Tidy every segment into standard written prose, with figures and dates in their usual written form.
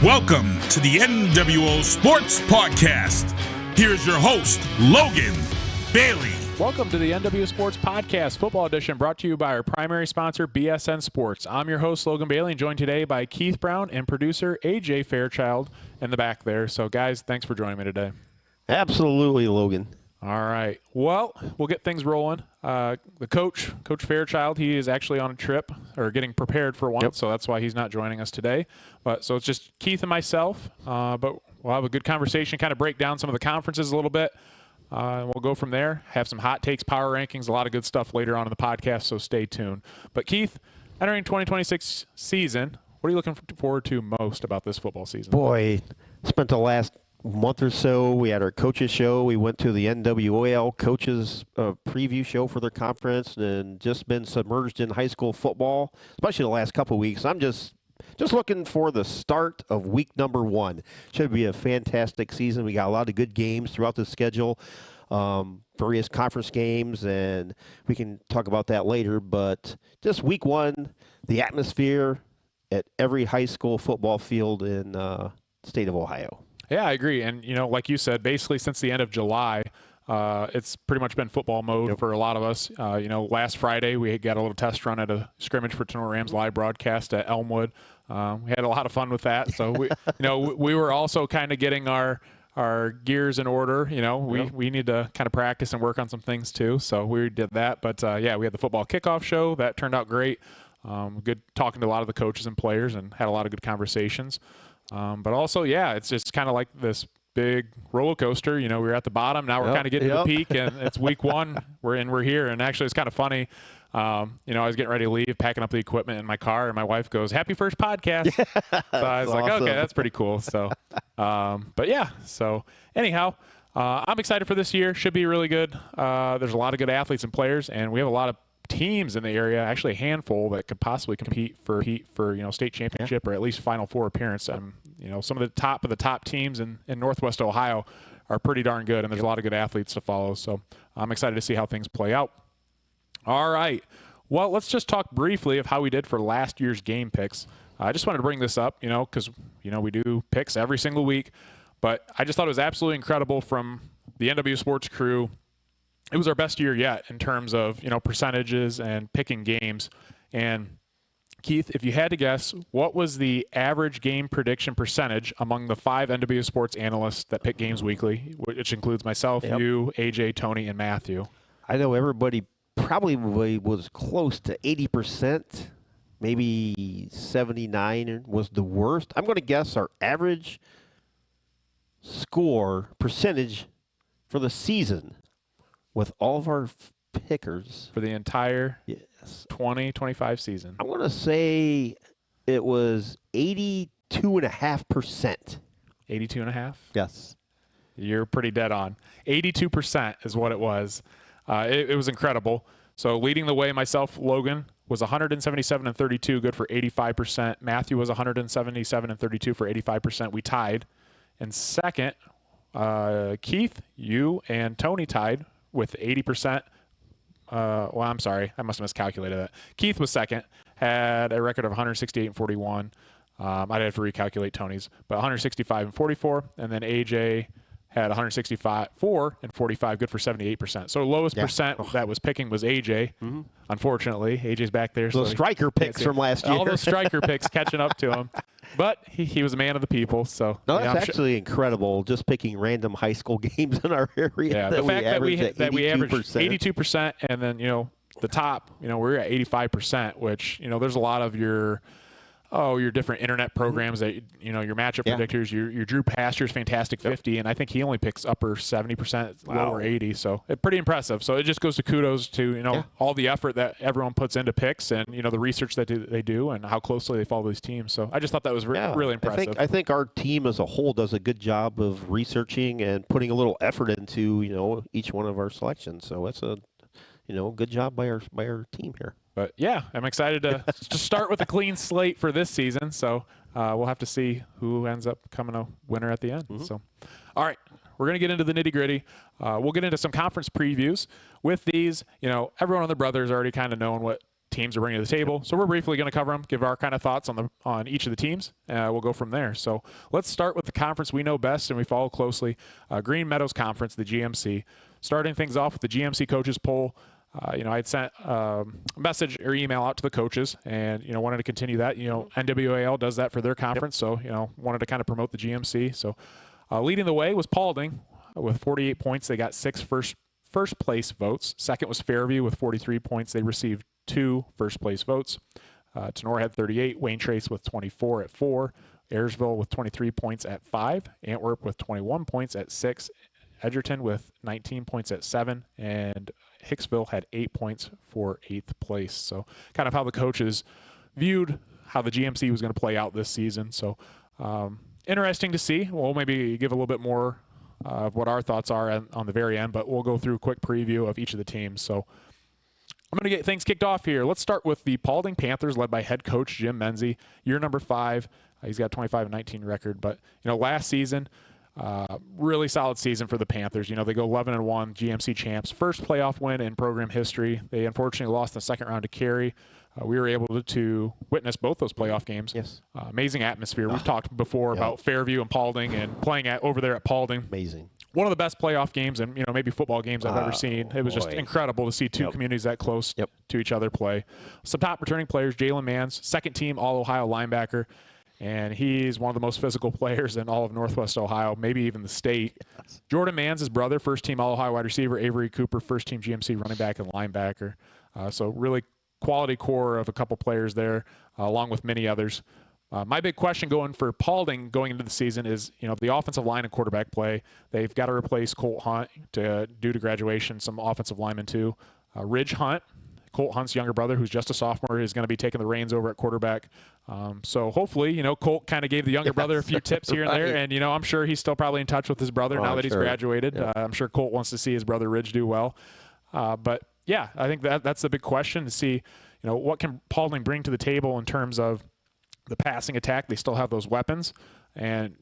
Welcome to the NWO Sports Podcast. Here's your host, Logan Bailey. Welcome to the NWO Sports Podcast, football edition, brought to you by our primary sponsor, BSN Sports. I'm your host, Logan Bailey, and joined today by Keith Brown and producer AJ Fairchild in the back there. So, guys, thanks for joining me today. Absolutely, Logan. All right. Well, we'll get things rolling. The Coach Fairchild, he is actually on a trip or getting prepared for one, so that's why he's not joining us today. So it's just Keith and myself, but we'll have a good conversation, kind of break down some of the conferences a little bit. And we'll go from there, have some hot takes, power rankings, a lot of good stuff later on in the podcast, so stay tuned. But Keith, entering 2026 season, what are you looking forward to most about this football season? Boy, spent the last month or so, we had our coaches show. We went to the NWOAL coaches preview show for their conference and just been submerged in high school football, especially the last couple of weeks. I'm just looking for the start of week number 1. Should be a fantastic season. We got a lot of good games throughout the schedule, various conference games, and we can talk about that later. But just week 1, the atmosphere at every high school football field in the state of Ohio. Yeah, I agree. And, like you said, basically since the end of July, it's pretty much been football mode for a lot of us. Last Friday we got a little test run at a scrimmage for Tennessee Rams live broadcast at Elmwood. We had a lot of fun with that. So we were also kind of getting our gears in order. We need to kind of practice and work on some things too. So we did that. But we had the football kickoff show that turned out great. Good talking to a lot of the coaches and players and had a lot of good conversations. But also, it's just kind of like this big roller coaster. We were at the bottom. Now we're kind of getting to the peak, and it's week 1. We're here. And actually, it's kind of funny. I was getting ready to leave, packing up the equipment in my car, and my wife goes, "Happy first podcast." So I was like, "Okay, that's pretty cool." So, So anyhow, I'm excited for this year. Should be really good. There's a lot of good athletes and players, and we have a lot of teams in the area, actually a handful that could possibly compete for state championship or at least Final Four appearance. Some of the top teams in Northwest Ohio are pretty darn good, and there's a lot of good athletes to follow. So I'm excited to see how things play out. All right. Well, let's just talk briefly of how we did for last year's game picks. I just wanted to bring this up, because we do picks every single week, but I just thought it was absolutely incredible from the NWO Sports crew. It was our best year yet in terms of, percentages and picking games. And Keith, if you had to guess, what was the average game prediction percentage among the 5 NWO Sports analysts that pick games weekly, which includes myself, you, AJ, Tony, and Matthew? I know everybody probably was close to 80%, maybe 79 was the worst. I'm going to guess our average score percentage for the season with all of our pickers. For the entire 20-25 season. I'm going to say it was 82.5%. 82.5? Yes. You're pretty dead on. 82% is what it was. It was incredible. So leading the way, myself, Logan, was 177-32, good for 85%. Matthew was 177-32 for 85%. We tied. And second, Keith, you and Tony tied with 80%. I'm sorry. I must have miscalculated that. Keith was second, had a record of 168-41. I'd have to recalculate Tony's, but 165-44. And then AJ had 164-45, good for 78%. So lowest percent that was picking was AJ. Mm-hmm. Unfortunately, AJ's back there. Those striker picks from last year. All those striker picks catching up to him. But he was a man of the people. So that's actually incredible, just picking random high school games in our area. Yeah, the fact that we averaged 82%, and then, the top, we're at 85%, which, there's a lot of your different internet programs that, your matchup predictors, your Drew Pasture's fantastic 50, and I think he only picks upper 70%, lower 80. So pretty impressive. So it just goes to kudos to, all the effort that everyone puts into picks and, the research that they do and how closely they follow these teams. So I just thought that was really impressive. I think our team as a whole does a good job of researching and putting a little effort into, each one of our selections. So that's a, good job by our team here. But, I'm excited to start with a clean slate for this season. So we'll have to see who ends up coming a winner at the end. Mm-hmm. So, all right, we're going to get into the nitty-gritty. We'll get into some conference previews. With these, everyone and their brother is already kind of knowing what teams are bringing to the table. So we're briefly going to cover them, give our kind of thoughts on each of the teams. We'll go from there. So let's start with the conference we know best and we follow closely, Green Meadows Conference, the GMC. Starting things off with the GMC coaches poll. I had sent a message or email out to the coaches and, wanted to continue that. NWOAL does that for their conference. So, wanted to kind of promote the GMC. So leading the way was Paulding with 48 points. They got 6 first place votes. Second was Fairview with 43 points. They received 2 first place votes. Tenora had 38. Wayne Trace with 24 at 4. Ayersville with 23 points at 5. Antwerp with 21 points at 6. Edgerton with 19 points at 7. And Hicksville had 8 points for 8th place. So kind of how the coaches viewed how the GMC was going to play out this season. So interesting to see. We'll maybe give a little bit more of what our thoughts are on the very end, but we'll go through a quick preview of each of the teams. So I'm going to get things kicked off here. Let's start with the Paulding Panthers, led by head coach Jim Menzie. Year number 5. He's got a 25-19 record, but last season, really solid season for the Panthers. They go 11-1, GMC champs, first playoff win in program history. They unfortunately lost in the second round to Cary. We were able to witness both those playoff games. Yes. Amazing atmosphere. We've talked before about Fairview and Paulding and playing over there at Paulding. Amazing. One of the best playoff games and maybe football games I've ever seen. It was just incredible to see two communities that close to each other play. Some top returning players: Jalen Manns, second team All-Ohio linebacker, and he's one of the most physical players in all of Northwest Ohio, maybe even the state. Yes. Jordan Manns, his brother, first team All-Ohio wide receiver. Avery Cooper, first team GMC running back and linebacker. So really quality core of a couple players there, along with many others. My big question going for Paulding going into the season is, the offensive line and quarterback play. They've got to replace Colt Hunt due to graduation, some offensive linemen too. Ridge Hunt, Colt Hunt's younger brother, who's just a sophomore, is going to be taking the reins over at quarterback. So hopefully, Colt kind of gave the younger brother a few tips here and there, and, I'm sure he's still probably in touch with his brother now that he's graduated. Yeah. I'm sure Colt wants to see his brother Ridge do well. But yeah, I think that's the big question to see, what can Paulding bring to the table in terms of the passing attack. They still have those weapons. And,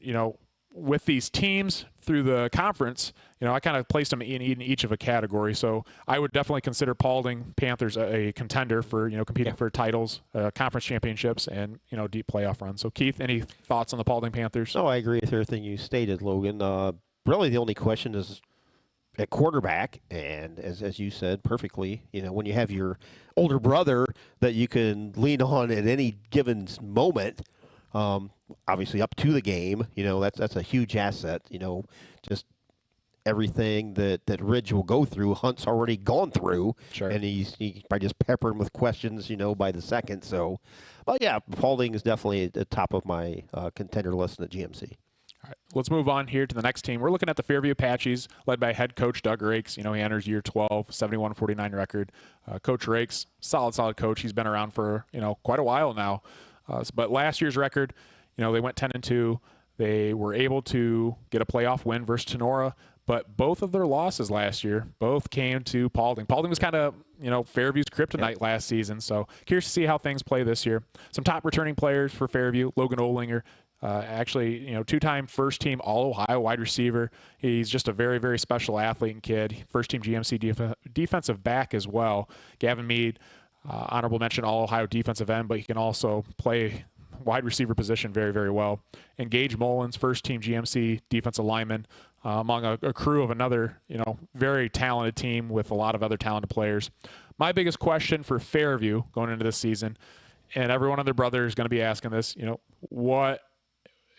with these teams through the conference, I kind of placed them in each of a category. So I would definitely consider Paulding Panthers a contender for, competing for titles, conference championships, and, deep playoff runs. So, Keith, any thoughts on the Paulding Panthers? No, I agree with everything you stated, Logan. Really, the only question is at quarterback, and as you said perfectly, when you have your older brother that you can lean on at any given moment, obviously up to the game, that's a huge asset. Just everything that Ridge will go through, Hunt's already gone through, sure. And he by just peppering with questions, by the second. So, but yeah, Paulding is definitely at the top of my contender list in the GMC. All right, let's move on here to the next team. We're looking at the Fairview Apaches, led by head coach Doug Rakes. He enters year 12, 71-49 record. Coach Rakes, solid coach. He's been around for, quite a while now. But last year's record, they went 10-2. They were able to get a playoff win versus Tenora, but both of their losses last year, both came to Paulding. Paulding was kind of, Fairview's kryptonite last season. So curious to see how things play this year. Some top returning players for Fairview: Logan Olinger. Actually, two-time first-team All-Ohio wide receiver. He's just a very, very special athlete and kid. First-team GMC defensive back as well. Gavin Mead, honorable mention All-Ohio defensive end, but he can also play wide receiver position very, very well. And Gage Mullins, first-team GMC defensive lineman, among a crew of another, very talented team with a lot of other talented players. My biggest question for Fairview going into this season, and everyone and their brother is going to be asking this, what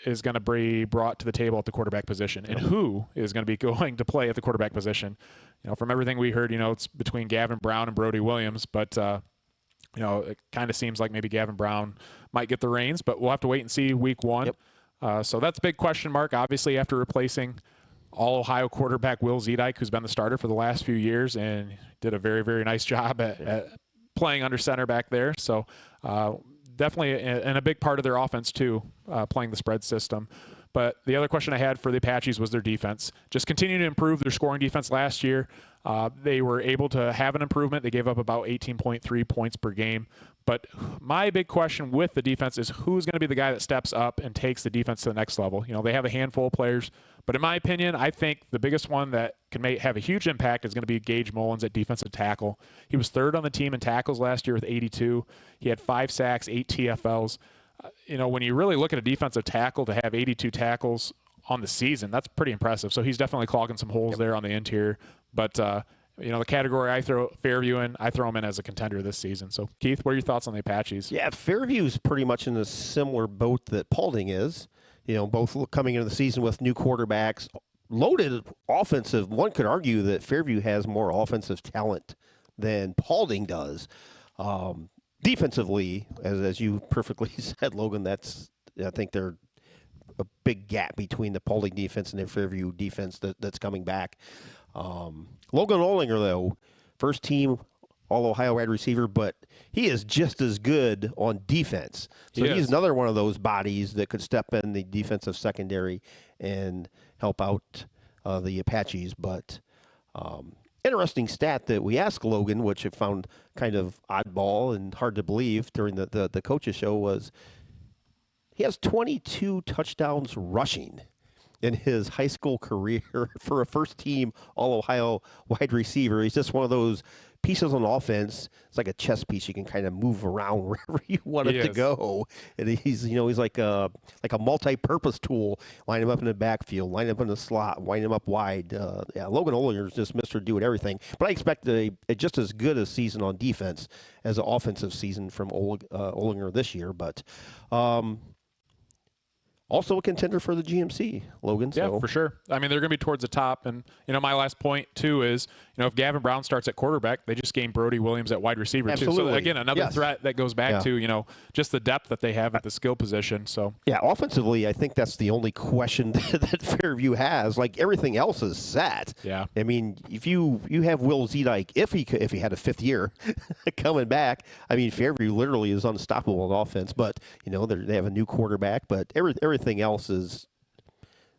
is going to be brought to the table at the quarterback position, and who is going to be going to play at the quarterback position. From everything we heard, it's between Gavin Brown and Brody Williams, but it kind of seems like maybe Gavin Brown might get the reins, but we'll have to wait and see week 1. Yep. So that's a big question mark, obviously, after replacing All-Ohio quarterback Will Zedike, who's been the starter for the last few years and did a very, very nice job at playing under center back there. So definitely and a big part of their offense too, playing the spread system. But the other question I had for the Apaches was their defense. Just continue to improve their scoring defense last year. They were able to have an improvement. They gave up about 18.3 points per game. But my big question with the defense is who's going to be the guy that steps up and takes the defense to the next level? You know, they have a handful of players. But in my opinion, I think the biggest one that can have a huge impact is going to be Gage Mullins at defensive tackle. He was third on the team in tackles last year with 82. He had 5 sacks, 8 TFLs. You know, when you really look at a defensive tackle to have 82 tackles on the season, that's pretty impressive. So he's definitely clogging some holes there on the interior. But, you know, the category I throw Fairview in, I throw him in as a contender this season. So, Keith, what are your thoughts on the Apaches? Yeah, Fairview's pretty much in a similar boat that Paulding is. You know, both coming into the season with new quarterbacks, loaded offensive. One could argue that Fairview has more offensive talent than Paulding does. Defensively, as you perfectly said, Logan, I think there's a big gap between the Paulding defense and the Fairview defense that's coming back. Logan Olinger, though, first team All-Ohio wide receiver, but he is just as good on defense. So he's another one of those bodies that could step in the defensive secondary and help out the Apaches. But interesting stat that we asked Logan, which I found kind of oddball and hard to believe during the coaches show, was he has 22 touchdowns rushing in his high school career for a first-team All-Ohio wide receiver. He's just one of those pieces on offense. It's like a chess piece. You can kind of move around wherever you want it to go. And he's like a multi-purpose tool. Line him up in the backfield, line him up in the slot, wind him up wide. Logan Olinger is just Mr. Do It Everything. But I expect just as good a season on defense as an offensive season from Olinger this year. But also a contender for the GMC, Logan. Yeah, for sure. I mean, they're going to be towards the top. And, you know, my last point, too, is, you know, if Gavin Brown starts at quarterback, they just gained Brody Williams at wide receiver, Absolutely. too. So, again, another threat that goes back to, you know, just the depth that they have at the skill position. So, yeah, offensively, I think that's the only question that Fairview has. Like, everything else is set. Yeah. I mean, if you have Will Zedike, if he had a fifth year coming back, I mean, Fairview literally is unstoppable on offense. But, you know, they have a new quarterback. But everything else is,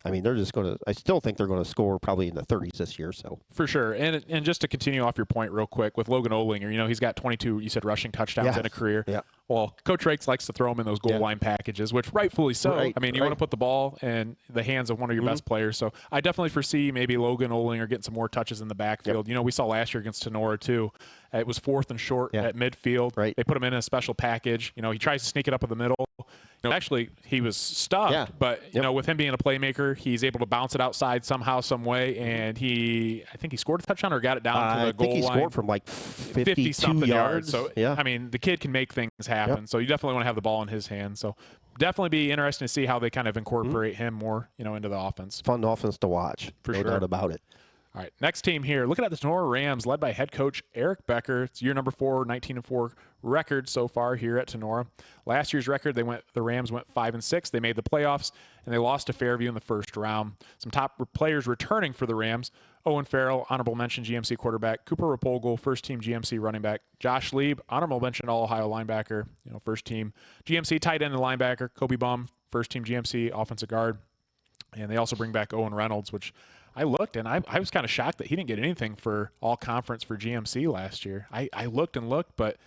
I mean, they're just going to, I still think they're going to score probably in the 30s this year. So for sure. And just to continue off your point real quick with Logan Olinger, you know, he's got 22, you said, rushing touchdowns in a career. Yeah. Well, Coach Rakes likes to throw him in those goal line packages, which rightfully so. Right, I mean, you want to put the ball in the hands of one of your best players. So I definitely foresee maybe Logan Olinger getting some more touches in the backfield. You know, we saw last year against Tenora, too. It was 4th and short at midfield. Right. They put him in a special package. You know, he tries to sneak it up in the middle. You know, actually, he was stuffed, but, you know, with him being a playmaker, he's able to bounce it outside somehow, some way, and I think he scored a touchdown or got it down to the goal line. I think he scored from like 50-something yards. So, I mean, the kid can make things happen, so you definitely want to have the ball in his hands. So definitely be interesting to see how they kind of incorporate him more, you know, into the offense. Fun offense to watch, no doubt about it. All right, next team here. Looking at the Tenora Rams, led by head coach Eric Becker. It's year number 4, 19-4 record so far here at Tenora. Last year's record, the Rams went 5-6. They made the playoffs, and they lost to Fairview in the first round. Some top players returning for the Rams: Owen Farrell, honorable mention GMC quarterback; Cooper Rapolgo, first team GMC running back; Josh Lieb, honorable mention All-Ohio linebacker, you know, first team GMC tight end and linebacker; Kobe Baum, first team GMC offensive guard. And they also bring back Owen Reynolds, which I looked, and I was kind of shocked that he didn't get anything for all conference for GMC last year. I looked, but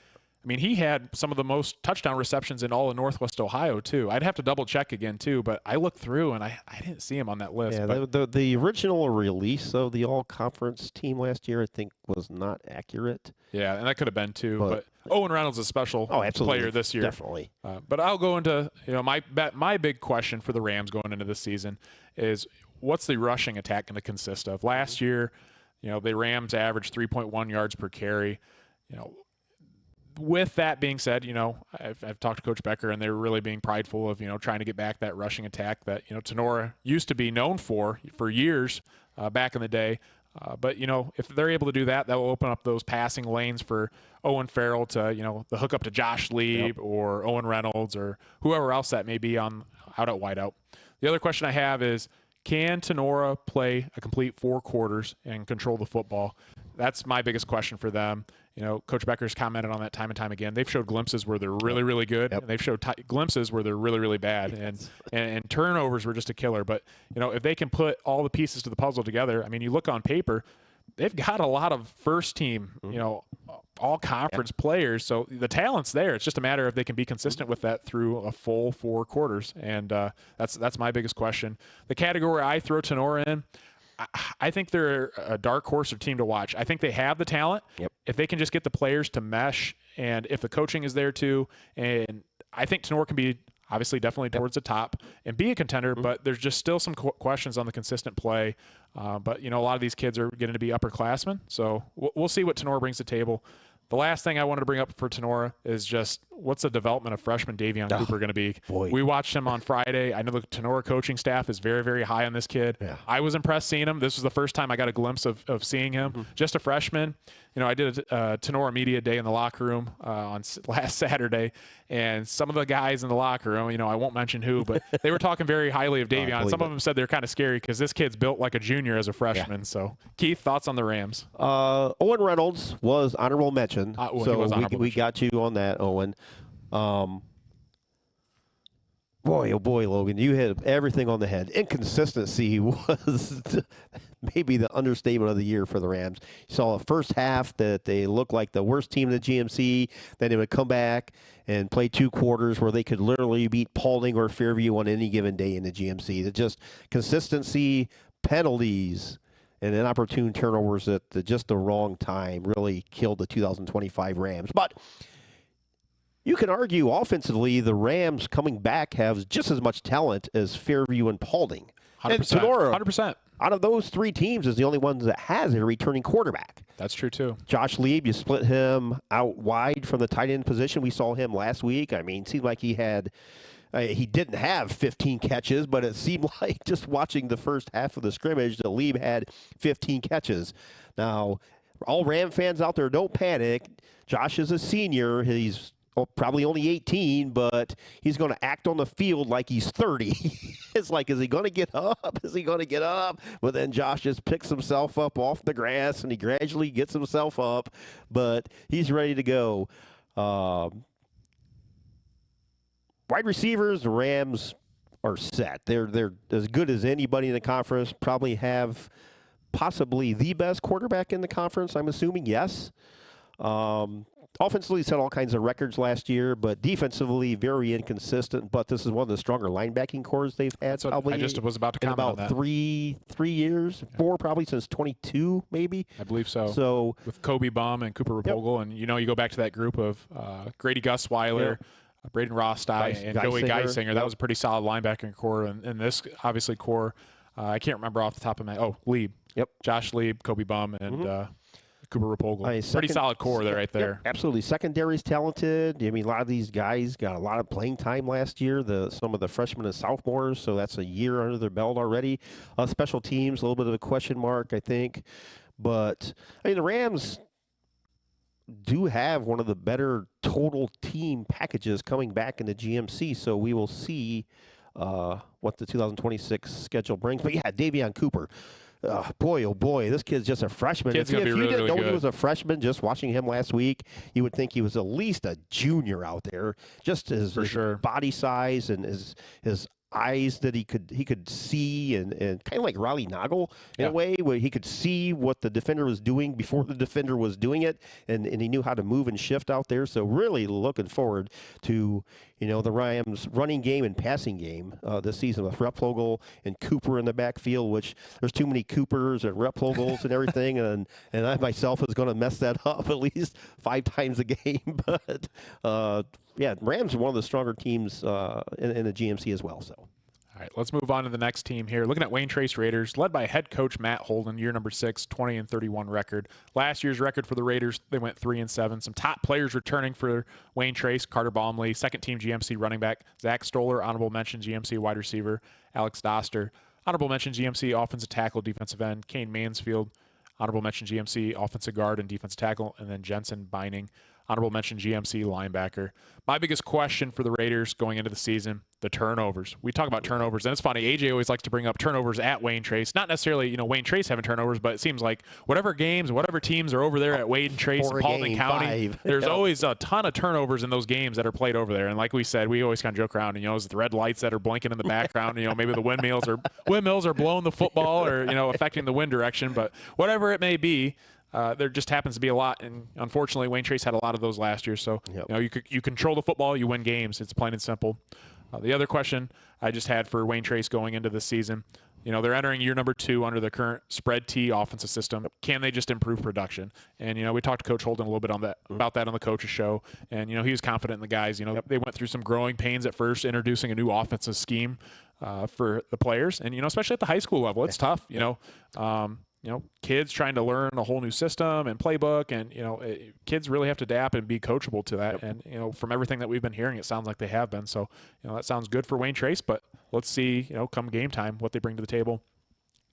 I mean, he had some of the most touchdown receptions in all of Northwest Ohio, too. I'd have to double check again, too, but I looked through and I didn't see him on that list. Yeah, the original release of the all-conference team last year, I think, was not accurate. Yeah, and that could have been, too. But Owen Reynolds is a special player this year. Definitely. But I'll go into, you know, my big question for the Rams going into this season is, what's the rushing attack going to consist of? Last year, you know, the Rams averaged 3.1 yards per carry. You know, with that being said, you know, I've talked to Coach Becker, and they're really being prideful of, you know, trying to get back that rushing attack that, you know, Tenora used to be known for years back in the day. But, you know, if they're able to do that, that will open up those passing lanes for Owen Farrell to, you know, the hook up to Josh Lieb or Owen Reynolds or whoever else that may be out at wideout. The other question I have is, can Tenora play a complete 4 quarters and control the football? That's my biggest question for them. Coach Becker's commented on that time and time again. They've showed glimpses where they're really, really good, and they've showed glimpses where they're really, really bad. And turnovers were just a killer. But, if they can put all the pieces to the puzzle together, I mean, you look on paper, they've got a lot of first team, all conference players. So the talent's there. It's just a matter of they can be consistent with that through a full 4 quarters. And that's my biggest question. The category I throw Tenora in, I think they're a dark horse or team to watch. I think they have the talent. If they can just get the players to mesh, and if the coaching is there too, and I think Tenora can be obviously definitely towards the top and be a contender, but there's just still some questions on the consistent play. But, a lot of these kids are getting to be upperclassmen, so we'll see what Tenora brings to the table. The last thing I wanted to bring up for Tenora is just what's the development of freshman Davion Cooper going to be? Boy. We watched him on Friday. I know the Tenora coaching staff is very, very high on this kid. I was impressed seeing him. This was the first time I got a glimpse of seeing him. Just a freshman. I did a Tenora media day in the locker room on last Saturday, and some of the guys in the locker room, I won't mention who, but they were talking very highly of Davion. Some of them said they're kind of scary because this kid's built like a junior as a freshman. So, Keith, thoughts on the Rams? Owen Reynolds was honorable mention. We got you on that, Owen. Boy, oh boy, Logan, you hit everything on the head. Inconsistency was maybe the understatement of the year for the Rams. You saw the first half that they looked like the worst team in the GMC. Then they would come back and play 2 quarters where they could literally beat Paulding or Fairview on any given day in the GMC. It's just consistency, penalties, and inopportune turnovers at just the wrong time really killed the 2025 Rams. But you can argue offensively the Rams coming back have just as much talent as Fairview and Paulding. 100%. And Tenora, 100%. Out of those 3 teams, is the only one that has a returning quarterback. That's true, too. Josh Lieb, you split him out wide from the tight end position. We saw him last week. I mean, it seemed like he didn't have 15 catches, but it seemed like just watching the first half of the scrimmage that Lieb had 15 catches. Now, all Ram fans out there, don't panic. Josh is a senior. He's probably only 18, but he's going to act on the field like he's 30. It's like, is he going to get up? Is he going to get up? But then Josh just picks himself up off the grass, and he gradually gets himself up, but he's ready to go. Wide receivers, the Rams are set. They're as good as anybody in the conference, probably have possibly the best quarterback in the conference, I'm assuming, yes. Offensively, set all kinds of records last year, but defensively, very inconsistent. But this is one of the stronger linebacking cores they've had. Probably I just was about to comment in on about that. 3 years, 4 probably since 22, maybe. I believe so. So with Kobe Baum and Cooper Rapogel, and you go back to that group of Grady Gusweiler, Braden Rostai, and Joey Geisinger. That was a pretty solid linebacking core, and this obviously core. I can't remember off the top of my Lieb. Josh Lieb, Kobe Baum, and Cooper Rapogel. Pretty solid core there, right there. Absolutely. Secondary's talented. I mean, a lot of these guys got a lot of playing time last year, some of the freshmen and sophomores, so that's a year under their belt already. Special teams, a little bit of a question mark, I think. But, I mean, the Rams do have one of the better total team packages coming back in the GMC, so we will see what the 2026 schedule brings. But, yeah, Davion Cooper. Boy, oh boy, this kid's just a freshman. If you didn't know he was a freshman, just watching him last week, you would think he was at least a junior out there. Just his body size and his eyes that he could see, and kind of like Riley Noggle in a way, where he could see what the defender was doing before the defender was doing it, and he knew how to move and shift out there. So really looking forward to the Rams running game and passing game this season with Replogle and Cooper in the backfield, which there's too many Coopers and Replogles and everything, and I myself is going to mess that up at least 5 times a game. But Rams are one of the stronger teams in the GMC as well. So. All right, let's move on to the next team here. Looking at Wayne Trace Raiders, led by head coach Matt Holden, year number 6, 20-31 record. Last year's record for the Raiders, they went 3-7. Some top players returning for Wayne Trace: Carter Baumley, second-team GMC running back; Zach Stoller, honorable mention GMC wide receiver; Alex Doster, honorable mention GMC offensive tackle, defensive end; Kane Mansfield, honorable mention GMC offensive guard and defensive tackle; and then Jensen Beining, honorable mention GMC linebacker. My biggest question for the Raiders going into the season, the turnovers. We talk about turnovers, and it's funny. AJ always likes to bring up turnovers at Wayne Trace. Not necessarily, Wayne Trace having turnovers, but it seems like whatever games, whatever teams are over there at Wayne Trace and Paulding County, there's always a ton of turnovers in those games that are played over there. And like we said, we always kind of joke around, it's the red lights that are blinking in the background. Maybe the windmills are blowing the football or, affecting the wind direction. But whatever it may be, there just happens to be a lot, and unfortunately, Wayne Trace had a lot of those last year. So, you control the football, you win games. It's plain and simple. The other question I just had for Wayne Trace going into this season, they're entering year number 2 under the current spread T offensive system. Can they just improve production? And, we talked to Coach Holden a little bit about that on the coach's show, and, he was confident in the guys. They went through some growing pains at first, introducing a new offensive scheme for the players, and, especially at the high school level. It's tough, kids trying to learn a whole new system and playbook, and kids really have to adapt and be coachable to that. And from everything that we've been hearing, it sounds like they have been. So that sounds good for Wayne Trace. But let's see, come game time, what they bring to the table.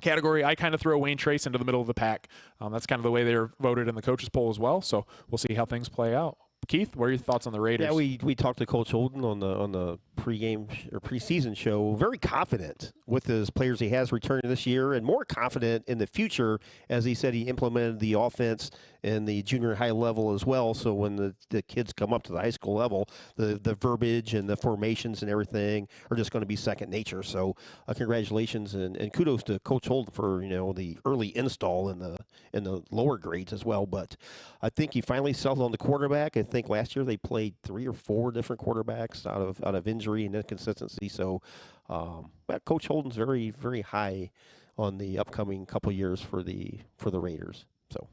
Category, I kind of throw Wayne Trace into the middle of the pack. That's kind of the way they're voted in the coaches poll as well. So we'll see how things play out. Keith, what are your thoughts on the Raiders? Yeah, we talked to Coach Holden on the pregame or preseason show. Very confident with his players he has returning this year, and more confident in the future, as he said he implemented the offense in the junior high level as well. So when the kids come up to the high school level, the verbiage and the formations and everything are just going to be second nature. So congratulations and kudos to Coach Holden for the early install in the lower grades as well. But I think he finally settled on the quarterback. I think last year they played 3 or 4 different quarterbacks out of injury and inconsistency. So Coach Holden's very, very high on the upcoming couple years for the Raiders. So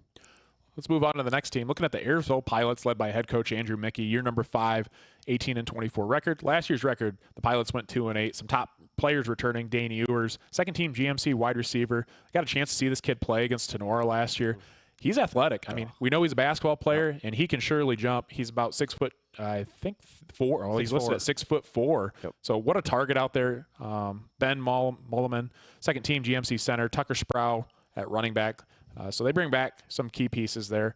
let's move on to the next team. Looking at the Ayersville Pilots, led by head coach Andrew Mickey, year number 5, 18-24 record. Last year's record, the Pilots went 2-8. Some top players returning: Dane Ewers, second team GMC wide receiver. I got a chance to see this kid play against Tenora last year. He's athletic. I mean, we know he's a basketball player, and he can surely jump. He's about 6 foot, I think, 4. Oh, he's listed at 6'4". Yep. So what a target out there. Ben Mulliman, second team GMC center. Tucker Sproul at running back. So they bring back some key pieces there.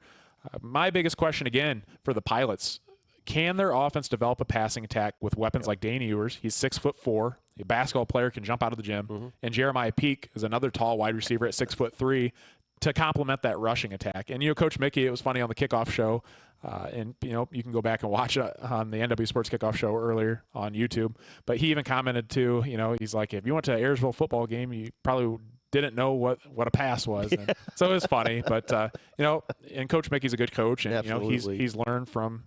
My biggest question, again, for the Pilots, can their offense develop a passing attack with weapons like Dane Ewers? He's 6'4". A basketball player, can jump out of the gym. Mm-hmm. And Jeremiah Peak is another tall wide receiver at 6'3", to complement that rushing attack. And, Coach Mickey, it was funny on the kickoff show, and, you can go back and watch it on the NWO Sports kickoff show earlier on YouTube. But he even commented, too, he's like, if you went to an Ayersville football game, you probably didn't know what a pass was. And so it was funny. But, and Coach Mickey's a good coach. And, he's learned from,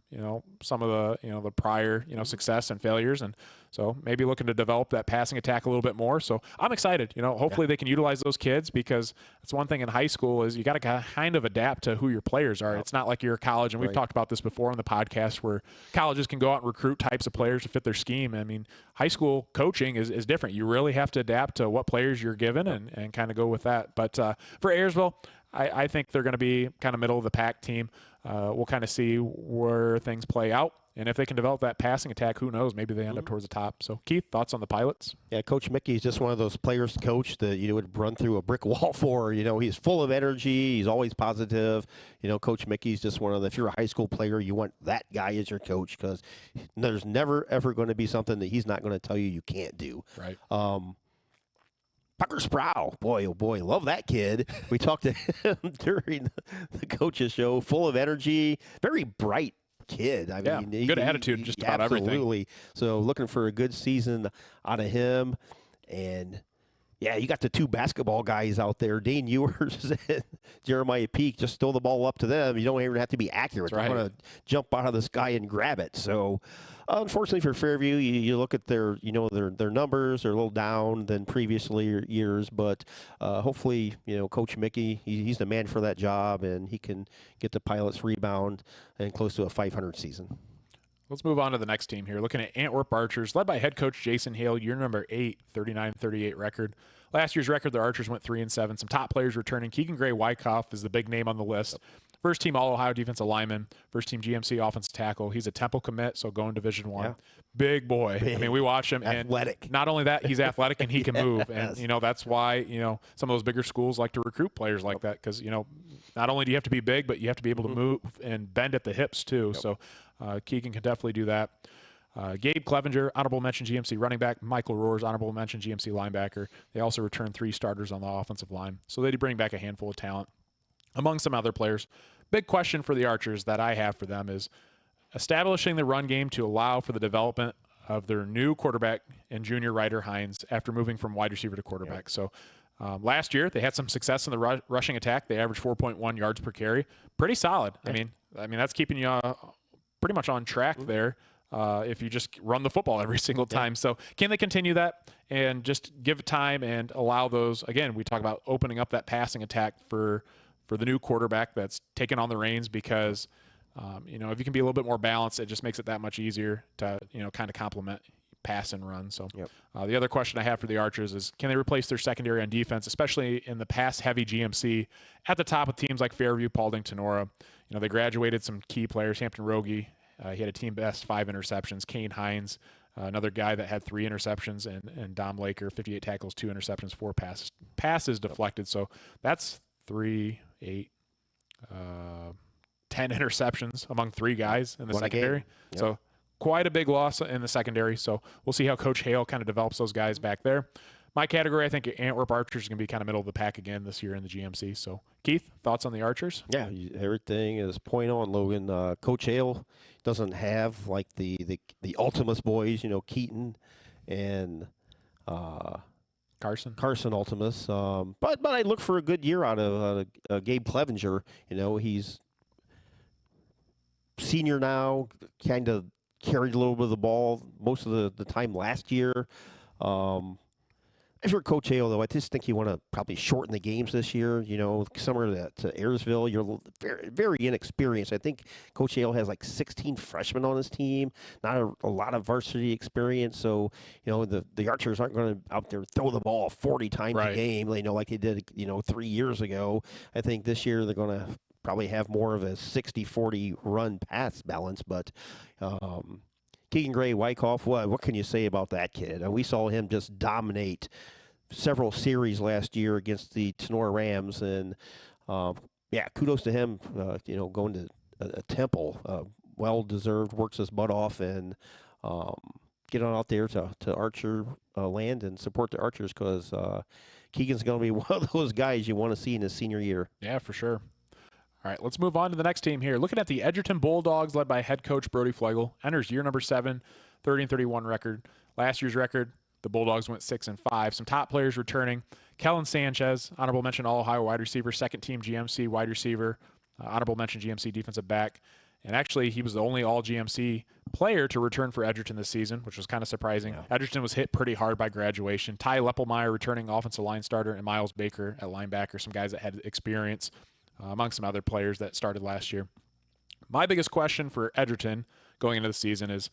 some of the prior, success and failures. And so maybe looking to develop that passing attack a little bit more. So I'm excited. Hopefully they can utilize those kids, because it's one thing in high school is you got to kind of adapt to who your players are. Yep. It's not like you're a college, and we've talked about this before on the podcast, where colleges can go out and recruit types of players to fit their scheme. I mean, high school coaching is different. You really have to adapt to what players you're given and kind of go with that. But for Ayersville, I think they're going to be kind of middle of the pack team. We'll kind of see where things play out. And if they can develop that passing attack, who knows? Maybe they end up towards the top. So, Keith, thoughts on the Pilots? Yeah, Coach Mickey is just one of those players to coach that you would run through a brick wall for. He's full of energy. He's always positive. Coach Mickey's just one of the, if you're a high school player, you want that guy as your coach, because there's never, ever going to be something that he's not going to tell you can't do. Right. Tucker Sproul, boy, oh boy, love that kid. We talked to him during the coach's show, full of energy, very bright kid. I mean, good attitude, just about everything. Absolutely. So looking for a good season out of him. And, yeah, you got the 2 basketball guys out there, Dane Ewers and Jeremiah Peak. Just throw the ball up to them. You don't even have to be accurate. They're going to jump out of the sky and grab it. So, unfortunately for Fairview, you look at their numbers are a little down than previous years, but hopefully, Coach Mickey, he's the man for that job, and he can get the Pilots rebound and close to a 500 season. Let's move on to the next team here. Looking at Antwerp Archers, led by head coach Jason Hale, year number 8, 39-38 record. Last year's record, the Archers went 3-7. Some top players returning. Keegan Gray-Wyckoff is the big name on the list. First team All-Ohio defensive lineman, first team GMC offensive tackle. He's a Temple commit, so going Division I. Yeah. Big boy. I mean, we watch him. Athletic. And not only that, he's athletic and he can move. And, that's why, some of those bigger schools like to recruit players like that, because, not only do you have to be big, but you have to be able to move and bend at the hips too. Yep. So Keegan can definitely do that. Gabe Clevenger, honorable mention GMC running back. Michael Roars, honorable mention GMC linebacker. They also returned 3 starters on the offensive line. So they did bring back a handful of talent among some other players. Big question for the Archers that I have for them is establishing the run game to allow for the development of their new quarterback and junior Ryder Hines after moving from wide receiver to quarterback. Yep. So last year they had some success in the rushing attack. They averaged 4.1 yards per carry. Pretty solid. Yeah. I mean that's keeping you pretty much on track there if you just run the football every single time. So can they continue that and just give time and allow those, again, we talk about opening up that passing attack for the new quarterback that's taken on the reins because if you can be a little bit more balanced, it just makes it that much easier to, kind of complement pass and run. So the other question I have for the Archers is, can they replace their secondary on defense, especially in the pass-heavy GMC at the top of teams like Fairview, Paulding, Tenora? They graduated some key players. Hampton Rogie, he had a team best 5 interceptions. Kane Hines, another guy that had 3 interceptions, and Dom Laker, 58 tackles, 2 interceptions, 4 passes deflected. So that's 3, 8, 10 interceptions among 3 guys in the secondary. Yep. So quite a big loss in the secondary. So we'll see how Coach Hale kind of develops those guys back there. My category, I think Antwerp Archers is going to be kind of middle of the pack again this year in the GMC. So Keith, thoughts on the Archers? Yeah, everything is point on, Logan. Coach Hale doesn't have like the Ultimus boys, Keaton and Carson Ultimus. But I look for a good year out of Gabe Clevenger. He's senior now, kind of carried a little bit of the ball most of the time last year. As for Coach Hale, though, I just think you want to probably shorten the games this year. Similar to Ayersville, you're very, very inexperienced. I think Coach Hale has like 16 freshmen on his team, not a lot of varsity experience. So, the Archers aren't going to out there throw the ball 40 times a game, like they did, 3 years ago. I think this year they're going to probably have more of a 60-40 run-pass balance, but Keegan Gray Wyckoff, what can you say about that kid? We saw him just dominate several series last year against the Tenora Rams, and kudos to him. Going to a Temple, well-deserved, works his butt off, and get on out there to Archer land and support the Archers because Keegan's going to be one of those guys you want to see in his senior year. Yeah, for sure. All right, let's move on to the next team here. Looking at the Edgerton Bulldogs, led by head coach Brody Flegel, enters year number 7, 30-31 record. Last year's record, the Bulldogs went 6-5. Some top players returning: Kellen Sanchez, honorable mention All-Ohio wide receiver, second team GMC wide receiver, honorable mention GMC defensive back. And actually, he was the only all-GMC player to return for Edgerton this season, which was kind of surprising. Yeah. Edgerton was hit pretty hard by graduation. Ty Leppelmeyer, returning offensive line starter, and Miles Baker at linebacker, some guys that had experience. Among some other players that started last year. My biggest question for Edgerton going into the season is,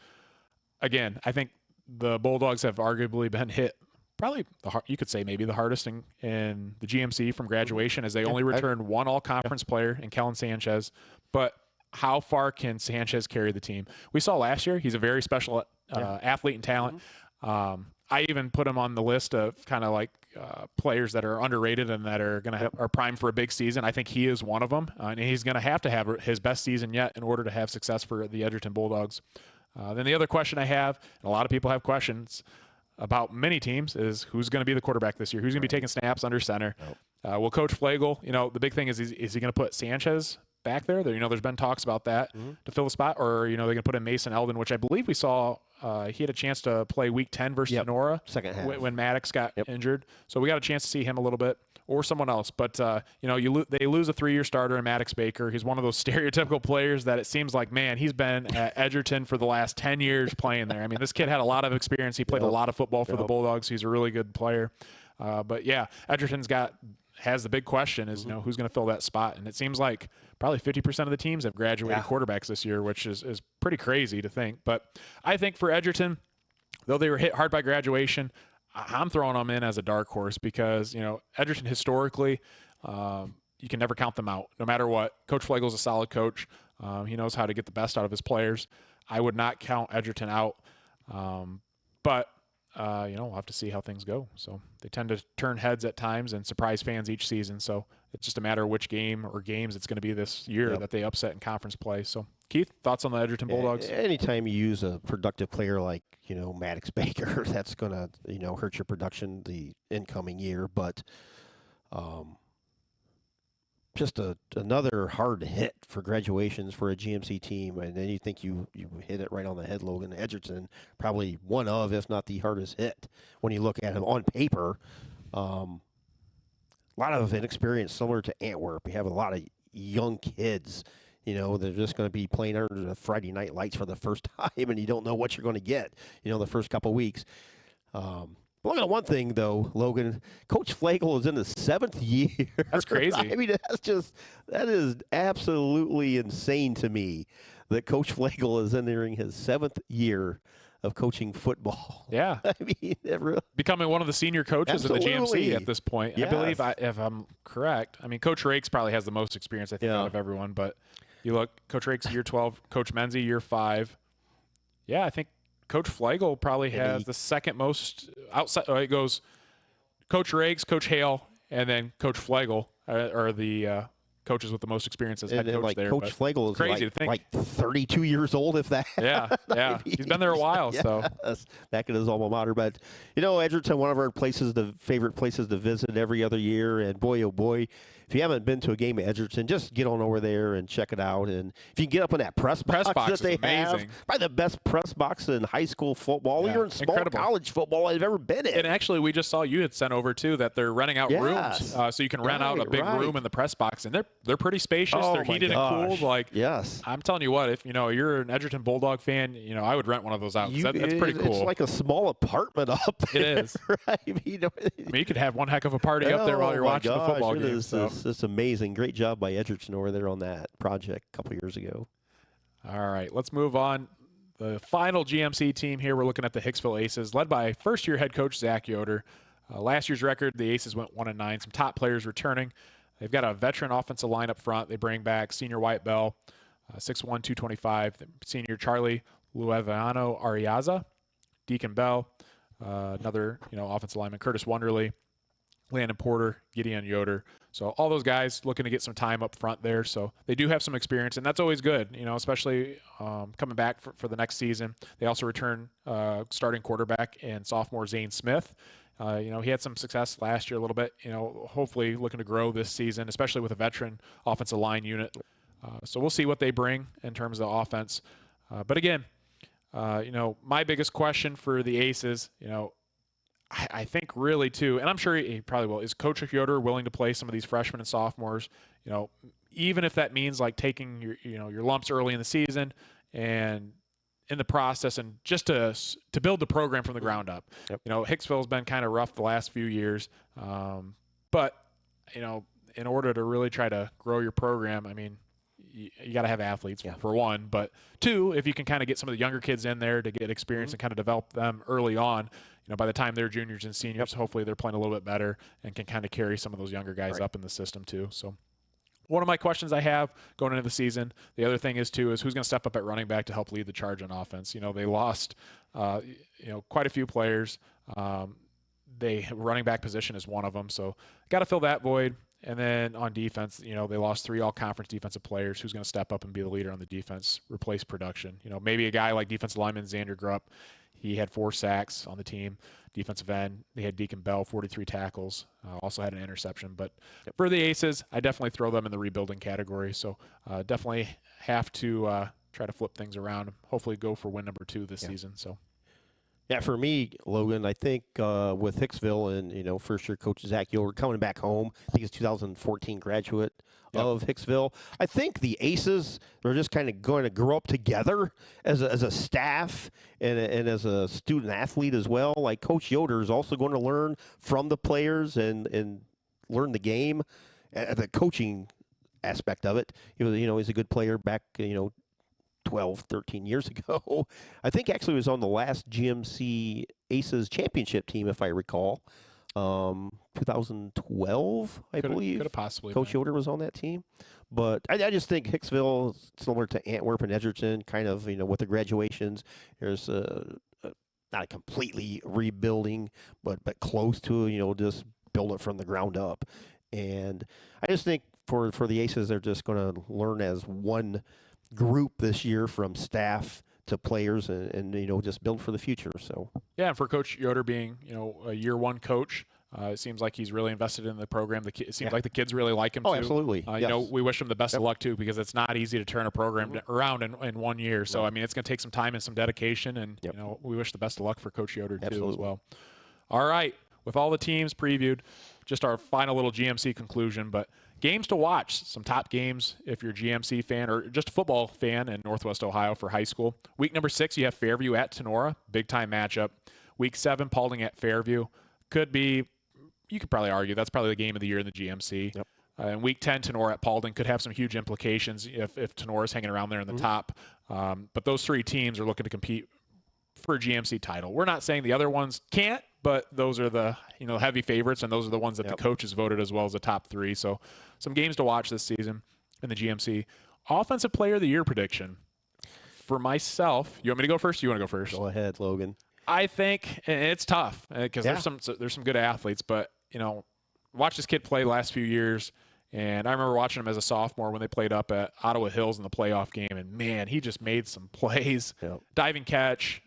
again, I think the Bulldogs have arguably been hit probably, you could say maybe the hardest in the GMC from graduation, as they only returned one all-conference player in Kellen Sanchez. But how far can Sanchez carry the team? We saw last year he's a very special athlete and talent. I even put him on the list of kind of like players that are underrated and that are going to are primed for a big season. I think he is one of them, and he's going to have his best season yet in order to have success for the Edgerton Bulldogs. Then the other question I have, and a lot of people have questions about many teams, is who's going to be the quarterback this year? Who's going to be taking snaps under center? Will Coach Flegel, the big thing is he going to put Sanchez back there? There's been talks about that to fill the spot, or they're going to put in Mason Eldon, which I believe we saw he had a chance to play Week 10 versus Sonora second half when Maddox got injured. So we got a chance to see him a little bit, or someone else. But they lose a 3-year starter in Maddox Baker. He's one of those stereotypical players that it seems like, man, he's been at Edgerton for the last 10 years playing there. I mean, this kid had a lot of experience. He played a lot of football for the Bulldogs. He's a really good player. But yeah, Edgerton's has the big question is, who's going to fill that spot? And it seems like probably 50% of the teams have graduated quarterbacks this year, which is pretty crazy to think. But I think for Edgerton, though they were hit hard by graduation, I'm throwing them in as a dark horse because, Edgerton historically, you can never count them out no matter what. Coach Flegel's a solid coach. He knows how to get the best out of his players. I would not count Edgerton out. But we'll have to see how things go. So they tend to turn heads at times and surprise fans each season. So it's just a matter of which game or games it's going to be this year that they upset in conference play. So Keith, thoughts on the Edgerton Bulldogs? Anytime you use a productive player like, Maddox Baker, that's going to, hurt your production the incoming year. But just another hard hit for graduations for a GMC team. And then you think you hit it right on the head, Logan. Edgerton, probably one of, if not the hardest hit when you look at him on paper. A lot of inexperience, similar to Antwerp. We have a lot of young kids. They're just going to be playing under the Friday night lights for the first time, and you don't know what you're going to get, the first couple weeks. Look at one thing, though, Logan. Coach Flagel is in his 7th year. That's crazy. I mean, that is absolutely insane to me that Coach Flagel is entering his 7th year of coaching football. Yeah. I mean, becoming one of the senior coaches in the GMC at this point. Yes. I believe, if I'm correct, I mean, Coach Rakes probably has the most experience, I think, out of everyone. But you look, Coach Rakes, year 12, Coach Menzie, year 5. Yeah, I think Coach Flagel probably has the second most outside. It goes Coach Rakes, Coach Hale, and then Coach Flagel are the coaches with the most experience as head coach there. Coach Flagel is crazy to think. like 32 years old, if that. Yeah. He's been there a while. So back in his alma mater. But, Edgerton, one of our favorite places to visit every other year. And boy, oh boy, if you haven't been to a game at Edgerton, just get on over there and check it out. And if you can get up in that press box that they have, probably the best press box in high school football, even in small college football I've ever been in. And actually, we just saw you had sent over, too, that they're renting out rooms. So you can rent out a big room in the press box. And they're pretty spacious. They're heated and cooled. Yes. I'm telling you what, if you're an Edgerton Bulldog fan, I would rent one of those out. That's pretty cool. It's like a small apartment up there. It is. Right? You could have one heck of a party up there while you're watching the football game. It's amazing. Great job by Edgerton over there on that project a couple years ago. All right, let's move on. The final GMC team here, we're looking at the Hicksville Aces, led by first-year head coach Zach Yoder. Last year's record, the Aces went 1-9. Some top players returning. They've got a veteran offensive line up front. They bring back senior Wyatt Bell, 6'1", 225. Senior Charlie Lueviano Ariaza, Deacon Bell, another offensive lineman, Curtis Wonderly, Landon Porter, Gideon Yoder. So all those guys looking to get some time up front there. So they do have some experience, and that's always good, especially coming back for the next season. They also return starting quarterback and sophomore Zane Smith. He had some success last year a little bit, hopefully looking to grow this season, especially with a veteran offensive line unit. So we'll see what they bring in terms of offense. But again, my biggest question for the Aces, I think really too, and I'm sure he probably will, is Coach Yoder willing to play some of these freshmen and sophomores, even if that means like taking your lumps early in the season and in the process, and just to build the program from the ground up. Yep. Hicksville's been kind of rough the last few years, but in order to really try to grow your program, I mean, you got to have athletes for one, but two, if you can kind of get some of the younger kids in there to get experience and kind of develop them early on, by the time they're juniors and seniors, hopefully they're playing a little bit better and can kind of carry some of those younger guys up in the system too. So one of my questions I have going into the season, the other thing is who's going to step up at running back to help lead the charge on offense. They lost, quite a few players. Running back position is one of them. So got to fill that void. And then on defense, they lost 3 all-conference defensive players. Who's going to step up and be the leader on the defense, replace production? Maybe a guy like defensive lineman Xander Grupp. He had 4 sacks on the team. Defensive end, they had Deacon Bell, 43 tackles, also had an interception. But for the Aces, I definitely throw them in the rebuilding category. So definitely have to try to flip things around, hopefully go for win number 2 this season. So. Yeah, for me, Logan, I think with Hicksville and, first-year coach Zach Yoder coming back home, I think he's 2014 graduate of Hicksville. I think the Aces are just kind of going to grow up together as a staff and as a student-athlete as well. Like Coach Yoder is also going to learn from the players and learn the game, the coaching aspect of it. He's a good player back, 12, 13 years ago. I think actually was on the last GMC Aces championship team, if I recall. 2012, I believe. Could have possibly Coach Yoder was on that team. But I just think Hicksville, similar to Antwerp and Edgerton, kind of, with the graduations, there's not completely rebuilding, but close to, just build it from the ground up. And I just think for the Aces, they're just going to learn as one group this year, from staff to players, and just build for the future. So yeah, and for Coach Yoder being a year one coach, it seems like he's really invested in the program. It seems like the kids really like him too. Oh, absolutely. Yes. We wish him the best of luck too, because it's not easy to turn a program around in 1 year. So I mean, it's going to take some time and some dedication, and we wish the best of luck for Coach Yoder too as well. All right, with all the teams previewed, just our final little GMC conclusion, but games to watch, some top games if you're a GMC fan or just a football fan in Northwest Ohio for high school. Week number 6, you have Fairview at Tenora, big-time matchup. Week 7, Paulding at Fairview. You could probably argue that's probably the game of the year in the GMC. Yep. And Week 10, Tenora at Paulding could have some huge implications if Tenora's hanging around there in the top. But those 3 teams are looking to compete for a GMC title. We're not saying the other ones can't, but those are the heavy favorites, and those are the ones that the coaches voted as well as the top 3. So some games to watch this season in the GMC. Offensive Player of the Year prediction. For myself, you want me to go first? You want to go first? Go ahead, Logan. I think, and it's tough because there's some good athletes, but watch this kid play last few years, and I remember watching him as a sophomore when they played up at Ottawa Hills in the playoff game, and man, he just made some plays. Diving catch,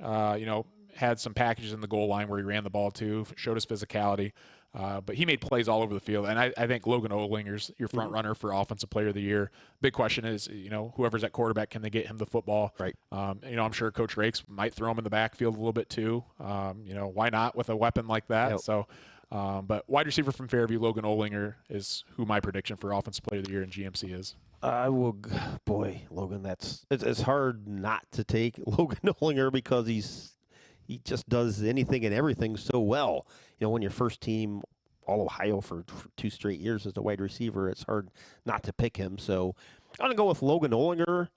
had some packages in the goal line where he ran the ball too, showed his physicality. But he made plays all over the field, and I think Logan Ohlinger's your front runner for Offensive Player of the Year. Big question is, whoever's at quarterback, can they get him the football? Right. I'm sure Coach Rakes might throw him in the backfield a little bit too. Why not with a weapon like that? Yep. So, but wide receiver from Fairview, Logan Ohlinger, is who my prediction for Offensive Player of the Year in GMC is. I will, Logan. It's hard not to take Logan Ohlinger because he just does anything and everything so well. When your first team all Ohio for 2 straight years as a wide receiver, it's hard not to pick him. So I'm going to go with Logan Ohlinger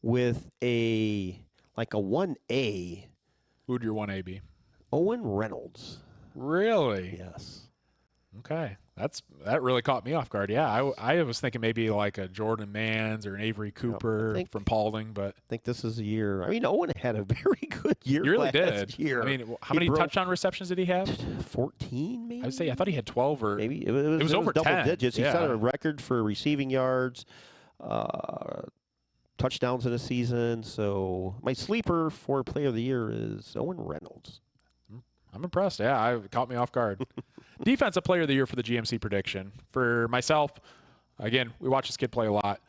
with a 1A. Who would your 1A be? Owen Reynolds. Really? Yes. Okay. That really caught me off guard. Yeah, I was thinking maybe like a Jordan Mans or an Avery Cooper from Paulding, but I think this is a year. Owen had a very good year. He really last did. year. How many touchdown receptions did he have? 14, maybe. I thought he had 12 or maybe it was over double 10. digits. He Yeah. set a record for receiving yards, touchdowns in a season. So my sleeper for Player of the Year is Owen Reynolds. I'm impressed. Yeah, it caught me off guard. Defensive Player of the Year for the GMC prediction. For myself, again, we watch this kid play a lot.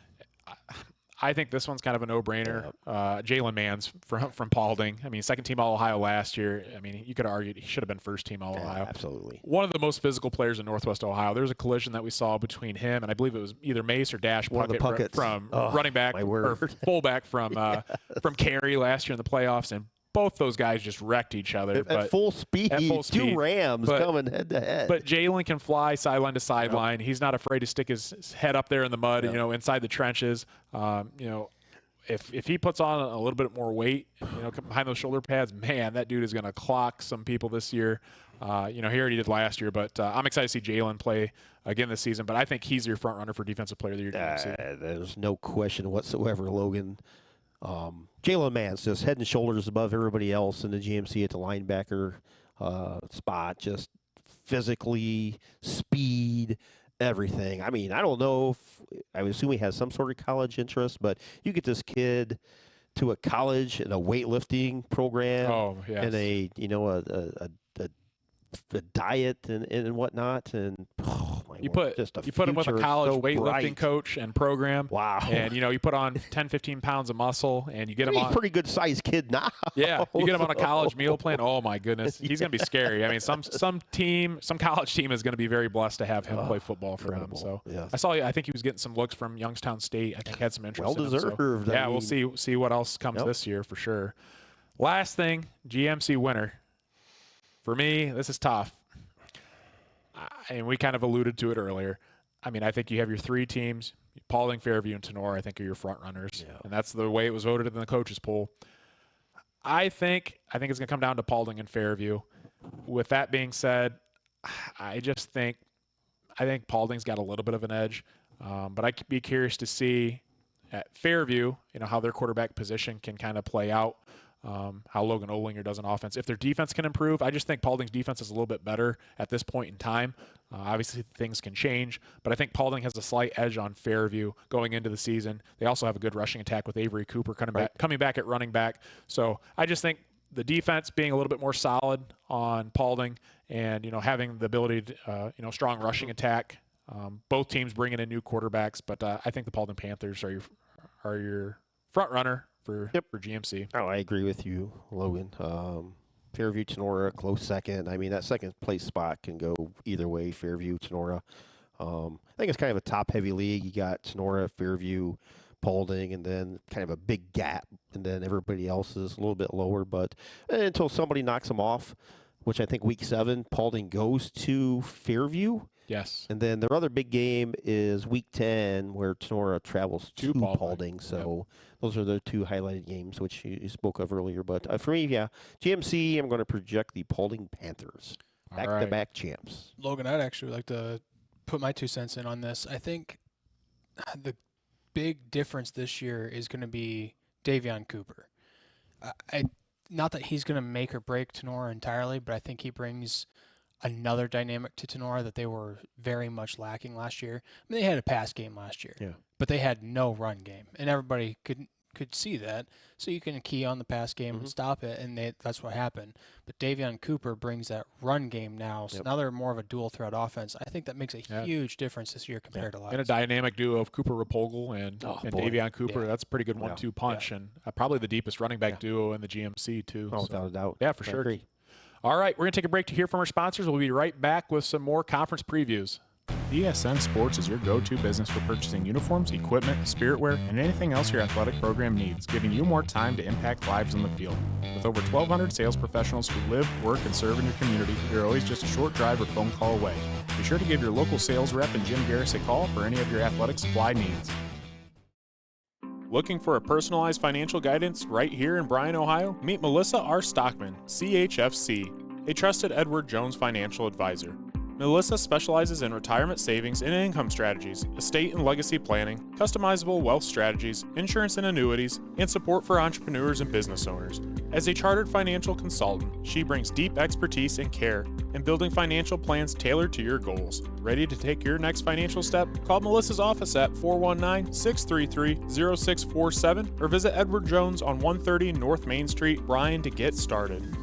I think this one's kind of a no-brainer. Jalen Mans from Paulding. Second team All-Ohio last year. You could argue he should have been first team All-Ohio. Absolutely. One of the most physical players in Northwest Ohio. There was a collision that we saw between him and I believe it was either Mace or Dash Puckett from running back or fullback from Cary last year in the playoffs, and both those guys just wrecked each other. At full speed, 2 Rams coming head to head. But Jalen can fly sideline to sideline. He's not afraid to stick his head up there in the mud, inside the trenches. If he puts on a little bit more weight, behind those shoulder pads, man, that dude is going to clock some people this year. He already did last year, but I'm excited to see Jalen play again this season. But I think he's your front runner for Defensive Player of the Year. There's no question whatsoever, Logan. Jalen Mans just head and shoulders above everybody else in the GMC at the linebacker spot. Just physically, speed, everything. I don't know I would assume he has some sort of college interest, but you get this kid to a college and a weightlifting program and a diet and whatnot, and you put him with a college weightlifting coach and program. Wow. And you put on 10, 15 pounds of muscle, and you get him on. He's a pretty good sized kid now. Yeah, you get him on a college meal plan. Oh my goodness, he's gonna be scary. Some college team is gonna be very blessed to have him play football for him. So yes. I think he was getting some looks from Youngstown State. I think had some interest. Well deserved. So, we'll see what else comes this year for sure. Last thing, GMC winner. For me, this is tough. And we kind of alluded to it earlier. I think you have your 3 teams, Paulding, Fairview, and Tenora, I think are your front runners. Yeah. And that's the way it was voted in the coaches poll. I think it's going to come down to Paulding and Fairview. With that being said, I think Paulding's got a little bit of an edge. But I'd be curious to see at Fairview, how their quarterback position can kind of play out. how Logan Olinger does on offense. If their defense can improve, I just think Paulding's defense is a little bit better at this point in time. Obviously, things can change, but I think Paulding has a slight edge on Fairview going into the season. They also have a good rushing attack with Avery Cooper coming back at running back. So I just think the defense being a little bit more solid on Paulding and, having the ability to, strong rushing attack. Both teams bringing in new quarterbacks, but I think the Paulding Panthers are your front runner for GMC. Oh, I agree with you, Logan. Fairview, Tenora, close second. I mean, that second place spot can go either way, Fairview, Tenora. I think it's kind of a top-heavy league. You got Tenora, Fairview, Paulding, and then kind of a big gap, and then everybody else is a little bit lower. But until somebody knocks them off, which I think week 7, Paulding goes to Fairview. Yes. And then their other big game is week 10, where Tenora travels to Paulding. So those are the two highlighted games, which you spoke of earlier. But for me, GMC, I'm going to project the Paulding Panthers, back-to-back champs. Logan, I'd actually like to put my 2 cents in on this. I think the big difference this year is going to be Davion Cooper. Not that he's going to make or break Tenora entirely, but I think he brings another dynamic to Tenora that they were very much lacking last year. I mean, they had a pass game last year, but they had no run game, and everybody could see that. So you can key on the pass game and stop it, and that's what happened. But Davion Cooper brings that run game now, so now they're more of a dual threat offense. I think that makes a huge difference this year compared to last. And a dynamic duo of Cooper Rapogel and Davion Cooper. That's a pretty good 1-2 punch, and probably the deepest running back duo in the GMC too. Oh, without a doubt. Yeah, for sure. All right, we're going to take a break to hear from our sponsors. We'll be right back with some more conference previews. BSN Sports is your go-to business for purchasing uniforms, equipment, spiritwear, and anything else your athletic program needs, giving you more time to impact lives on the field. With over 1,200 sales professionals who live, work, and serve in your community, you're always just a short drive or phone call away. Be sure to give your local sales rep and Jim Garris a call for any of your athletic supply needs. Looking for a personalized financial guidance right here in Bryan, Ohio? Meet Melissa R. Stockman, CHFC, a trusted Edward Jones financial advisor. Melissa specializes in retirement savings and income strategies, estate and legacy planning, customizable wealth strategies, insurance and annuities, and support for entrepreneurs and business owners. As a chartered financial consultant, she brings deep expertise and care in building financial plans tailored to your goals. Ready to take your next financial step? Call Melissa's office at 419-633-0647 or visit Edward Jones on 130 North Main Street, Bryan, to get started.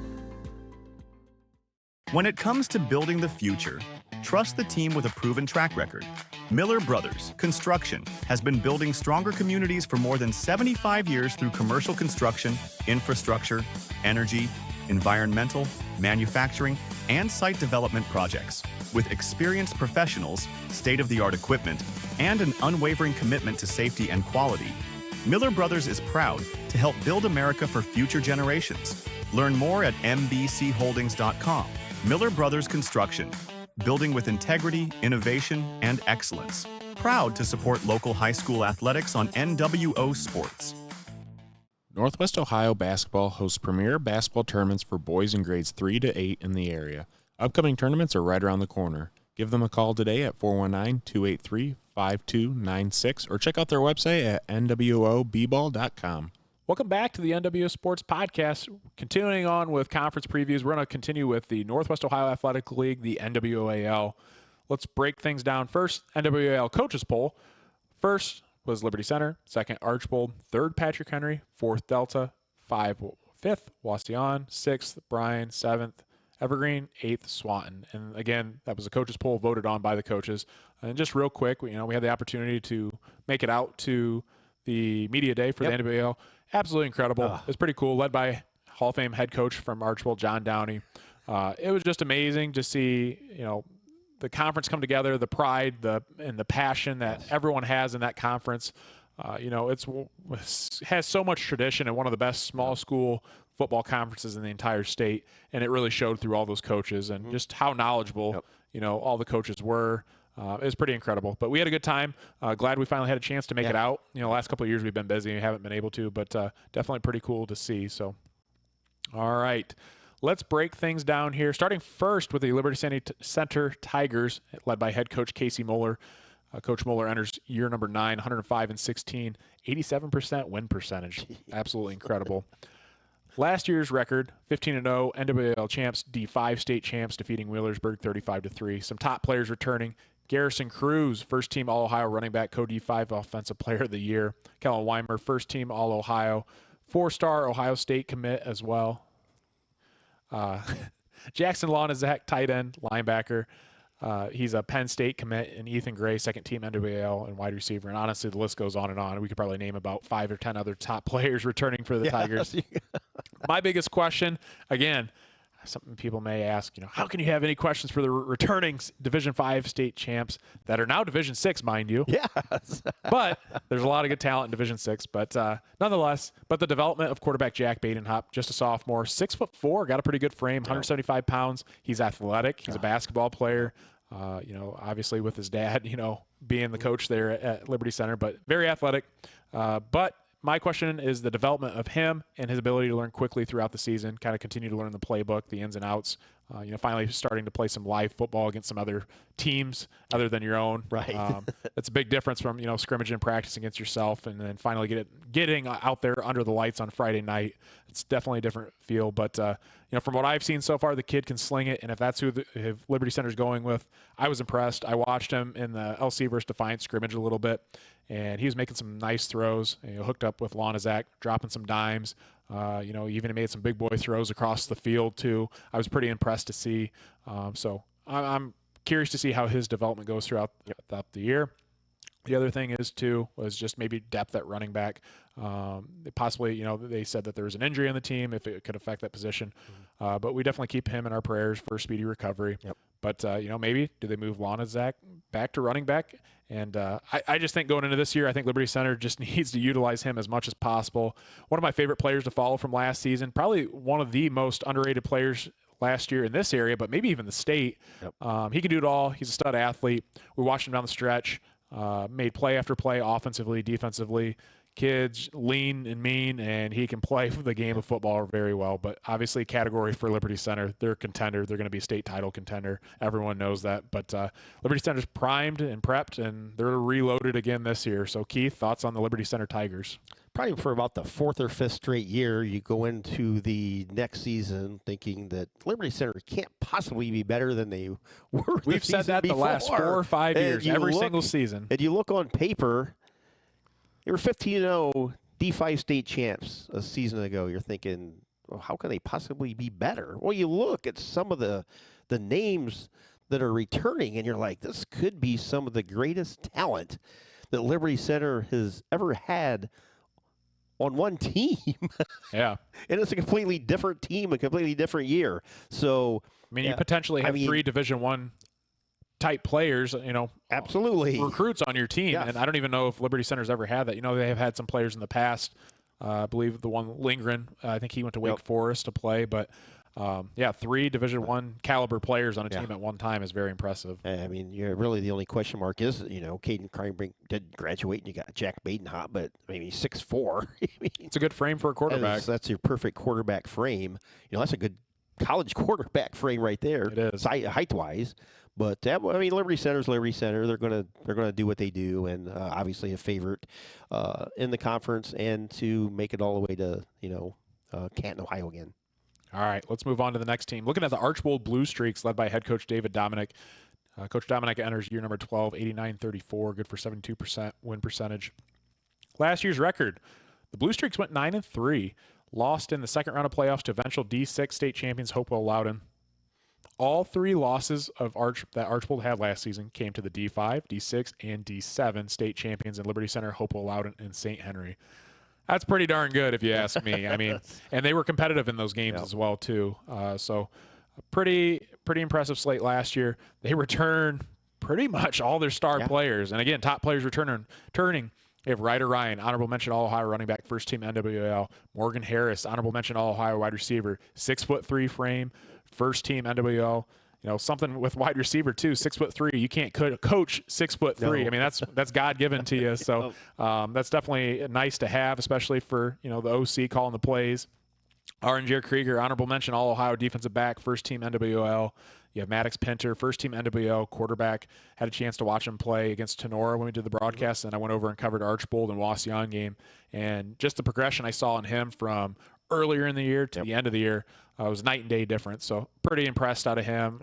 When it comes to building the future, trust the team with a proven track record. Miller Brothers Construction has been building stronger communities for more than 75 years through commercial construction, infrastructure, energy, environmental, manufacturing, and site development projects. With experienced professionals, state-of-the-art equipment, and an unwavering commitment to safety and quality, Miller Brothers is proud to help build America for future generations. Learn more at mbcholdings.com. Miller Brothers Construction, building with integrity, innovation, and excellence. Proud to support local high school athletics on NWO Sports. Northwest Ohio Basketball hosts premier basketball tournaments for boys in grades 3 to 8 in the area. Upcoming tournaments are right around the corner. Give them a call today at 419-283-5296 or check out their website at NWOBball.com. Welcome back to the NWO Sports Podcast. Continuing on with conference previews, we're going to continue with the Northwest Ohio Athletic League, the NWOAL. Let's break things down. First, NWOAL coaches poll. First was Liberty Center, second Archbold, third Patrick Henry, fourth Delta, fifth Wauseon, sixth Bryan, seventh Evergreen, eighth Swanton. And again, that was a coaches poll voted on by the coaches. And just real quick, we had the opportunity to make it out to the media day for the NWOAL. Absolutely incredible. It's pretty cool, led by Hall of Fame head coach from Archbold, John Downey. It was just amazing to see, the conference come together, the pride, and the passion that everyone has in that conference. It has so much tradition and one of the best small school football conferences in the entire state, and it really showed through all those coaches and just how knowledgeable, all the coaches were. It was pretty incredible, but we had a good time. Glad we finally had a chance to make it out. Last couple of years we've been busy and haven't been able to, but definitely pretty cool to see. So, all right, let's break things down here. Starting first with the Liberty Center Tigers, led by head coach Casey Moeller. Coach Moeller enters year number 9, 105-16, 87% win percentage. Absolutely incredible. Last year's record, 15-0, NWOAL champs, D5 state champs, defeating Wheelersburg 35-3. Some top players returning. Garrison Cruz, first-team All-Ohio running back, co-D5 Offensive Player of the Year. Kellen Weimer, first-team All-Ohio. 4-star Ohio State commit as well. Jackson Lonizak, tight end, linebacker. He's a Penn State commit, and Ethan Gray, second-team NWOAL and wide receiver. And honestly, the list goes on and on. We could probably name about 5 or 10 other top players returning for the Tigers. My biggest question, again, something people may ask, how can you have any questions for the returning Division V state champs that are now Division VI, mind you? Yes. But there's a lot of good talent in Division VI. But nonetheless, the development of quarterback Jack Badenhop, just a sophomore, 6'4", got a pretty good frame, 175 pounds. He's athletic. He's a basketball player. Obviously with his dad, being the coach there at Liberty Center, but very athletic. But my question is the development of him and his ability to learn quickly throughout the season, kind of continue to learn the playbook, the ins and outs, finally starting to play some live football against some other teams other than your own. Right. That's a big difference from, scrimmage and practice against yourself and then finally getting out there under the lights on Friday night. It's definitely a different feel. But, from what I've seen so far, the kid can sling it. And if that's who Liberty Center's going with, I was impressed. I watched him in the LC versus Defiant scrimmage a little bit, and he was making some nice throws, hooked up with Lonizak, dropping some dimes. Even made some big boy throws across the field too. I was pretty impressed to see. So I'm curious to see how his development goes throughout the year. The other thing was just maybe depth at running back. Possibly, they said that there was an injury on the team if it could affect that position. But we definitely keep him in our prayers for speedy recovery. Yep. But, maybe do they move Lonizak back to running back? And I just think going into this year, I think Liberty Center just needs to utilize him as much as possible. One of my favorite players to follow from last season, probably one of the most underrated players last year in this area, but maybe even the state. Yep. He can do it all. He's a stud athlete. We watched him down the stretch, made play after play, offensively, defensively. Kid's lean and mean, and he can play the game of football very well. But obviously, category for Liberty Center, they're a contender. They're going to be a state title contender. Everyone knows that. But Liberty Center's primed and prepped, and they're reloaded again this year. So, Keith, thoughts on the Liberty Center Tigers? Probably for about the 4th or 5th straight year, you go into the next season thinking that Liberty Center can't possibly be better than they were. We've said that the last 4 or 5 years, every single season. And you look on paper, they were 15-0 D5 state champs a season ago. You're thinking, well, how can they possibly be better? Well, you look at some of the names that are returning, and you're like, this could be some of the greatest talent that Liberty Center has ever had on one team. Yeah. And it's a completely different team, a completely different year. So, you potentially have 3 Division I type players, absolutely recruits on your team. Yes. And I don't even know if Liberty Center's ever had that. They have had some players in the past. I believe the one Lindgren, I think he went to Wake Forest to play, but 3 Division I caliber players on a team at one time is very impressive. You're really the only question mark is, Caden Kreinbrink did graduate and you got Jack Badenhop, but he's 6'4". It's a good frame for a quarterback. That's your perfect quarterback frame. That's a good college quarterback frame right there. It is. Height-wise. But Liberty Center's Liberty Center. They're gonna do what they do, and obviously a favorite in the conference, and to make it all the way to Canton, Ohio again. All right, let's move on to the next team. Looking at the Archbold Blue Streaks, led by head coach David Dominic. Coach Dominic enters year number 12, 89-34, good for 72% win percentage. Last year's record, the Blue Streaks went 9-3, lost in the second round of playoffs to eventual D6 state champions Hopewell Loudon. All 3 losses of that Archbold had last season came to the D5, D6, and D7 state champions in Liberty Center, Hopewell Loudon, and St. Henry. That's pretty darn good if you ask me. And they were competitive in those games as well too. So a pretty impressive slate last year. They returned pretty much all their star players. And again, top players returning. They have Ryder Ryan, honorable mention All-Ohio running back, first team NWOAL. Morgan Harris, honorable mention All-Ohio wide receiver, 6'3" frame, first team NWOAL. Something with wide receiver too, 6'3". You can't coach 6'3". No. That's God given to you. So that's definitely nice to have, especially for the OC calling the plays. Arngier Krieger, honorable mention All-Ohio defensive back, first team NWOAL. You have Maddox Pinter, first team NWO quarterback. Had a chance to watch him play against Tenora when we did the broadcast, and I went over and covered Archbold and Waseon game. And just the progression I saw in him from earlier in the year to the end of the year. It was night and day difference. So pretty impressed out of him.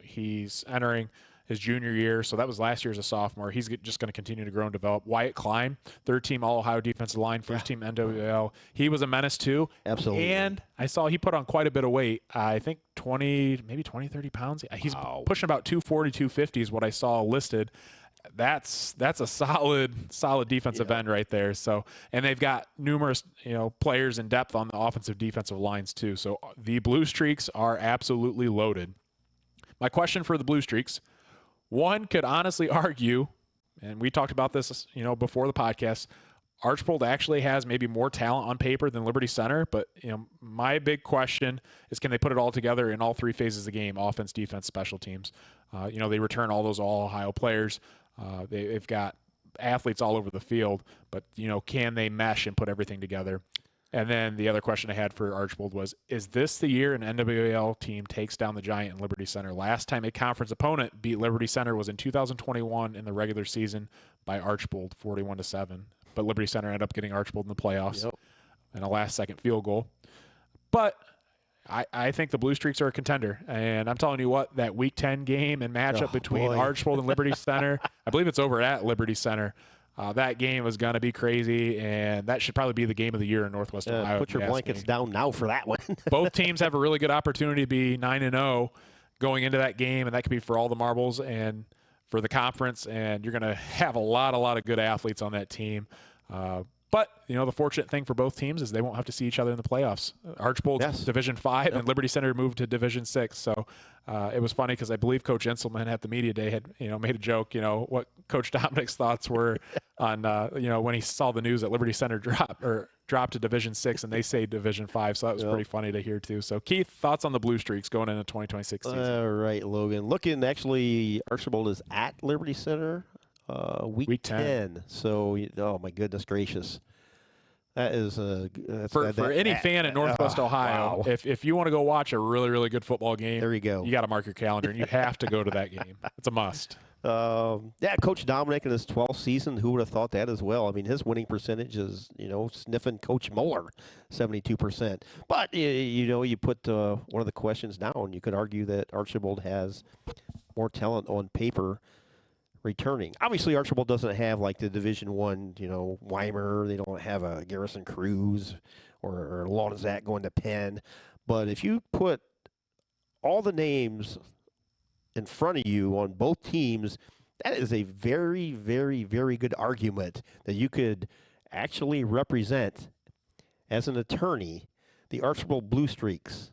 He's entering his junior year. So that was last year as a sophomore. He's just going to continue to grow and develop. Wyatt Klein, third-team All-Ohio defensive line, first-team NWOAL. He was a menace too. Absolutely. And I saw he put on quite a bit of weight. I think 30 pounds. He's pushing about 240, 250 is what I saw listed. That's a solid defensive end right there. So, and they've got numerous, players in depth on the offensive defensive lines too. So the Blue Streaks are absolutely loaded. My question for the Blue Streaks, one could honestly argue, and we talked about this, before the podcast, Archbold actually has maybe more talent on paper than Liberty Center, but my big question is, can they put it all together in all three phases of the game: offense, defense, special teams? They return all those All-Ohio players. They've got athletes all over the field, but can they mesh and put everything together? And then the other question I had for Archbold was, is this the year an NWOAL team takes down the Giant in Liberty Center? Last time a conference opponent beat Liberty Center was in 2021 in the regular season by Archbold 41-7. But Liberty Center ended up getting Archbold in the playoffs and a last-second field goal. But I think the Blue Streaks are a contender. And I'm telling you what, that Week 10 game and matchup between Archbold and Liberty Center, I believe it's over at Liberty Center. That game is going to be crazy, and that should probably be the game of the year in Northwest Ohio. Put your blankets down now for that one. Both teams have a really good opportunity to be 9-0 going into that game, and that could be for all the marbles and for the conference, and you're going to have a lot of good athletes on that team. But, the fortunate thing for both teams is they won't have to see each other in the playoffs. Archbold's Division 5 and Liberty Center moved to Division 6. So it was funny because I believe Coach Inselman at the media day had, made a joke, what Coach Dominic's thoughts were on, when he saw the news that Liberty Center dropped to Division 6 and they say Division 5. So that was pretty funny to hear too. So Keith, thoughts on the Blue Streaks going into 2026 season? All right, Logan. Looking, actually, Archbold is at Liberty Center. Week 10. So, oh my goodness gracious. That is for any fan in Northwest Ohio. Wow. If you want to go watch a really, really good football game, there you go. You got to mark your calendar, and you have to go to that game. It's a must. Coach Dominic in his 12th season, who would have thought that as well? I mean, his winning percentage is, sniffing Coach Moeller, 72%. But, you put one of the questions down. You could argue that Archbold has more talent on paper returning. Obviously, Archbold doesn't have like the Division I, Weimer. They don't have a Garrison Cruz or Lonzak going to Penn. But if you put all the names in front of you on both teams, that is a very, very, very good argument that you could actually represent as an attorney the Archbold Blue Streaks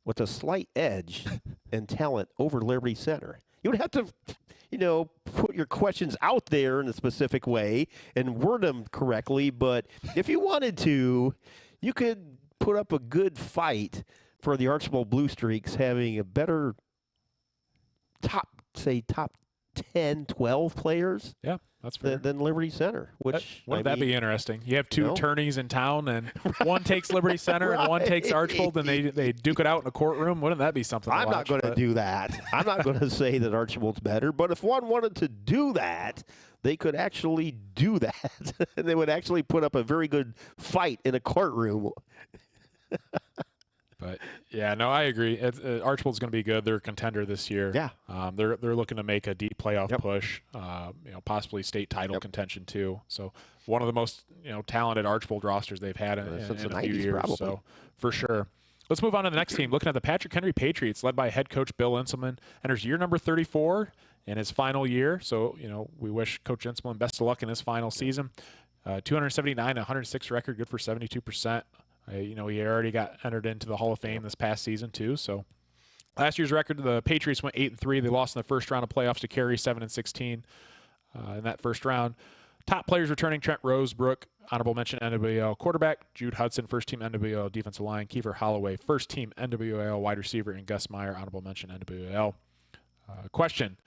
with a slight edge and talent over Liberty Center. You would have to, put your questions out there in a specific way and word them correctly. But if you wanted to, you could put up a good fight for the Archbold Blue Streaks having a better top 10, 12 players. Yeah, that's fair. Than Liberty Center. Wouldn't that be interesting? You have two attorneys in town, and one takes Liberty Center and one takes Archbold, and they duke it out in a courtroom. Wouldn't that be something? I'm not going to do that. I'm not going to say that Archbold's better, but if one wanted to do that, they could actually do that. They would actually put up a very good fight in a courtroom. But yeah, no, I agree. Archbold's going to be good. They're a contender this year. Yeah, they're looking to make a deep playoff push. Possibly state title contention too. So one of the most talented Archbold rosters they've had in a few years. Probably. So for sure. Let's move on to the next team. Looking at the Patrick Henry Patriots, led by head coach Bill Inselman, enters year number 34 in his final year. So we wish Coach Inselman best of luck in his final season. 279, 106 record, good for 72%. He already got entered into the Hall of Fame this past season too. So last year's record, the Patriots went 8-3. They lost in the first round of playoffs to Cary 7-16 in that first round. Top players returning: Trent Rosebrook, honorable mention NWOAL quarterback; Jude Hudson, first team NWOAL defensive line; Kiefer Holloway, first team NWOAL wide receiver; and Gus Meyer, honorable mention NWOAL. Question: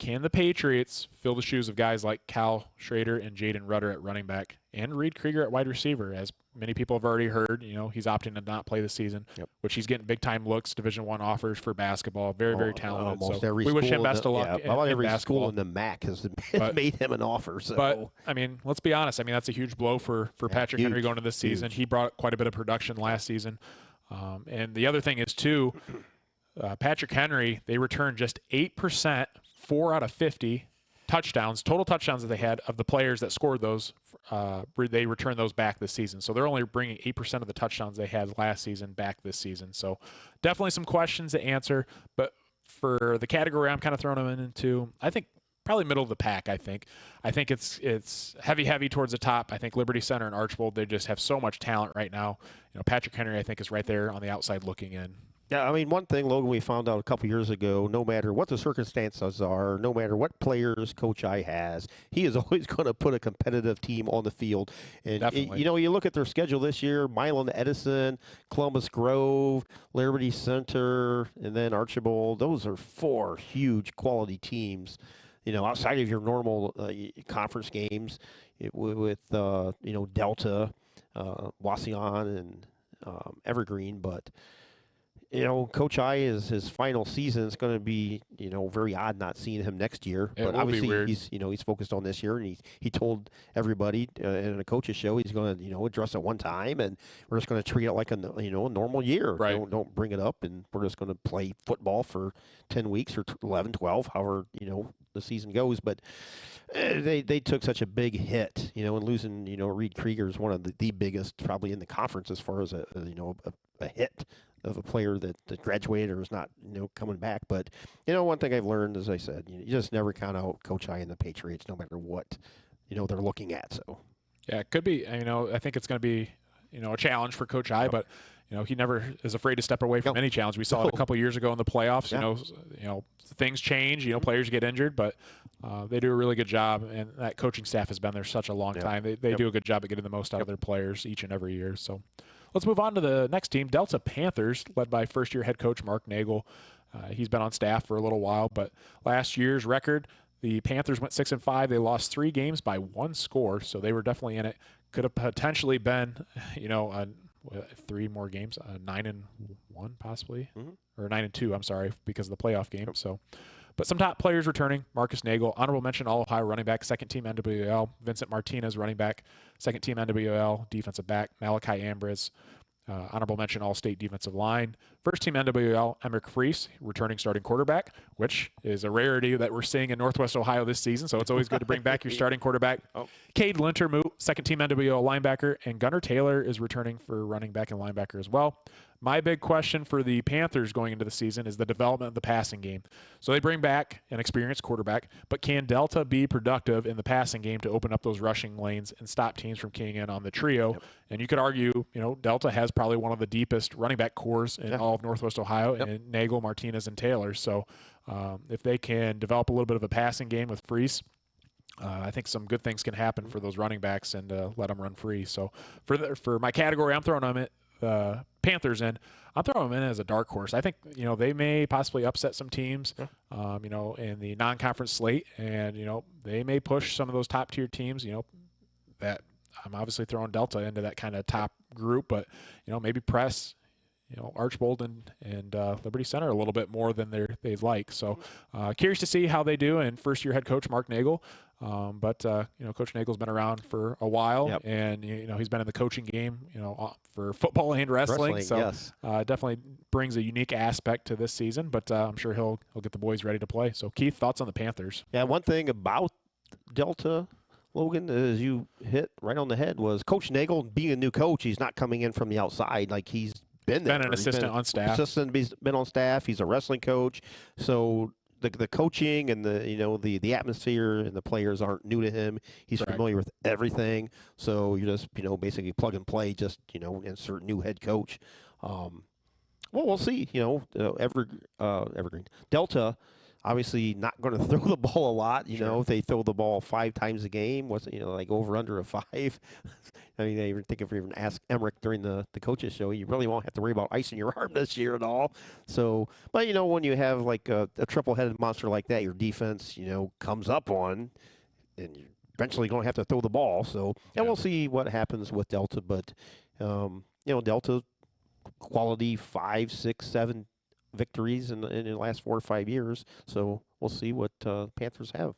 can the Patriots fill the shoes of guys like Cal Schrader and Jaden Rudder at running back and Reed Krieger at wide receiver? As many people have already heard, he's opting to not play this season, which he's getting big-time looks, Division I offers for basketball. Very, very talented. Almost every we wish him best of luck about every basketball. school in the MAC has made him an offer. So. But, let's be honest. That's a huge blow for Patrick Henry going into this season. He brought quite a bit of production last season. And the other thing is, too, Patrick Henry, they returned just 8%, 4 out of 50 touchdowns, total touchdowns that they had of the players that scored those. They returned those back this season. So they're only bringing 8% of the touchdowns they had last season back this season. So definitely some questions to answer. But for the category I'm kind of throwing them into, I think probably middle of the pack. I think it's heavy towards the top. I think Liberty Center and Archbold, they just have so much talent right now. Patrick Henry, I think, is right there on the outside looking in. Yeah, one thing, Logan, we found out a couple years ago, no matter what the circumstances are, no matter what players Coach I has, he is always going to put a competitive team on the field. And, you look at their schedule this year, Milan Edison, Columbus Grove, Liberty Center, and then Archibald. Those are 4 huge quality teams, outside of your normal conference games with Delta, Wauseon, and Evergreen. But Coach I his final season is going to be, very odd not seeing him next year. But obviously he's focused on this year, and he told everybody in a coach's show he's going to, address it one time, and we're just going to treat it like a normal year. Right. Don't bring it up, and we're just going to play football for 10 weeks or 11, 12, however, the season goes. But they took such a big hit, and losing, Reed Krieger is one of the biggest probably in the conference as far as a hit of a player that graduated or is not, coming back. But, one thing I've learned, as I said, you just never count out Coach I and the Patriots, no matter what, they're looking at. So, yeah, it could be. I think it's going to be, a challenge for Coach I, but he never is afraid to step away from any challenge. We saw it a couple years ago in the playoffs. Things change. Players get injured, but they do a really good job, and that coaching staff has been there such a long time. They do a good job at getting the most out of their players each and every year. So. Let's move on to the next team, Delta Panthers, led by first-year head coach Mark Nagel. He's been on staff for a little while, but last year's record, the Panthers went 6-5. They lost 3 games by 1 score, so they were definitely in it. Could have potentially been, 3 more games, 9-1 possibly, or 9-2. I'm sorry, because of the playoff game. So, but some top players returning: Marcus Nagel, honorable mention All-Ohio running back, second-team NWOAL; Vincent Martinez, running back, second-team NWOAL defensive back; Malachi Ambrose, honorable mention All-State defensive line; first-team NWOAL Emmerich Fries, returning starting quarterback, which is a rarity that we're seeing in Northwest Ohio this season. So it's always good to bring back your starting quarterback. Cade Lintermoot, second-team NWOAL linebacker, and Gunnar Taylor is returning for running back and linebacker as well. My big question for the Panthers going into the season is the development of the passing game. So they bring back an experienced quarterback, but can Delta be productive in the passing game to open up those rushing lanes and stop teams from keying in on the trio? And you could argue, Delta has probably one of the deepest running back cores in all of Northwest Ohio, and Nagel, Martinez, and Taylor. So if they can develop a little bit of a passing game with Fries, I think some good things can happen for those running backs and let them run free. So for my category, I'm throwing them at Panthers in. I'm throwing them in as a dark horse. I think they may possibly upset some teams, in the non-conference slate, and they may push some of those top tier teams. That I'm obviously throwing Delta into that kind of top group, but maybe press Archbold and Liberty Center a little bit more than they'd like. So curious to see how they do. And first-year head coach Mark Nagel. But Coach Nagel's been around for a while, and he's been in the coaching game, for football and wrestling. So definitely brings a unique aspect to this season. But I'm sure he'll get the boys ready to play. So Keith, thoughts on the Panthers? Yeah, one thing about Delta, Logan, as you hit right on the head, was Coach Nagel being a new coach. He's not coming in from the outside like he's been there. Been an assistant on staff. He's been on staff. He's a wrestling coach. So the coaching and the atmosphere and the players aren't new to him. He's familiar with everything. So you just basically plug and play. Just insert new head coach. Well, we'll see. Evergreen Delta. Obviously, not going to throw the ball a lot. You know, if they throw the ball 5 times a game, like over under a 5. I mean, I even think if you even ask Emmerich during the coaches show, you really won't have to worry about icing your arm this year at all. So, but when you have like a triple-headed monster like that, your defense, comes up on, and you're eventually going to have to throw the ball. So, and we'll see what happens with Delta. But, Delta quality 5, 6, 7 victories in the last 4 or 5 years. So we'll see what Panthers have.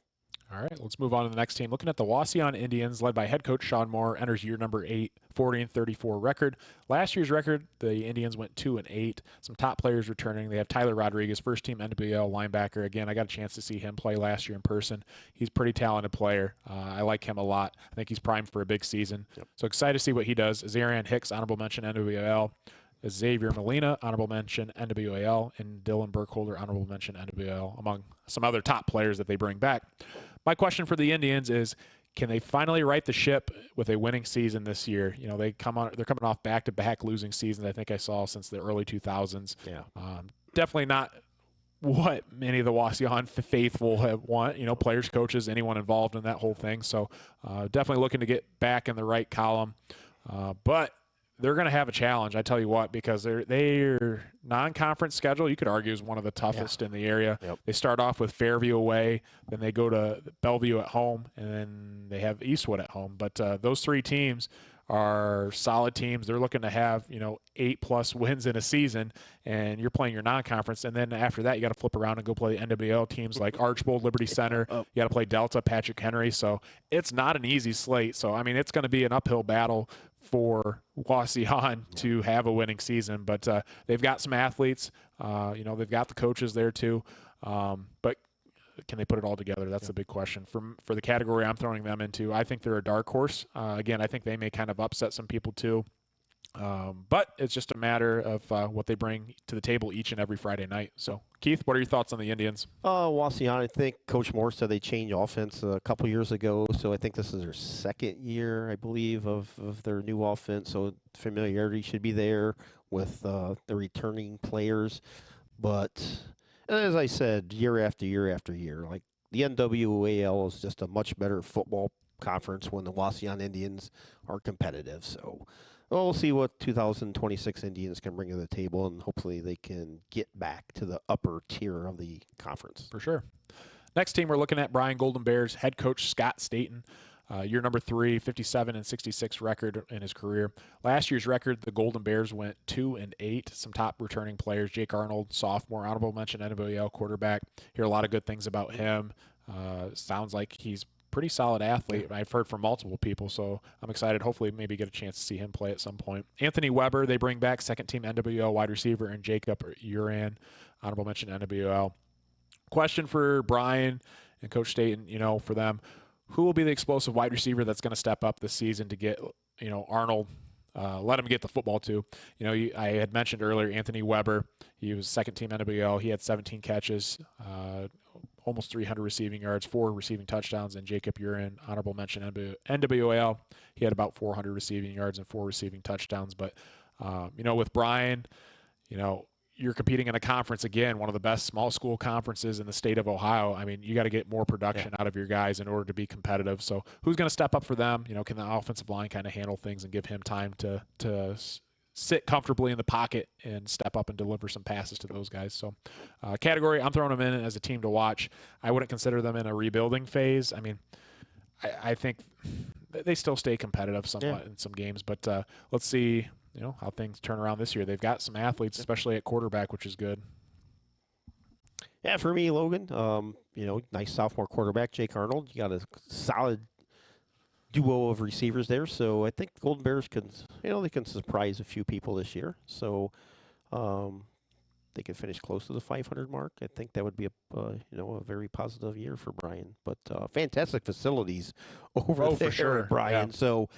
All right, let's move on to the next team. Looking at the Wauseon Indians, led by head coach Sean Moore, enters year number 8, 40-34 record. Last year's record, the Indians went 2-8. Some top players returning. They have Tyler Rodriguez, first-team NWOAL linebacker. Again, I got a chance to see him play last year in person. He's a pretty talented player. I like him a lot. I think he's primed for a big season. Yep. So excited to see what he does. Zarian Hicks, honorable mention NWOAL. Xavier Molina, honorable mention NWOAL, and Dylan Burkholder, honorable mention NWOAL, among some other top players that they bring back. My question for the Indians is, can they finally right the ship with a winning season this year? They're coming off back-to-back losing seasons, I think I saw, since the early 2000s. Yeah. Definitely not what many of the Wauseon faithful have want, players, coaches, anyone involved in that whole thing. So definitely looking to get back in the right column. But they're going to have a challenge, I tell you what, because their non-conference schedule, you could argue, is one of the toughest in the area. Yep. They start off with Fairview away, then they go to Bellevue at home, and then they have Eastwood at home. But those 3 teams are solid teams. They're looking to have 8+ wins in a season, and you're playing your non-conference. And then after that, you got to flip around and go play the NWL teams like Archbold, Liberty Center. You got to play Delta, Patrick Henry. So it's not an easy slate. So I mean, it's going to be an uphill battle for Wauseon to have a winning season, but they've got some athletes. They've got the coaches there too. But can they put it all together? That's the big question. For the category I'm throwing them into, I think they're a dark horse. Again, I think they may kind of upset some people too. But it's just a matter of what they bring to the table each and every Friday night. So, Keith, what are your thoughts on the Indians? Wauseon, I think Coach Moore said they changed offense a couple years ago, so I think this is their 2nd year, I believe, of their new offense. So familiarity should be there with the returning players. But as I said, year after year after year, like the NWOAL is just a much better football conference when the Wauseon Indians are competitive. So we'll see what 2026 Indians can bring to the table, and hopefully they can get back to the upper tier of the conference. For sure. Next team we're looking at, Bryan Golden Bears, head coach Scott Staten. Year number 3, 57-66 record in his career. Last year's record, the Golden Bears went 2-8. Some top returning players, Jake Arnold, sophomore, honorable mention NWOAL quarterback. Hear a lot of good things about him. Sounds like he's pretty solid athlete. I've heard from multiple people, so I'm excited. Hopefully, maybe get a chance to see him play at some point. Anthony Weber, they bring back second-team NWOAL wide receiver, and Jacob Uran, honorable mention NWOAL. Question for Bryan and Coach Staten, for them, who will be the explosive wide receiver that's going to step up this season to get, Arnold, let him get the football too. I had mentioned earlier Anthony Weber. He was second-team NWOAL. He had 17 catches, almost 300 receiving yards, 4 receiving touchdowns, and Jacob Urin, honorable mention NWOAL. He had about 400 receiving yards and 4 receiving touchdowns. But, with Bryan, you're competing in a conference, again, one of the best small school conferences in the state of Ohio. I mean, you got to get more production out of your guys in order to be competitive. So who's going to step up for them? Can the offensive line kind of handle things and give him time to sit comfortably in the pocket and step up and deliver some passes to those guys? So category, I'm throwing them in as a team to watch. I wouldn't consider them in a rebuilding phase. I mean, I think they still stay competitive somewhat in some games, but let's see how things turn around this year. They've got some athletes, especially at quarterback, which is good. Yeah, for me, Logan, nice sophomore quarterback, Jake Arnold. You got a solid duo of receivers there. So I think the Golden Bears can surprise a few people this year. So they can finish close to the 500 mark. I think that would be a very positive year for Bryan. But fantastic facilities over there, for sure, Bryan. Yeah. So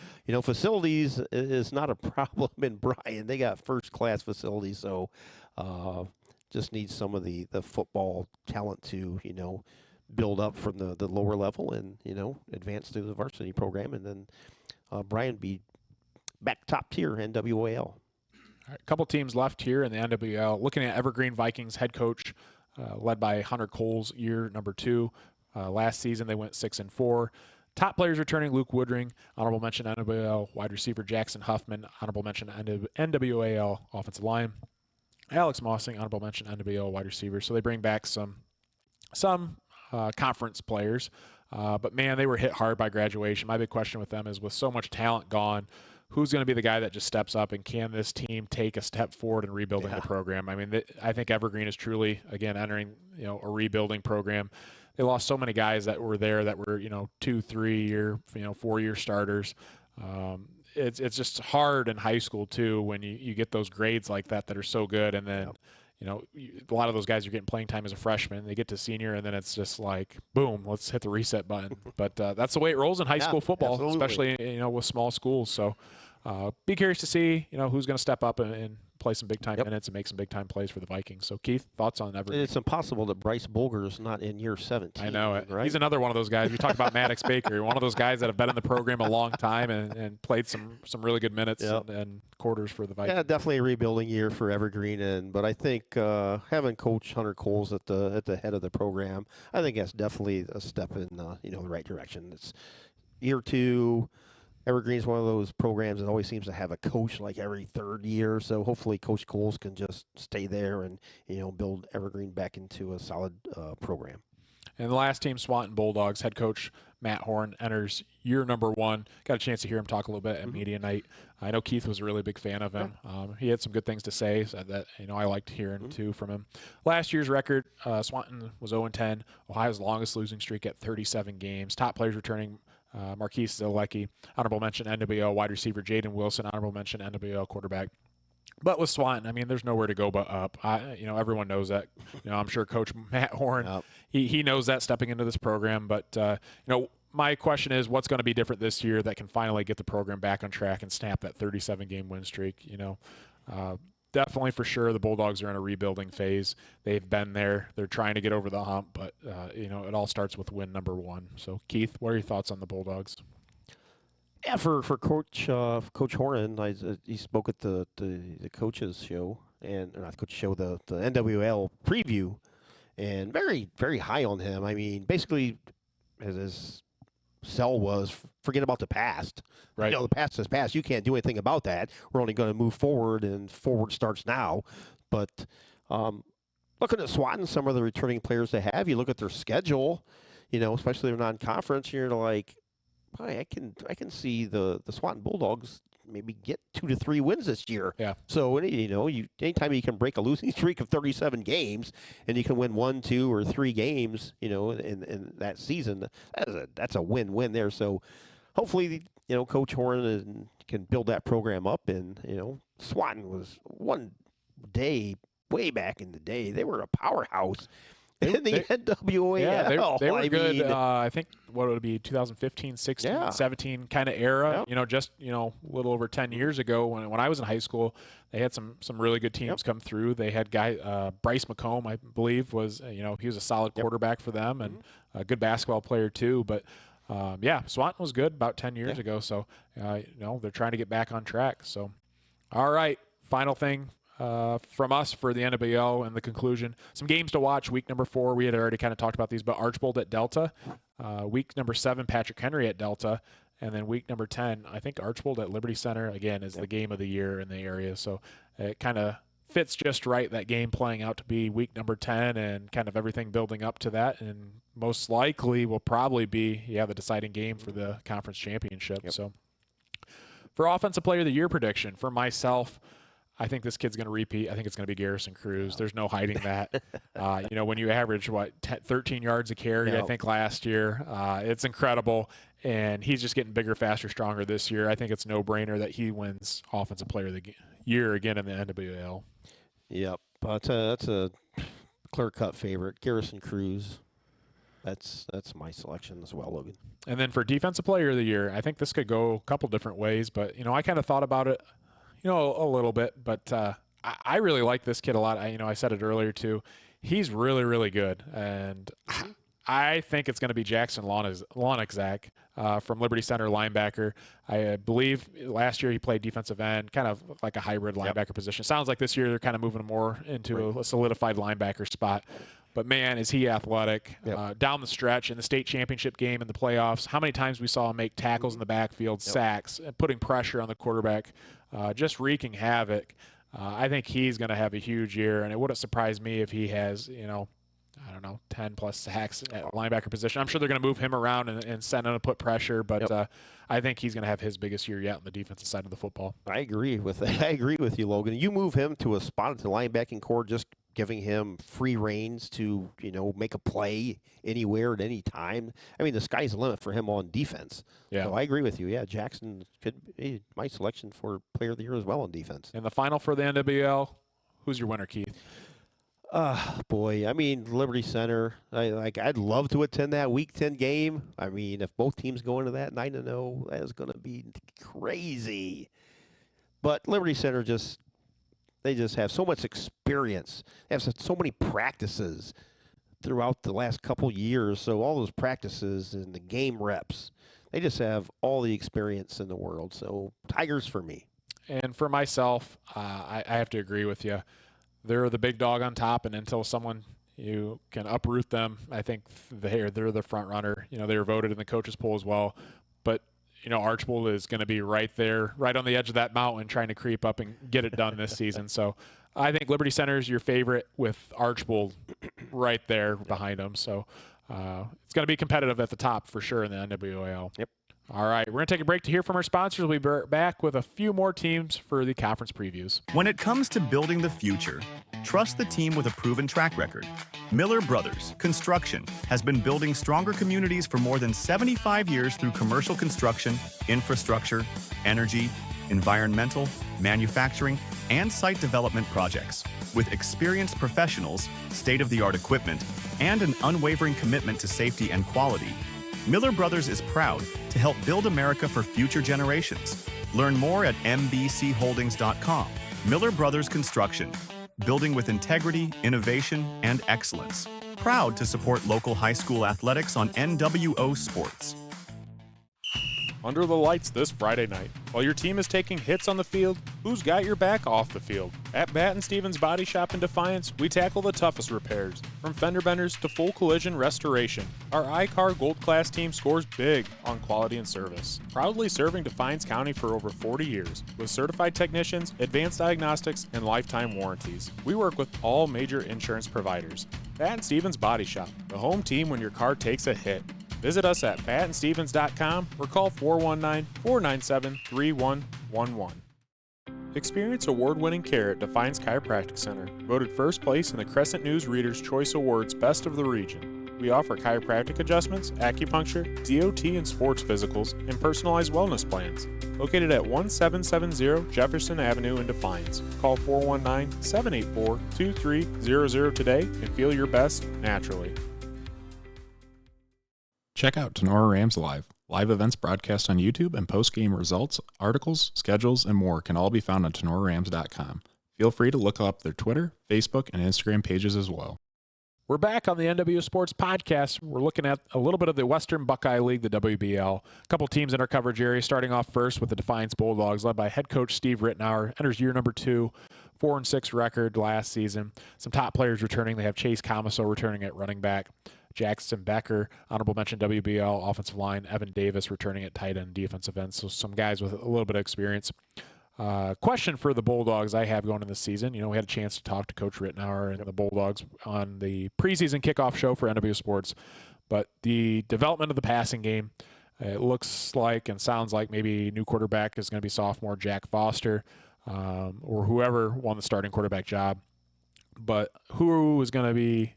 facilities is not a problem in Bryan. They got first class facilities. So just need some of the football talent to build up from the lower level and advance to the varsity program, and then Bryan be back top tier NWOAL. All right, a couple teams left here in the NWL. Looking at Evergreen Vikings head coach led by Hunter Cole's year number 2. Last season, they went 6-4. Top players returning: Luke Woodring, honorable mention NWOAL wide receiver Jackson Huffman, honorable mention NWOAL offensive line. Alex Mossing, honorable mention NWOAL wide receiver. So they bring back some conference players. But, man, they were hit hard by graduation. My big question with them is, with so much talent gone, who's going to be the guy that just steps up, and can this team take a step forward in rebuilding the program? I mean, I think Evergreen is truly, again, entering a rebuilding program. They lost so many guys that were there that were 2, 3 year, 4 year starters. It's just hard in high school too when you get those grades like that are so good, and then a lot of those guys are getting playing time as a freshman. They get to senior, and then it's just like, boom, let's hit the reset button. But that's the way it rolls in high school football, especially with small schools. So be curious to see who's going to step up and play some big time minutes and make some big time plays for the Vikings. So Keith, thoughts on Evergreen? It's impossible that Bryce Bulger is not in year 17. I know it. Right? He's another one of those guys. We talk about Maddox Baker, one of those guys that have been in the program a long time and played some really good minutes and quarters for the Vikings. Yeah, definitely a rebuilding year for Evergreen, but I think having Coach Hunter Coles at the head of the program, I think that's definitely a step in the right direction. It's year 2. Evergreen's one of those programs that always seems to have a coach like every third year. So hopefully Coach Coles can just stay there and build Evergreen back into a solid program. And the last team, Swanton Bulldogs, head coach Matt Horn enters year number 1. Got a chance to hear him talk a little bit at media night. I know Keith was a really big fan of him. He had some good things to say that I liked hearing too from him. Last year's record, Swanton was 0-10. Ohio's longest losing streak at 37 games. Top players returning: Marquise Zilecki, honorable mention NWO wide receiver Jaden Wilson, honorable mention NWO quarterback. But with Swanton, I mean, there's nowhere to go but up. Everyone knows that. I'm sure Coach Matt Horn, he knows that stepping into this program. But my question is, what's going to be different this year that can finally get the program back on track and snap that 37-game win streak? Definitely for sure the Bulldogs are in a rebuilding phase. They've been there. They're trying to get over the hump, but it all starts with win number 1. So Keith, what are your thoughts on the Bulldogs? Yeah, for Coach Horn, he spoke at the coaches show, and not the coach show, the NWOAL preview, and very, very high on him. I mean, basically, as his sell was, forget about the past. Right. The past is past. You can't do anything about that. We're only going to move forward, and forward starts now. But looking at Swanton, some of the returning players they have, you look at their schedule, especially their non-conference, you're like, I can see the Swanton Bulldogs maybe get 2 to 3 wins this year. Yeah. So anytime you can break a losing streak of 37 games and you can win 1, 2, or 3 games, in that season, that's a win-win there. So hopefully, Coach Horn can build that program up. And Swanton was one day way back in the day, they were a powerhouse. In the NWOAL. Yeah, they were good. I think what would it be 2015, 16, 17 kind of era. Just a little over 10 years ago when I was in high school, they had some really good teams come through. They had Bryce McComb, I believe, was he was a solid quarterback for them and a good basketball player too. But Swanton was good about 10 years ago. So they're trying to get back on track. So all right, final thing from us for the NWO and the conclusion. Some games to watch. Week number 4, we had already kind of talked about these, but Archbold at Delta. Week number 7, Patrick Henry at Delta. And then week number 10, I think Archbold at Liberty Center, again, is the game of the year in the area. So it kind of fits just right, that game playing out to be week number 10 and kind of everything building up to that. And most likely will probably be, the deciding game for the conference championship. So for Offensive Player of the Year prediction, for myself, I think this kid's going to repeat. I think it's going to be Garrison Cruz. There's no hiding that. When you average, 13 yards a carry, I think, last year, it's incredible. And he's just getting bigger, faster, stronger this year. I think it's no-brainer that he wins Offensive Player of the Year again in the NWOAL. Yep. But that's a clear-cut favorite. Garrison Cruz. That's my selection as well, Logan. And then for Defensive Player of the Year, I think this could go a couple different ways. But, I kind of thought about it a little bit, but I really like this kid a lot. I said it earlier too. He's really, really good, and I think it's going to be Jackson Lonixak from Liberty Center, linebacker. I believe last year he played defensive end, kind of like a hybrid linebacker position. Sounds like this year they're kind of moving more into a solidified linebacker spot. but man, is he athletic. Down the stretch in the state championship game in the playoffs, how many times we saw him make tackles in the backfield, sacks, and putting pressure on the quarterback, just wreaking havoc. I think he's going to have a huge year, and it wouldn't surprise me if he has, 10-plus sacks at linebacker position. I'm sure they're going to move him around and send him to put pressure, but I think he's going to have his biggest year yet on the defensive side of the football. I agree with that. I agree with you, Logan. You move him to a spot at the linebacking core, just giving him free reins to, make a play anywhere at any time. I mean, the sky's the limit for him on defense. Yeah. So I agree with you. Yeah, Jackson could be my selection for player of the year as well on defense. And the final for the NWL, who's your winner, Keith? Boy, I mean, Liberty Center. I'd love to attend that Week 10 game. I mean, if both teams go into that 9-0, that is going to be crazy. But Liberty Center they just have so much experience. They have so many practices throughout the last couple years. So all those practices and the game reps, they just have all the experience in the world. So Tigers for me. And for myself, I have to agree with you. They're the big dog on top, and until you can uproot them, I think they're the front runner. They were voted in the coaches poll as well. But Archbold is going to be right there, right on the edge of that mountain, trying to creep up and get it done this season. So I think Liberty Center is your favorite with Archbold right there behind them. So it's going to be competitive at the top for sure in the NWOAL. Yep. All right, we're going to take a break to hear from our sponsors. We'll be back with a few more teams for the conference previews. When it comes to building the future, trust the team with a proven track record. Miller Brothers Construction has been building stronger communities for more than 75 years through commercial construction, infrastructure, energy, environmental, manufacturing, and site development projects. With experienced professionals, state-of-the-art equipment, and an unwavering commitment to safety and quality, Miller Brothers is proud to help build America for future generations. Learn more at mbcholdings.com. Miller Brothers Construction, building with integrity, innovation, and excellence. Proud to support local high school athletics on NWO Sports. Under the lights this Friday night. While your team is taking hits on the field, who's got your back off the field? At Batt & Stevens Body Shop in Defiance, we tackle the toughest repairs, from fender benders to full collision restoration. Our iCar Gold Class team scores big on quality and service. Proudly serving Defiance County for over 40 years, with certified technicians, advanced diagnostics, and lifetime warranties. We work with all major insurance providers. Batt & Stevens Body Shop, the home team when your car takes a hit. Visit us at batandstevens.com or call 419-497-3111. Experience award-winning care at Defiance Chiropractic Center, voted first place in the Crescent News Reader's Choice Awards Best of the Region. We offer chiropractic adjustments, acupuncture, DOT and sports physicals, and personalized wellness plans. Located at 1770 Jefferson Avenue in Defiance. Call 419-784-2300 today and feel your best naturally. Check out Tenora Rams Live. Live events broadcast on YouTube and post-game results, articles, schedules, and more can all be found on tenorarams.com. Feel free to look up their Twitter, Facebook, and Instagram pages as well. We're back on the NWO Sports Podcast. We're looking at a little bit of the Western Buckeye League, the WBL. A couple teams in our coverage area, starting off first with the Defiance Bulldogs, led by head coach Steve Rittenauer. Enters year number 2, 4-6 record last season. Some top players returning. They have Chase Comiso returning at running back. Jackson Becker, honorable mention WBL offensive line. Evan Davis returning at tight end defensive end. So some guys with a little bit of experience. Question for the Bulldogs I have going in this season. We had a chance to talk to Coach Rittenauer and the Bulldogs on the preseason kickoff show for NWO Sports. But the development of the passing game, it looks like and sounds like maybe new quarterback is going to be sophomore Jack Foster or whoever won the starting quarterback job. But who is going to be,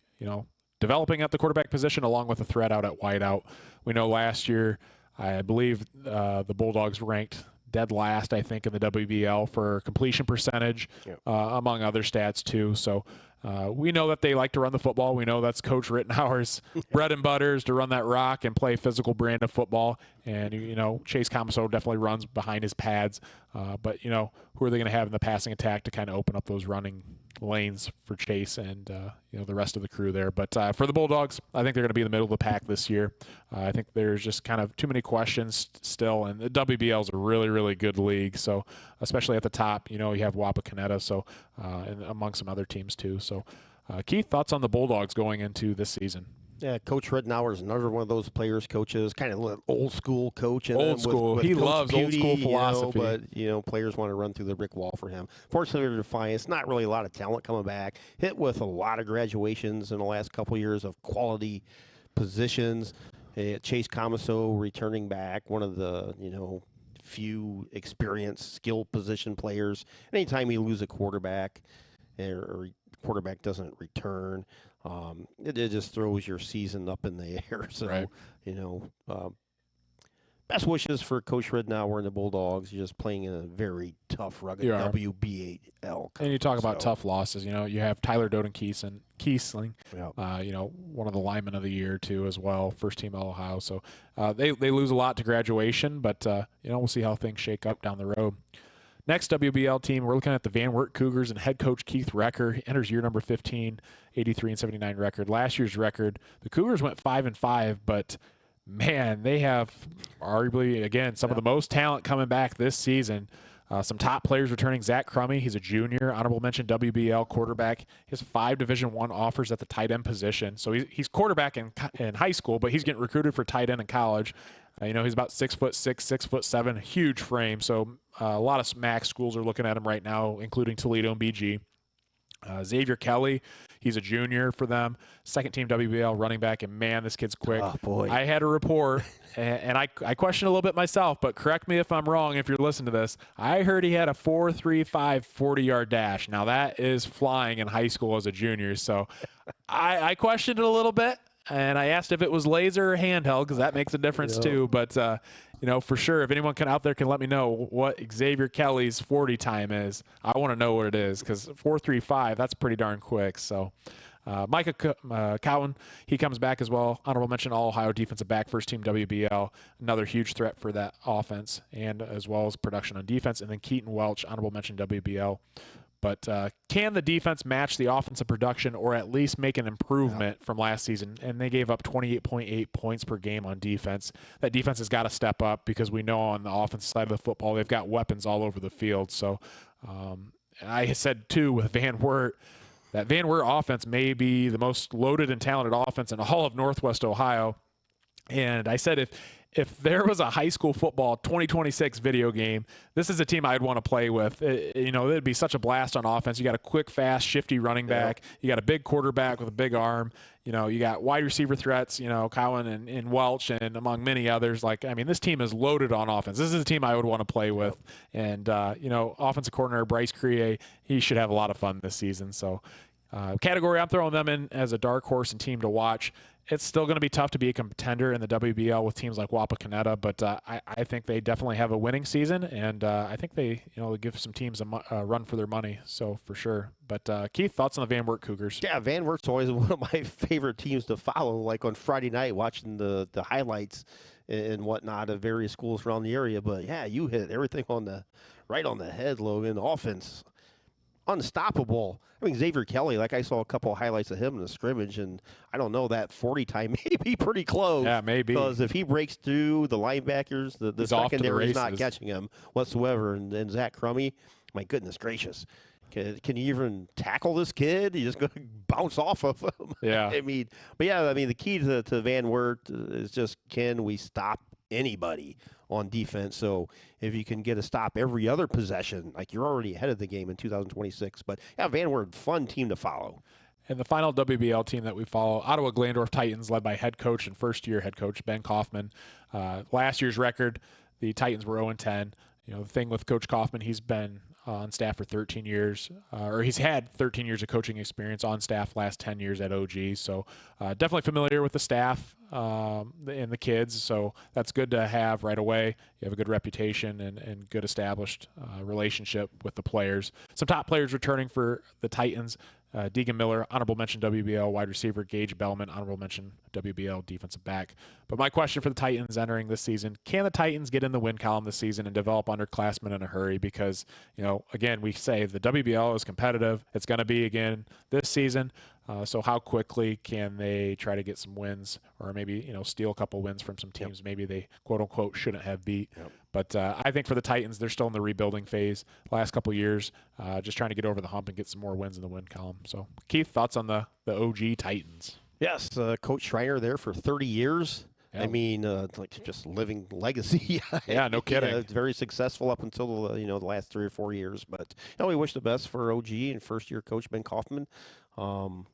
developing at the quarterback position along with a threat out at wideout. We know last year, I believe the Bulldogs ranked dead last, I think, in the WBL for completion percentage, among other stats too. So we know that they like to run the football. We know that's Coach Rittenauer's bread and butter is to run that rock and play physical brand of football. And, Chase Comiso definitely runs behind his pads. But, who are they going to have in the passing attack to kind of open up those running lanes for Chase and, the rest of the crew there. But for the Bulldogs, I think they're going to be in the middle of the pack this year. I think there's just kind of too many questions still. And the WBL is a really, really good league. So especially at the top, you have Wapakoneta, so and among some other teams too. So Keith, thoughts on the Bulldogs going into this season? Yeah, Coach Ridenour is another one of those coaches, kind of old school coach. And Old school. He loves old school philosophy. But, players want to run through the brick wall for him. Fortunately, Defiance, not really a lot of talent coming back. Hit with a lot of graduations in the last couple of years of quality positions. Chase Comiso returning back, one of the, few experienced, skilled position players. Anytime you lose a quarterback or quarterback doesn't return, it just throws your season up in the air. So, right. Best wishes for Coach Ridenour and the Bulldogs. You're just playing in a very tough, rugged WBAL. And you talk about tough losses. You have Tyler Doden-Kiesling, one of the linemen of the year, too, as well, first-team All-Ohio. So they lose a lot to graduation, but, we'll see how things shake up down the road. Next WBL team, we're looking at the Van Wert Cougars and head coach Keith Recker. He enters year number 15, 83-79 record. Last year's record, the Cougars went 5-5, but man, they have arguably, again, some of the most talent coming back this season. Some top players returning. Zach Crummy, he's a junior, honorable mention WBL quarterback. He has 5 Division I offers at the tight end position. So he's quarterback in high school, but he's getting recruited for tight end in college. He's about 6'6", 6'7", huge frame. So a lot of MAC schools are looking at him right now, including Toledo and BG. Xavier Kelly, he's a junior for them, second-team WBL running back, and man, this kid's quick. Oh, boy. I had a report, and I questioned a little bit myself, but correct me if I'm wrong if you're listening to this. I heard he had a 4.35 40-yard dash. Now, that is flying in high school as a junior, so I questioned it a little bit, and I asked if it was laser or handheld because that makes a difference too, but for sure, if anyone out there can let me know what Xavier Kelly's 40 time is, I want to know what it is because 4.35, that's pretty darn quick. So Micah Cowan, he comes back as well. Honorable mention, All-Ohio defensive back, first-team WBL, another huge threat for that offense and as well as production on defense. And then Keaton Welch, honorable mention WBL. But can the defense match the offensive production or at least make an improvement from last season? And they gave up 28.8 points per game on defense. That defense has got to step up because we know on the offensive side of the football, they've got weapons all over the field. So I said, too, with Van Wert, that Van Wert offense may be the most loaded and talented offense in all of Northwest Ohio. And I said if there was a high school football 2026 video game, this is a team I'd want to play with. It'd be such a blast on offense. You got a quick, fast, shifty running back. You got a big quarterback with a big arm. You got wide receiver threats, Cowan and Welch and among many others. This team is loaded on offense. This is a team I would want to play with. And, offensive coordinator Bryce Creer, he should have a lot of fun this season. So category I'm throwing them in as a dark horse and team to watch. It's still going to be tough to be a contender in the WBL with teams like Wapakoneta, but I think they definitely have a winning season, and I think they give some teams a run for their money, so for sure. But Keith, thoughts on the Van Wert Cougars? Yeah, Van Wert's always one of my favorite teams to follow, like on Friday night watching the highlights and whatnot of various schools around the area. But, yeah, you hit everything right on the head, Logan. Offense, unstoppable. Xavier Kelly, I saw a couple of highlights of him in the scrimmage, and I don't know, that 40 time may be pretty close. Yeah, maybe. Because if he breaks through the linebackers, the secondary is not catching him whatsoever. And Zach Crummy, my goodness gracious. Can you even tackle this kid? He's just going to bounce off of him. Yeah. The key to Van Wert is just, can we stop anybody on defense? So if you can get a stop every other possession, you're already ahead of the game in 2026. But yeah, Van Wert, fun team to follow. And the final WBL team that we follow, Ottawa Glandorf Titans, led by head coach and first-year head coach Ben Kaufman. Last year's record, the Titans were 0-10. The thing with Coach Kaufman, he's been on staff for 13 years, or he's had 13 years of coaching experience on staff, last 10 years at OG. So definitely familiar with the staff and the kids. So that's good to have right away. You have a good reputation and good established relationship with the players. Some top players returning for the Titans. Deegan Miller, honorable mention WBL wide receiver. Gage Bellman, honorable mention WBL defensive back. But my question for the Titans entering this season, can the Titans get in the win column this season and develop underclassmen in a hurry? Because, again, we say the WBL is competitive. It's going to be again this season. So how quickly can they try to get some wins or maybe, steal a couple wins from some teams maybe they, quote unquote, shouldn't have beat? But I think for the Titans, they're still in the rebuilding phase. Last couple of years, just trying to get over the hump and get some more wins in the win column. So, Keith, thoughts on the OG Titans? Yes, Coach Schreiner there for 30 years. Yeah. I mean, like just living legacy. Yeah, no kidding. It's very successful up until the last 3 or 4 years. But we wish the best for OG and first-year coach Ben Kaufman. Can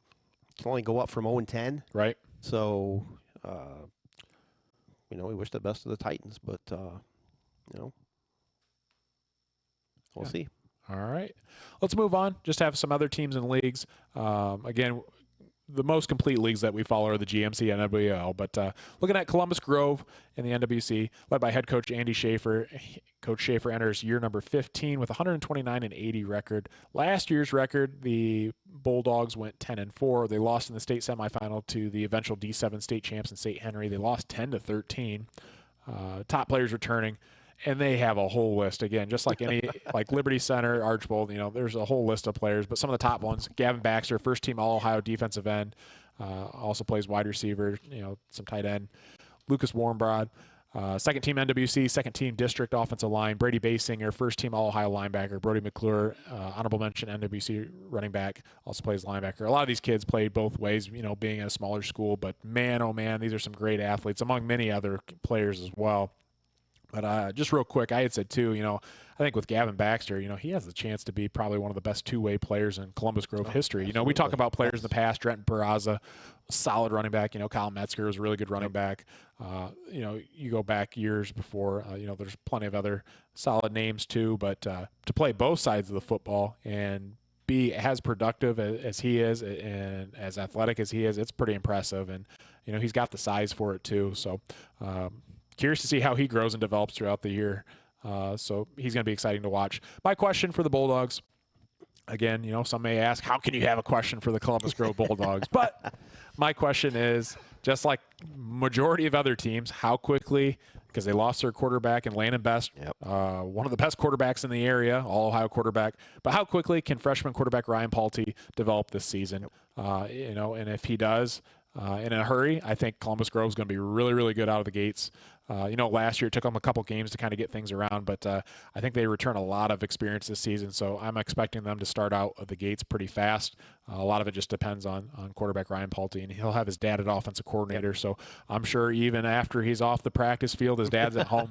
only go up from 0-10. Right. So, we wish the best of the Titans, but we'll see. All right. Let's move on. Just have some other teams and leagues. Again, the most complete leagues that we follow are the GMC and NWOAL. But looking at Columbus Grove in the NWC, led by head coach Andy Schaefer. Coach Schaefer enters year number 15 with 129-80 record. Last year's record, the Bulldogs went 10-4. They lost in the state semifinal to the eventual D7 state champs in St. Henry. They lost 10-13. Top players returning. And they have a whole list, again, just like any, like Liberty Center, Archbold, there's a whole list of players. But some of the top ones, Gavin Baxter, first-team All-Ohio defensive end, also plays wide receiver, some tight end. Lucas Warmbrod, second-team NWC, second-team district offensive line. Brady Basinger, first-team All-Ohio linebacker. Brody McClure, honorable mention NWC running back, also plays linebacker. A lot of these kids played both ways, being at a smaller school. But, man, oh, man, these are some great athletes, among many other players as well. But just real quick, I had said, too, I think with Gavin Baxter, he has the chance to be probably one of the best two-way players in Columbus Grove history. We talk about players in the past, Trenton Peraza, solid running back. Kyle Metzger was a really good running back. You go back years before, there's plenty of other solid names, too. But to play both sides of the football and be as productive as he is and as athletic as he is, it's pretty impressive. And, he's got the size for it, too. So, curious to see how he grows and develops throughout the year. So he's going to be exciting to watch. My question for the Bulldogs, again, some may ask, how can you have a question for the Columbus Grove Bulldogs? But my question is, just like majority of other teams, how quickly, because they lost their quarterback and Landon Best, one of the best quarterbacks in the area, All-Ohio quarterback, but how quickly can freshman quarterback Ryan Palte develop this season? And if he does, in a hurry, I think Columbus Grove is going to be really, really good out of the gates. Last year it took them a couple games to kind of get things around, but I think they return a lot of experience this season, so I'm expecting them to start out of the gates pretty fast. A lot of it just depends on quarterback Ryan Palte, and he'll have his dad at offensive coordinator, so I'm sure even after he's off the practice field, his dad's at home,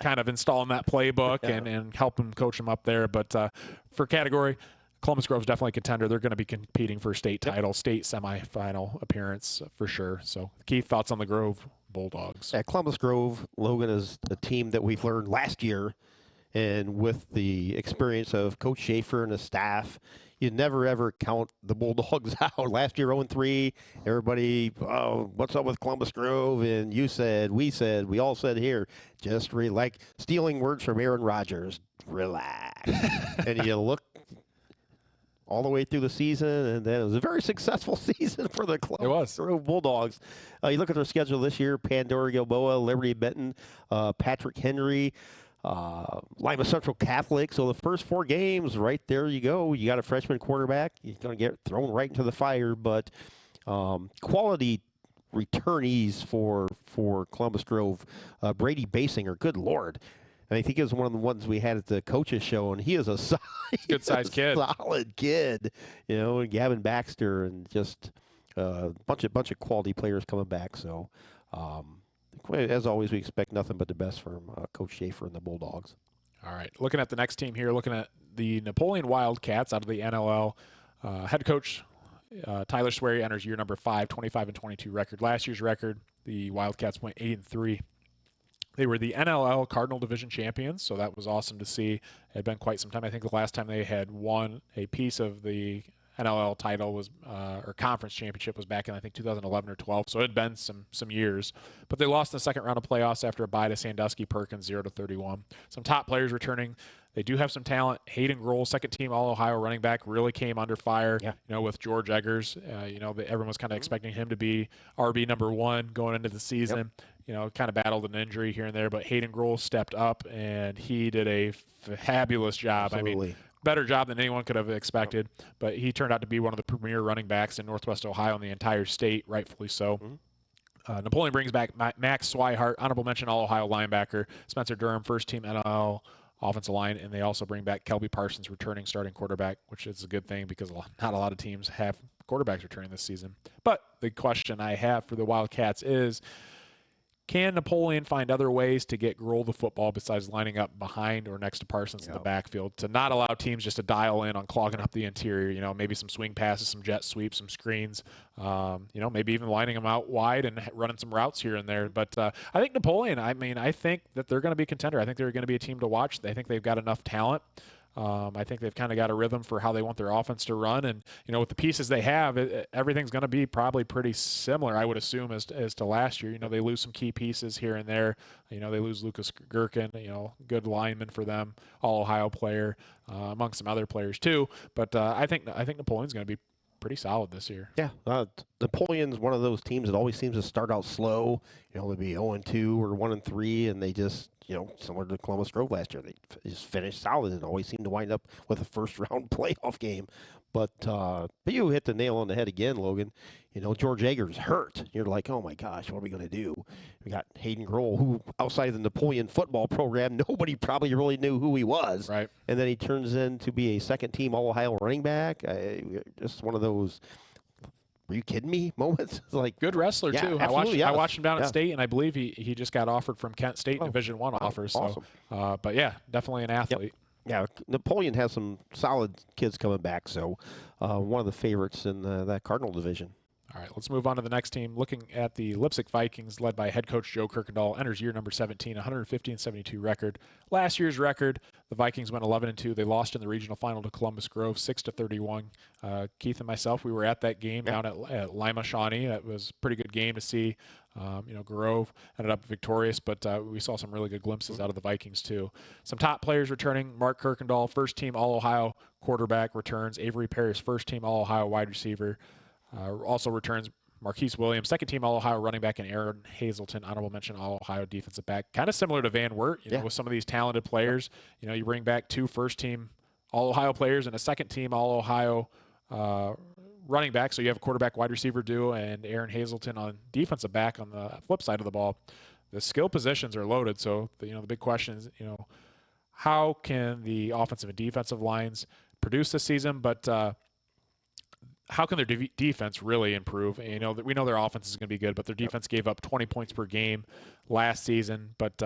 kind of installing that playbook and helping coach him up there. But for category, Columbus Grove's definitely a contender. They're going to be competing for state title, state semifinal appearance for sure. So, Keith, thoughts on the Grove Bulldogs? At Columbus Grove, Logan is a team that we've learned last year, and with the experience of Coach Schaefer and the staff, you never, ever count the Bulldogs out. Last year, 0-3, everybody, what's up with Columbus Grove? And you said, we all said here, just like stealing words from Aaron Rodgers, relax. And you look all the way through the season, and then it was a very successful season for the Columbus Grove Bulldogs. You look at their schedule this year: Pandora Gilboa, Liberty Benton, Patrick Henry, Lima Central Catholic. So the first 4 games, right there you go. You got a freshman quarterback. He's going to get thrown right into the fire, but quality returnees for Columbus Grove. Brady Basinger, good Lord. And I think he was one of the ones we had at the coaches show, and he is a good-sized kid, solid kid. And Gavin Baxter, and just a bunch of quality players coming back. So, as always, we expect nothing but the best from Coach Schaefer and the Bulldogs. All right, looking at the next team here, looking at the Napoleon Wildcats out of the NLL. Head coach Tyler Swery enters year number 5, 25-22 record. Last year's record, the Wildcats went 8-3. They were the NLL Cardinal Division champions, so that was awesome to see. It had been quite some time. I think the last time they had won a piece of the NLL title was, or conference championship was back in, I think, 2011 or 12. So it had been some years. But they lost in the second round of playoffs after a bye to Sandusky Perkins, 0-31. Some top players returning. They do have some talent. Hayden Grohl, second-team All-Ohio running back, really came under fire. With George Eggers. Everyone was kind of expecting him to be RB number 1 going into the season. Kind of battled an injury here and there, but Hayden Grohl stepped up, and he did a fabulous job. Absolutely. I mean, better job than anyone could have expected, but he turned out to be one of the premier running backs in Northwest Ohio and the entire state, rightfully so. Napoleon brings back Max Swihart, honorable mention All-Ohio linebacker, Spencer Durham, first-team NL offensive line, and they also bring back Kelby Parsons, returning starting quarterback, which is a good thing because not a lot of teams have quarterbacks returning this season. But the question I have for the Wildcats is, can Napoleon find other ways to get Grohl the football besides lining up behind or next to Parsons in the backfield to not allow teams just to dial in on clogging up the interior? Maybe some swing passes, some jet sweeps, some screens, maybe even lining them out wide and running some routes here and there. But I think Napoleon, I think that they're going to be a contender. I think they're going to be a team to watch. I think they've got enough talent. I think they've kind of got a rhythm for how they want their offense to run. And, with the pieces they have, everything's going to be probably pretty similar, I would assume, as to last year. They lose some key pieces here and there. They lose Lucas Gherkin, good lineman for them, All-Ohio player, among some other players too. But I think Napoleon's going to be pretty solid this year. Yeah, Napoleon's one of those teams that always seems to start out slow. They'll be 0-2 or 1-3, and they just, similar to Columbus Grove last year, they just finish solid and always seem to wind up with a first-round playoff game. But you hit the nail on the head again, Logan. George Eggers hurt. You're like, oh my gosh, what are we going to do? We got Hayden Grohl, who outside of the Napoleon football program, nobody probably really knew who he was. Right. And then he turns in to be a second-team All-Ohio running back. Just one of those, are you kidding me moments? Like, good wrestler too. Absolutely, I watched him down at State, and I believe he just got offered from Kent State Division I offers. Awesome. So, but yeah, definitely an athlete. Yep. Yeah, Napoleon has some solid kids coming back, so one of the favorites in that Cardinal division. All right, let's move on to the next team. Looking at the Leipzig Vikings, led by head coach Joe Kirkendall, enters year number 17, 150-72 record. Last year's record, the Vikings went 11-2. They lost in the regional final to Columbus Grove, 6-31. Keith and myself, we were at that game down at Lima Shawnee. That was a pretty good game to see. Grove ended up victorious, but we saw some really good glimpses out of the Vikings too. Some top players returning: Mark Kirkendall, first-team All-Ohio quarterback, returns. Avery Paris, first-team All-Ohio wide receiver. Also returns Marquise Williams, second-team All-Ohio running back, and Aaron Hazelton, honorable mention All-Ohio defensive back. Kind of similar to Van Wert, with some of these talented players. You bring back two first-team All-Ohio players and a second-team All-Ohio running back. So you have a quarterback, wide receiver duo, and Aaron Hazelton on defensive back on the flip side of the ball. The skill positions are loaded. So the big question is, how can the offensive and defensive lines produce this season? But how can their defense really improve? We know their offense is going to be good, but their defense gave up 20 points per game last season. But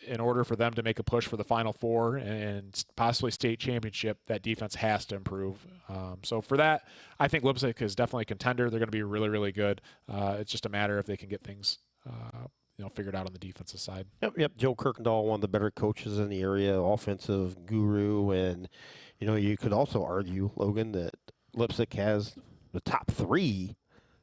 in order for them to make a push for the Final Four and possibly state championship, that defense has to improve. So for that, I think Leipzig is definitely a contender. They're going to be really, really good. It's just a matter if they can get things figured out on the defensive side. Yep. Joe Kirkendall, one of the better coaches in the area, offensive guru, and you could also argue, Logan, that Leipzig has the top three.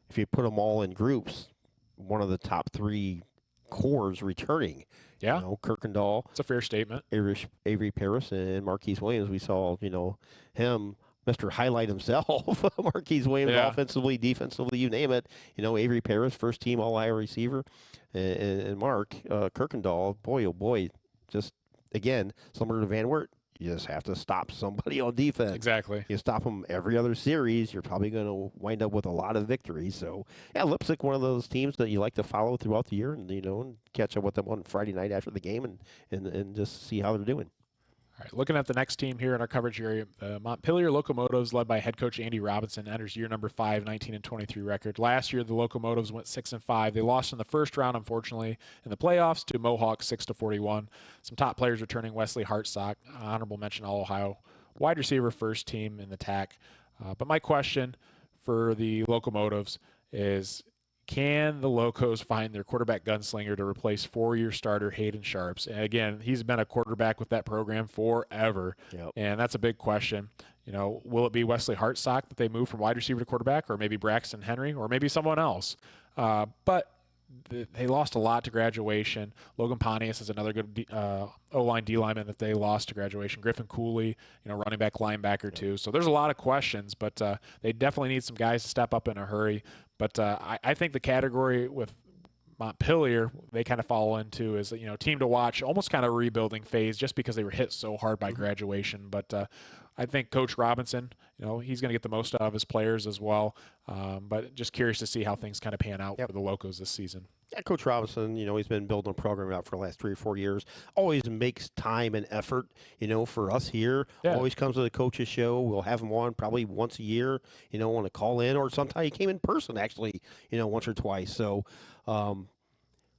If you put them all in groups, one of the top three cores returning. Yeah. Kirkendall. It's a fair statement. Avery Paris and Marquise Williams. We saw, him, Mr. Highlight himself. Marquise Williams, offensively, defensively, you name it. Avery Paris, first team All-Ohio receiver. And Mark Kirkendall, boy, oh boy, just, again, similar to Van Wert. You just have to stop somebody on defense. Exactly. You stop them every other series, you're probably going to wind up with a lot of victories. So, yeah, Leipzig, one of those teams that you like to follow throughout the year and, and catch up with them on Friday night after the game and just see how they're doing. All right, looking at the next team here in our coverage area, Montpelier Locomotives, led by head coach Andy Robinson, enters year number 5, 19-23 record. Last year, the Locomotives went 6-5. They lost in the first round, unfortunately, in the playoffs to Mohawk, 6-41. Some top players returning: Wesley Hartsock, honorable mention All-Ohio wide receiver, first team in the TAC. But my question for the Locomotives is, can the Locos find their quarterback gunslinger to replace four-year starter Hayden Sharps? And again, he's been a quarterback with that program forever, and that's a big question. Will it be Wesley Hartsock that they move from wide receiver to quarterback, or maybe Braxton Henry, or maybe someone else? But they lost a lot to graduation. Logan Pontius is another good O-line, D-lineman that they lost to graduation. Griffin Cooley, running back, linebacker too. So there's a lot of questions, but they definitely need some guys to step up in a hurry. But I think the category with Montpelier, they kind of fall into is, team to watch, almost kind of rebuilding phase, just because they were hit so hard by graduation. But I think Coach Robinson, he's going to get the most out of his players as well. But just curious to see how things kind of pan out for the Locos this season. Yeah, Coach Robinson, he's been building a program out for the last 3 or 4 years. Always makes time and effort, for us here. Yeah. Always comes to the coaches show. We'll have him on probably once a year, want to call in, or sometimes he came in person actually, once or twice. So,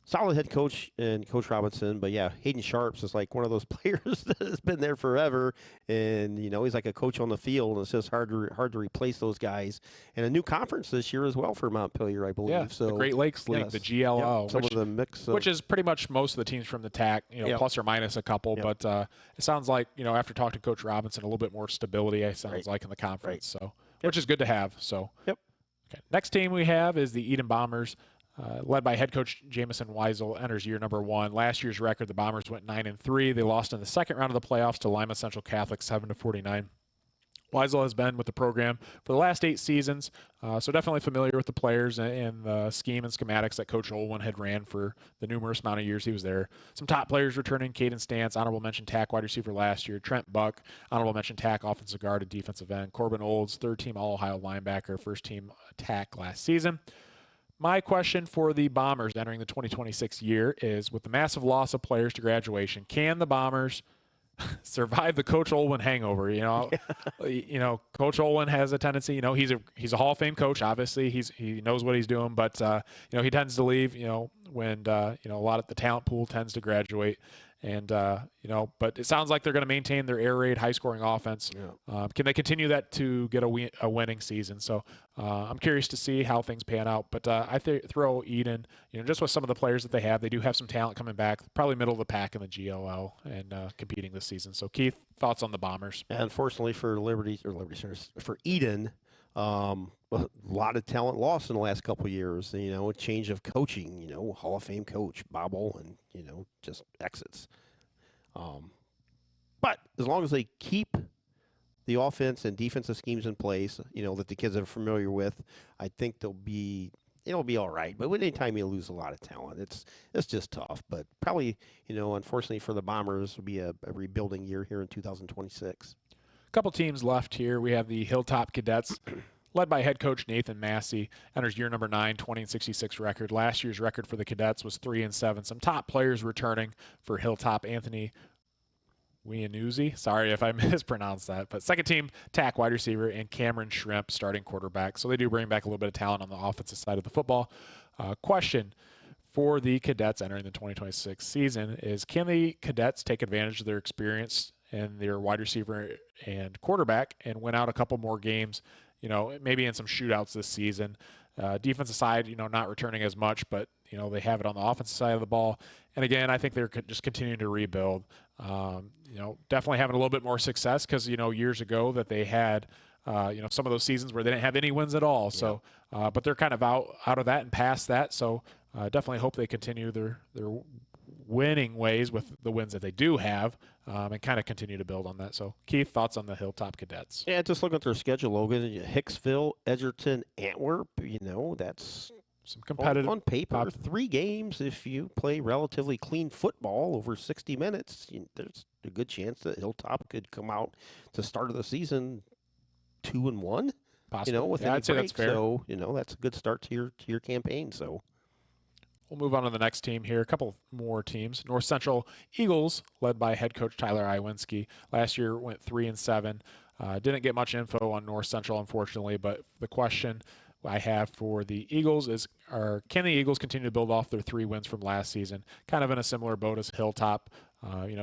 solid head coach and Coach Robinson, but yeah, Hayden Sharps is like one of those players that has been there forever, and he's like a coach on the field, and it's just hard to replace those guys. And a new conference this year as well for Montpelier, I believe. Yeah, so the Great Lakes League, the GLO, some of the mix, which is pretty much most of the teams from the TAC, plus or minus a couple. Yep. But it sounds like after talking to Coach Robinson, a little bit more stability. It sounds like in the conference, so which is good to have. So okay. Next team we have is the Eden Bombers. Led by head coach Jamison Weisel, enters year number 1. Last year's record, the Bombers went 9-3. They lost in the second round of the playoffs to Lima Central Catholic, 7-49. Weisel has been with the program for the last 8 seasons, so definitely familiar with the players and the scheme and schematics that Coach Olwin had ran for the numerous amount of years he was there. Some top players returning: Caden Stance, honorable mention TAC wide receiver last year; Trent Buck, honorable mention TAC offensive guard and defensive end; Corbin Olds, third-team All-Ohio linebacker, first-team TAC last season. My question for the Bombers entering the 2026 year is, with the massive loss of players to graduation, can the Bombers survive the Coach Olwin hangover? Coach Olwin has a tendency, he's a Hall of Fame coach. Obviously, he knows what he's doing, but he tends to leave, when a lot of the talent pool tends to graduate. And, but it sounds like they're going to maintain their air raid, high-scoring offense. Yeah. Can they continue that to get a winning season? So I'm curious to see how things pan out. But I throw Eden, just with some of the players that they have do have some talent coming back, probably middle of the pack in the GOL and competing this season. So, Keith, thoughts on the Bombers? And unfortunately for for Eden, a lot of talent lost in the last couple of years. A change of coaching. Hall of Fame coach Bob Olin. Just exits. But as long as they keep the offense and defensive schemes in place, that the kids are familiar with, I think it'll be all right. But anytime you lose a lot of talent, it's just tough. But probably, unfortunately for the Bombers, will be a rebuilding year here in 2026. Couple teams left here. We have the Hilltop Cadets, led by head coach Nathan Massey, enters year number 9, 20-66 record. Last year's record for the Cadets was 3-7. Some top players returning for Hilltop: Anthony Wianuzzi, sorry if I mispronounced that, but second team TAC wide receiver, and Cameron Shrimp, starting quarterback. So they do bring back a little bit of talent on the offensive side of the football. Question for the Cadets entering the 2026 season is, can the Cadets take advantage of their experience and their wide receiver and quarterback and win out a couple more games, maybe in some shootouts this season? Defensive side, not returning as much, but, they have it on the offensive side of the ball. And again, I think they're just continuing to rebuild. Definitely having a little bit more success because, years ago that they had, some of those seasons where they didn't have any wins at all. So, but they're kind of out of that and past that. So definitely hope they continue their winning ways with the wins that they do have, and kind of continue to build on that. So, Keith, thoughts on the Hilltop Cadets? Yeah, just looking at their schedule, Logan: Hicksville, Edgerton, Antwerp. That's some competitive on paper. 3 games. If you play relatively clean football over 60 minutes, there's a good chance that Hilltop could come out to start of the season 2-1. Possibly. With I'd say that's fair. So that's a good start to your campaign. So. We'll move on to the next team here. A couple more teams. North Central Eagles, led by head coach Tyler Iwinski. Last year went 3-7. Didn't get much info on North Central, unfortunately, but the question I have for the Eagles is, can the Eagles continue to build off their 3 wins from last season? Kind of in a similar boat as Hilltop.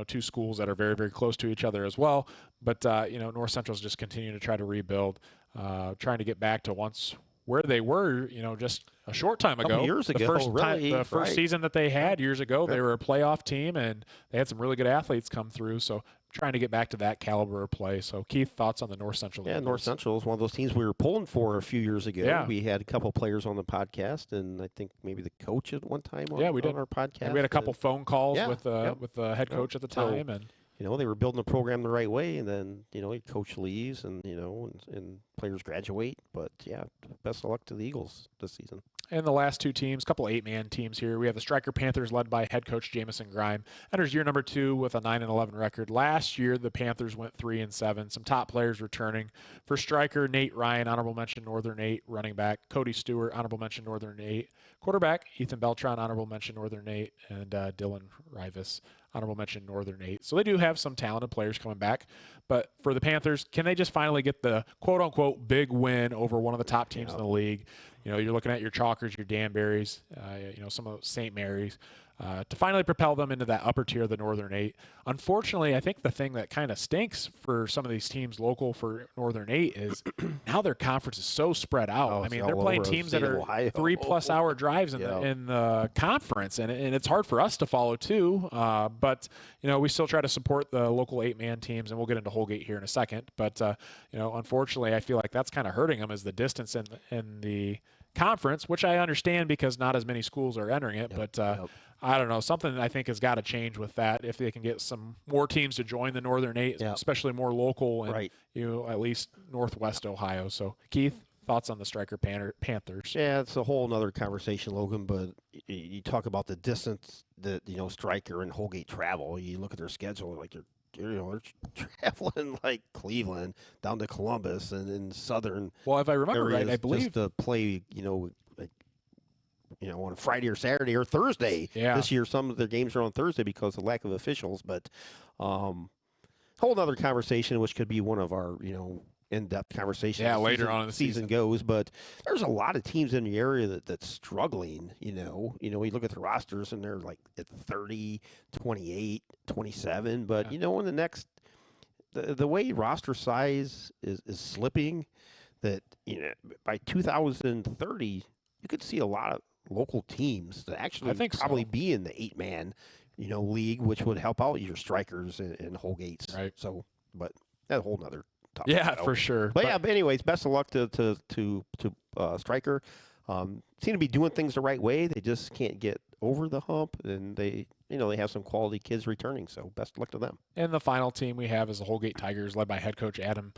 2 schools that are very, very close to each other as well. But, North Central's just continuing to try to rebuild, trying to get back to once where they were, just a short time ago. Years ago, the first season that they had years ago, they were a playoff team, and they had some really good athletes come through. So trying to get back to that caliber of play. So, Keith, thoughts on the North Central? Yeah, North Central is one of those teams we were pulling for a few years ago. Yeah. We had a couple players on the podcast, and I think maybe the coach at one time on our podcast. And we had a couple phone calls with the head coach at the time. And they were building the program the right way, and then, coach leaves and players graduate. But, yeah, best of luck to the Eagles this season. And the last two teams, couple 8-man teams here. We have the Striker Panthers led by head coach Jamison Grime. Enters year number 2 with a 9-11 record. Last year, the Panthers went 3-7. Some top players returning. For Striker, Nate Ryan, honorable mention Northern 8. Running back, Cody Stewart, honorable mention Northern 8. Quarterback, Ethan Beltran, honorable mention Northern 8. And Dylan Rivas, honorable mention Northern 8. So they do have some talented players coming back. But for the Panthers, can they just finally get the quote-unquote big win over one of the top teams in the league? You know, you're looking at your Chalkers, your Danburys, some of St. Mary's, to finally propel them into that upper tier of the Northern 8. Unfortunately, I think the thing that kind of stinks for some of these teams local for Northern 8 is now their conference is so spread out. I mean, they're playing teams that are 3+ hour drives in the conference, and it's hard for us to follow too. But, we still try to support the local 8-man teams, and we'll get into Holgate here in a second. But, unfortunately, I feel like that's kind of hurting them is the distance in the conference, which I understand because not as many schools are entering it. I don't know. Something I think has got to change with that if they can get some more teams to join the Northern 8, especially more local and at least Northwest Ohio. So, Keith, thoughts on the Striker Panthers? Yeah, it's a whole nother conversation, Logan. But you talk about the distance that Striker and Holgate travel. You look at their schedule, like they're traveling like Cleveland down to Columbus and in southern. Well, if I remember right, I believe just to play, on a Friday or Saturday or Thursday. Yeah. This year, some of their games are on Thursday because of lack of officials. But whole other conversation, which could be one of our, in-depth conversations. Yeah, later on in the season goes. But there's a lot of teams in the area that's struggling. You look at the rosters and they're like at 30, 28, 27. But in the next, the way roster size is slipping, that by 2030 you could see a lot of local teams that actually probably be in the 8-man, league, which would help out your Strikers and Holgates. Right. So, but that's a whole nother topic. Yeah, for sure. But anyways, best of luck to Striker. Seem to be doing things the right way. They just can't get over the hump, and they have some quality kids returning. So best of luck to them. And the final team we have is the Holgate Tigers, led by head coach Adam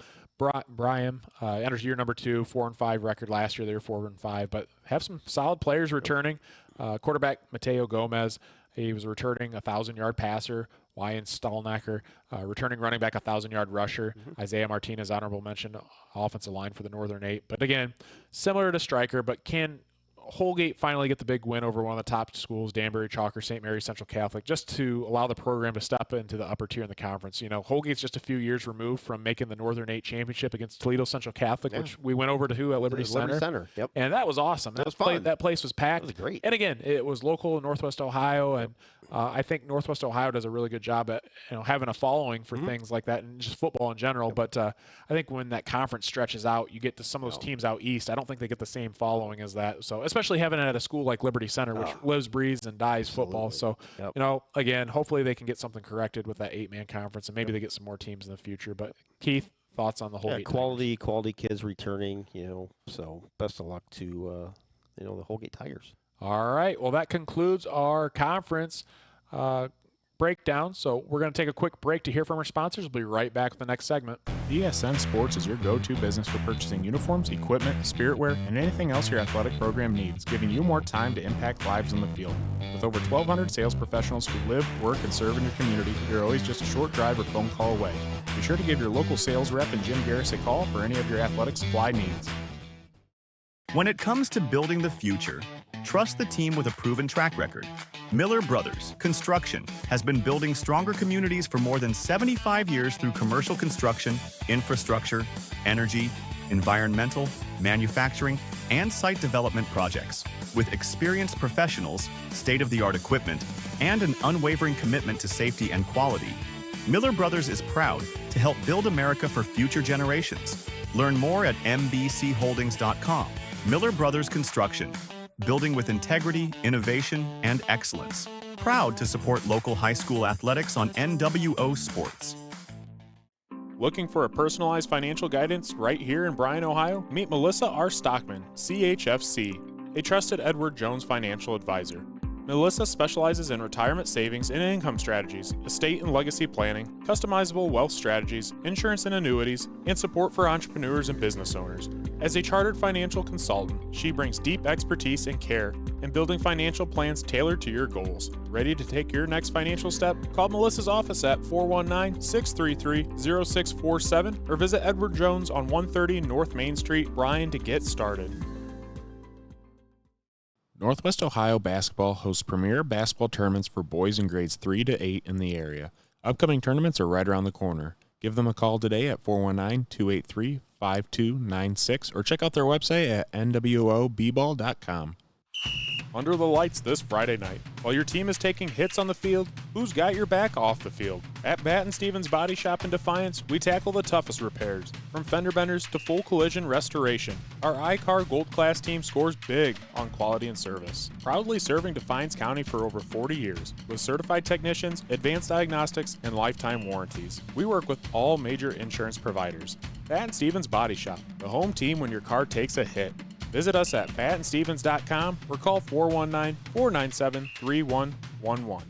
Bryan. Enters year number 2, 4-5 record. Last year they were 4-5, but have some solid players returning. Quarterback Mateo Gomez, he was returning 1,000-yard passer. Wyan Stallnacker, returning running back, 1,000-yard rusher. Isaiah Martinez, honorable mention, offensive line for the Northern 8. But again, similar to Striker, but can Holgate finally get the big win over one of the top schools, Danbury, Chalker, St. Mary's Central Catholic, just to allow the program to step into the upper tier in the conference. Holgate's just a few years removed from making the Northern 8 championship against Toledo Central Catholic, which we went over to at Liberty Center. Yep. And that was awesome. That was fun. That place was packed. That was great. And again, it was local in Northwest Ohio, and I think Northwest Ohio does a really good job at having a following for things like that and just football in general. Yep. But I think when that conference stretches out, you get to some of those teams out east. I don't think they get the same following as that. So especially having it at a school like Liberty Center, which lives, breathes, and dies football. So again, hopefully they can get something corrected with that 8-man conference, and maybe they get some more teams in the future. But Keith, thoughts on the whole quality kids returning. So best of luck to the Holgate Tigers. All right. Well, that concludes our conference breakdown. So we're going to take a quick break to hear from our sponsors. We'll be right back with the next segment. BSN Sports is your go-to business for purchasing uniforms, equipment, spiritwear, and anything else your athletic program needs, giving you more time to impact lives on the field. With over 1,200 sales professionals who live, work, and serve in your community, you're always just a short drive or phone call away. Be sure to give your local sales rep and Jim Garris a call for any of your athletic supply needs. When it comes to building the future, trust the team with a proven track record. Miller Brothers Construction has been building stronger communities for more than 75 years through commercial construction, infrastructure, energy, environmental, manufacturing, and site development projects. With experienced professionals, state-of-the-art equipment, and an unwavering commitment to safety and quality, Miller Brothers is proud to help build America for future generations. Learn more at mbcholdings.com. Miller Brothers Construction, building with integrity, innovation, and excellence. Proud to support local high school athletics on NWO Sports. Looking for a personalized financial guidance right here in Bryan, Ohio? Meet Melissa R. Stockman, CHFC, a trusted Edward Jones financial advisor. Melissa specializes in retirement savings and income strategies, estate and legacy planning, customizable wealth strategies, insurance and annuities, and support for entrepreneurs and business owners. As a chartered financial consultant, she brings deep expertise and care in building financial plans tailored to your goals. Ready to take your next financial step? Call Melissa's office at 419-633-0647 or visit Edward Jones on 130 North Main Street, Bryan, to get started. Northwest Ohio Basketball hosts premier basketball tournaments for boys in grades 3 to 8 in the area. Upcoming tournaments are right around the corner. Give them a call today at 419-283-5296 or check out their website at NWOBball.com. Under the lights this Friday night. While your team is taking hits on the field, who's got your back off the field? At Batt & Stevens Body Shop in Defiance, we tackle the toughest repairs, from fender benders to full collision restoration. Our iCar Gold Class team scores big on quality and service. Proudly serving Defiance County for over 40 years, with certified technicians, advanced diagnostics, and lifetime warranties. We work with all major insurance providers. Batt & Stevens Body Shop, the home team when your car takes a hit. Visit us at batandstevens.com or call 419-497-3111.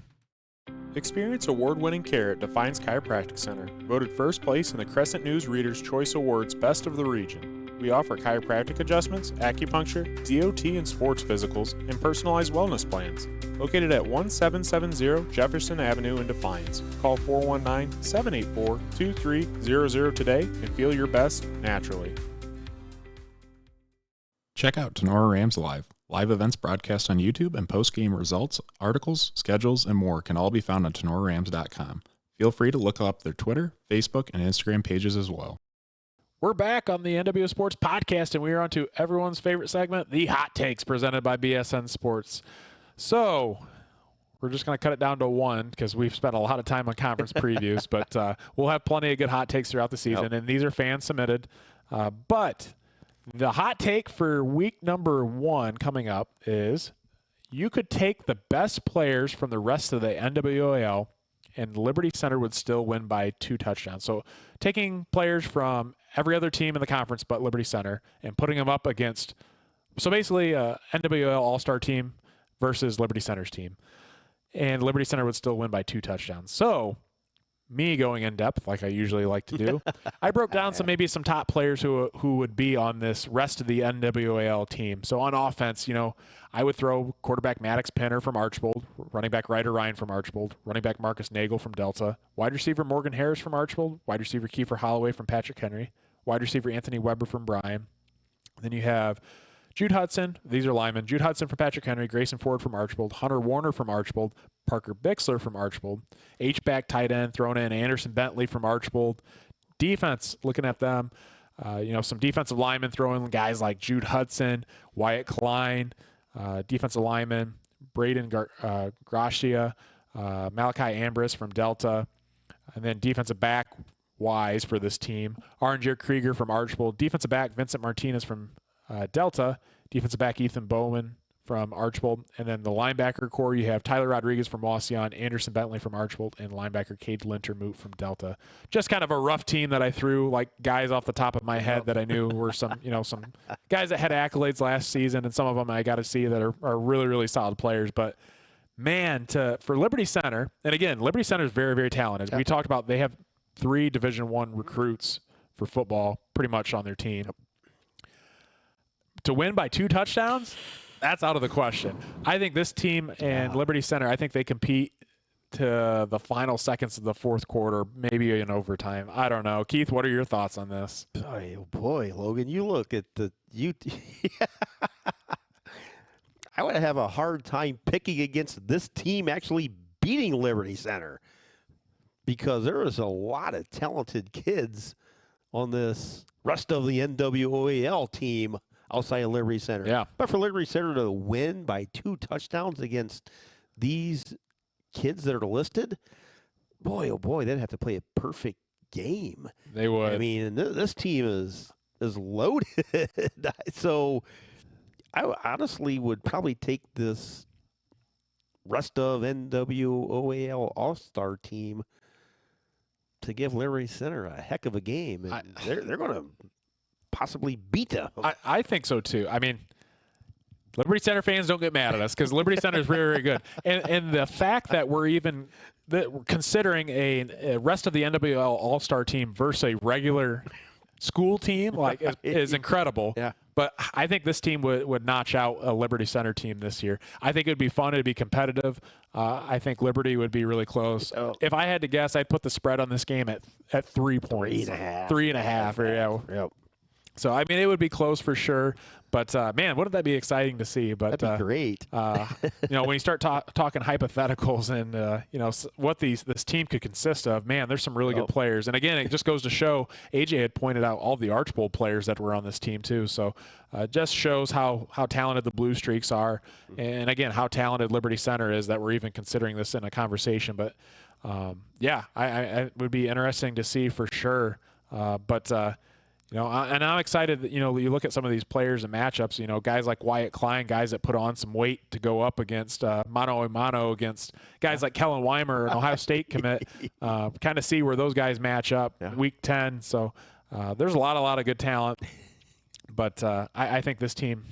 Experience award-winning care at Defiance Chiropractic Center, voted first place in the Crescent News Reader's Choice Awards Best of the Region. We offer chiropractic adjustments, acupuncture, DOT and sports physicals, and personalized wellness plans. Located at 1770 Jefferson Avenue in Defiance. Call 419-784-2300 today and feel your best naturally. Check out Tenora Rams Live. Live events broadcast on YouTube and post-game results, articles, schedules, and more can all be found on TenoraRams.com. Feel free to look up their Twitter, Facebook, and Instagram pages as well. We're back on the NWO Sports Podcast, and we are on to everyone's favorite segment, the Hot Takes, presented by BSN Sports. So we're just going to cut it down to one because we've spent a lot of time on conference previews, but we'll have plenty of good hot takes throughout the season, and these are fan-submitted. But the hot take for week number 1 coming up is you could take the best players from the rest of the NWOAL and Liberty Center would still win by 2 touchdowns. So taking players from every other team in the conference but Liberty Center and putting them up against, so basically NWOAL All-Star team versus Liberty Center's team. And Liberty Center would still win by 2 touchdowns. So me going in depth like I usually like to do, I broke down maybe some top players who would be on this rest of the NWOAL team. So on offense, I would throw quarterback Maddox Penner from Archbold, running back Ryder Ryan from Archbold, running back Marcus Nagel from Delta, wide receiver Morgan Harris from Archbold, wide receiver Kiefer Holloway from Patrick Henry, wide receiver Anthony Weber from Bryan. Then you have Jude Hudson, these are linemen, Jude Hudson from Patrick Henry, Grayson Ford from Archbold, Hunter Warner from Archbold, Parker Bixler from Archbold, H-back tight end thrown in Anderson Bentley from Archbold. Defense, looking at them, some defensive linemen throwing guys like Jude Hudson, Wyatt Klein, defensive lineman Braden Gracia, Malachi Ambrose from Delta, and then defensive back wise for this team, Arnjer Krieger from Archbold, defensive back Vincent Martinez from Delta, defensive back Ethan Bowman from Archbold, and then the linebacker core, you have Tyler Rodriguez from Wasion, Anderson Bentley from Archbold, and linebacker Cade Lintermoot from Delta. Just kind of a rough team that I threw, like guys off the top of my head that I knew were some guys that had accolades last season, and some of them I got to see that are really, really solid players. But man, for Liberty Center, and again, Liberty Center is very, very talented. As we talked about, they have 3 Division I recruits for football pretty much on their team. To win by 2 touchdowns, that's out of the question. I think this team and Liberty Center, I think they compete to the final seconds of the fourth quarter, maybe in overtime. I don't know. Keith, what are your thoughts on this? Oh, boy, Logan, you look at I would have a hard time picking against this team actually beating Liberty Center because there is a lot of talented kids on this rest of the NWOAL team outside of Liberty Center. Yeah. But for Liberty Center to win by 2 touchdowns against these kids that are listed, boy, oh boy, they'd have to play a perfect game. They would. I mean, this team is loaded. So I honestly would probably take this rest of NWOAL All-Star team to give Liberty Center a heck of a game. And they're going to possibly beat them. I think so too. I mean, Liberty Center fans don't get mad at us because Liberty Center is very, very good. And the fact that we're considering a rest of the NWL All-Star team versus a regular school team is incredible. Yeah. But I think this team would notch out a Liberty Center team this year. I think it would be fun. It would be competitive. I think Liberty would be really close. If I had to guess, I'd put the spread on this game at 3 points. 3.5. 3.5. Yeah. Yep. So, I mean, it would be close for sure. But, man, wouldn't that be exciting to see? But, That'd be great. when you start talking hypotheticals and, what this team could consist of, man, there's some really good players. And, again, it just goes to show, AJ had pointed out all the Arch Bowl players that were on this team too. So, just shows how talented the Blue Streaks are. And, again, how talented Liberty Center is that we're even considering this in a conversation. But, it would be interesting to see for sure. And I'm excited that, you look at some of these players and matchups, guys like Wyatt Klein, guys that put on some weight to go up against mano a mano against guys like Kellen Weimer, an Ohio State commit, kind of see where those guys match up week 10. So there's a lot of good talent. But I think this team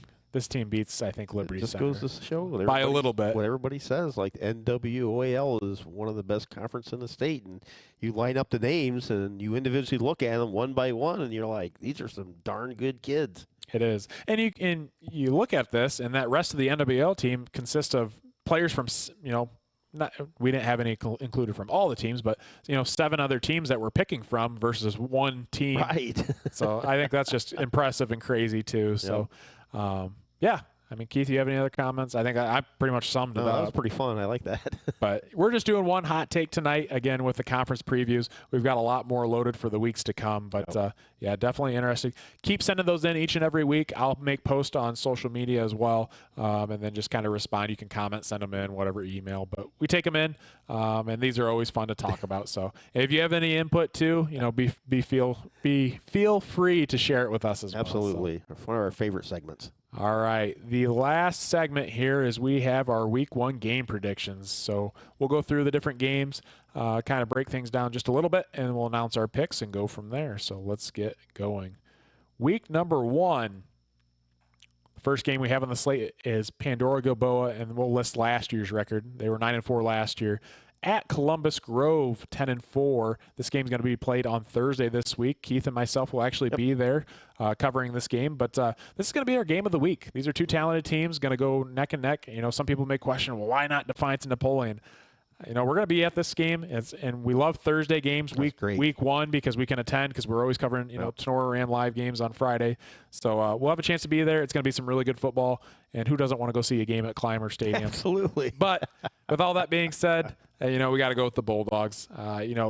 beats, I think, Liberty Center. Just goes to show by a little bit. What everybody says, like NWOAL is one of the best conferences in the state, and you line up the names and you individually look at them one by one, and you're like, these are some darn good kids. It is, and you look at this, and that rest of the NWL team consists of players from we didn't have any included from all the teams, but 7 other teams that we're picking from versus one team. Right. So I think that's just impressive and crazy too. So. Yeah. I mean, Keith, you have any other comments? I think I pretty much summed it up. That was pretty fun. I like that. But we're just doing one hot take tonight, again, with the conference previews. We've got a lot more loaded for the weeks to come. But, definitely interesting. Keep sending those in each and every week. I'll make posts on social media as well, and then just kind of respond. You can comment, send them in, whatever email. But we take them in, and these are always fun to talk about. So if you have any input too, feel free to share it with us as well. Absolutely. One of our favorite segments. All right. The last segment here is we have our week 1 game predictions. So we'll go through the different games, kind of break things down just a little bit, and we'll announce our picks and go from there. So let's get going. Week number 1. The first game we have on the slate is Pandora Gilboa, and we'll list last year's record. They were 9-4 last year. At Columbus Grove, 10-4. This game's going to be played on Thursday this week. Keith and myself will actually be there covering this game. But this is going to be our game of the week. These are 2 talented teams going to go neck and neck. Some people may question, well, why not Defiance and Napoleon? We're going to be at this game, and we love Thursday games week 1 because we can attend because we're always covering, Tenora Ram live games on Friday. So we'll have a chance to be there. It's going to be some really good football, and who doesn't want to go see a game at Clymer Stadium? Absolutely. But with all that being said, we got to go with the Bulldogs.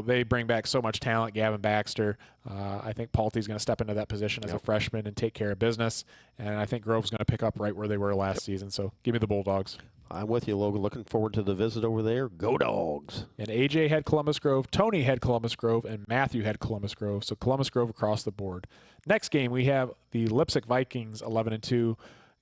They bring back so much talent. Gavin Baxter. I think Palty's going to step into that position as a freshman and take care of business. And I think Grove's going to pick up right where they were last season. So give me the Bulldogs. I'm with you, Logan. Looking forward to the visit over there. Go Dogs. And AJ had Columbus Grove, Tony had Columbus Grove, and Matthew had Columbus Grove. So Columbus Grove across the board. Next game, we have the Lipsick Vikings, 11-2.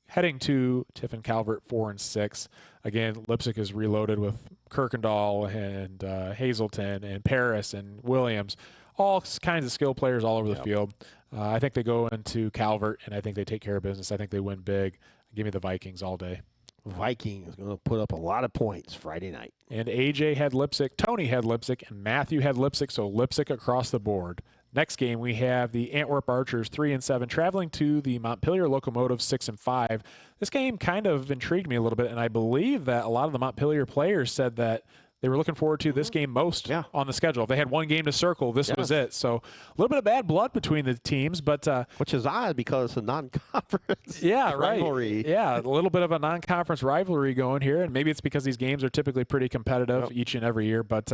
Heading to Tiffin Calvert, 4-6. Again, Lipsick is reloaded with Kirkendall and Hazelton and Paris and Williams, all kinds of skill players all over the field. I think they go into Calvert, and I think they take care of business. I think they win big. Give me the Vikings all day. Vikings going to put up a lot of points Friday night. And AJ had Lipsick, Tony had Lipsick, and Matthew had Lipsick, so Lipsick across the board. Next game, we have the Antwerp Archers 3-7 traveling to the Montpelier Locomotive 6-5. This game kind of intrigued me a little bit, and I believe that a lot of the Montpelier players said that they were looking forward to this game most on the schedule. If they had one game to circle, this was it. So a little bit of bad blood between the teams, but which is odd because it's a non-conference rivalry. Yeah, a little bit of a non-conference rivalry going here, and maybe it's because these games are typically pretty competitive each and every year, but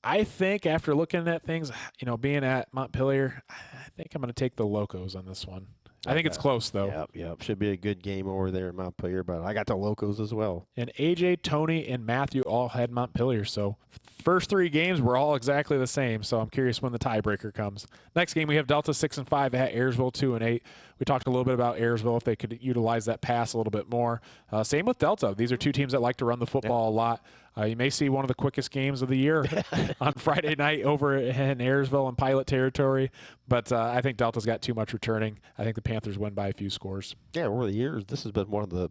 I think after looking at things, being at Montpelier, I think I'm going to take the Locos on this one. I think it's close, though. Yep. Should be a good game over there at Montpelier, but I got the Locos as well. And AJ, Tony, and Matthew all had Montpelier, so first 3 games were all exactly the same, so I'm curious when the tiebreaker comes. Next game, we have Delta 6-5 at Ayersville 2-8. We talked a little bit about Ayersville, if they could utilize that pass a little bit more. Same with Delta. These are two teams that like to run the football a lot. You may see one of the quickest games of the year on Friday night over in Ayersville and Pilot territory, but I think Delta's got too much returning. I think the Panthers win by a few scores. Yeah, over the years, this has been one of the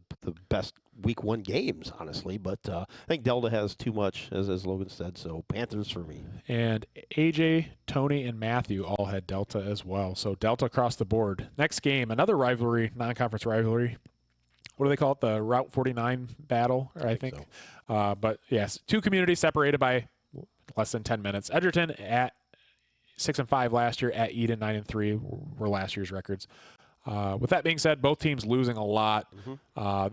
best Week 1 games, honestly, but I think Delta has too much, as Logan said, so Panthers for me. And AJ, Tony, and Matthew all had Delta as well, so Delta across the board. Next game, another rivalry, non-conference rivalry. What do they call it? The Route 49 battle, I think. So. But yes, two communities separated by less than 10 minutes. Edgerton at 6-5 last year, at Eden 9-3 were last year's records. With that being said, both teams losing a lot.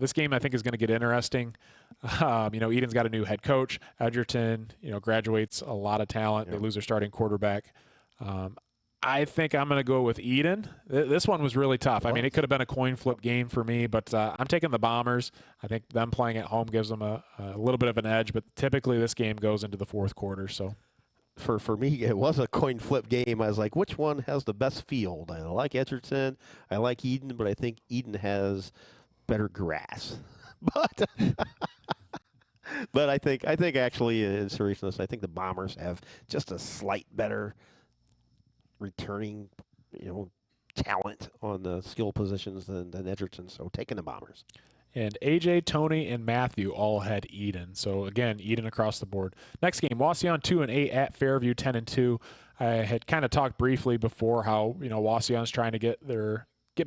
This game I think is going to get interesting. Eden's got a new head coach. Edgerton, graduates a lot of talent. They lose their starting quarterback. I think I'm going to go with Eden. This one was really tough. I mean, it could have been a coin flip game for me, but I'm taking the Bombers. I think them playing at home gives them a little bit of an edge, but typically this game goes into the fourth quarter. So, For me, it was a coin flip game. I was like, which one has the best field? I like Edgerton. I like Eden, but I think Eden has better grass. But I think actually, in seriousness, I think the Bombers have just a slight better returning, talent on the skill positions than Edgerton. So taking the Bombers. And AJ, Tony, and Matthew all had Eden. So again, Eden across the board. Next game, Wauseon 2-8 at Fairview 10-2. I had kind of talked briefly before how Wauseon's trying to get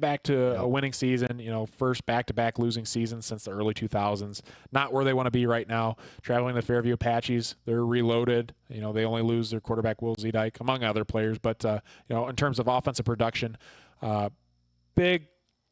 back to a winning season. First back-to-back losing season since the early 2000s. Not where they want to be right now. Traveling the Fairview Apaches, they're reloaded. They only lose their quarterback Will Zedike, among other players. But in terms of offensive production, big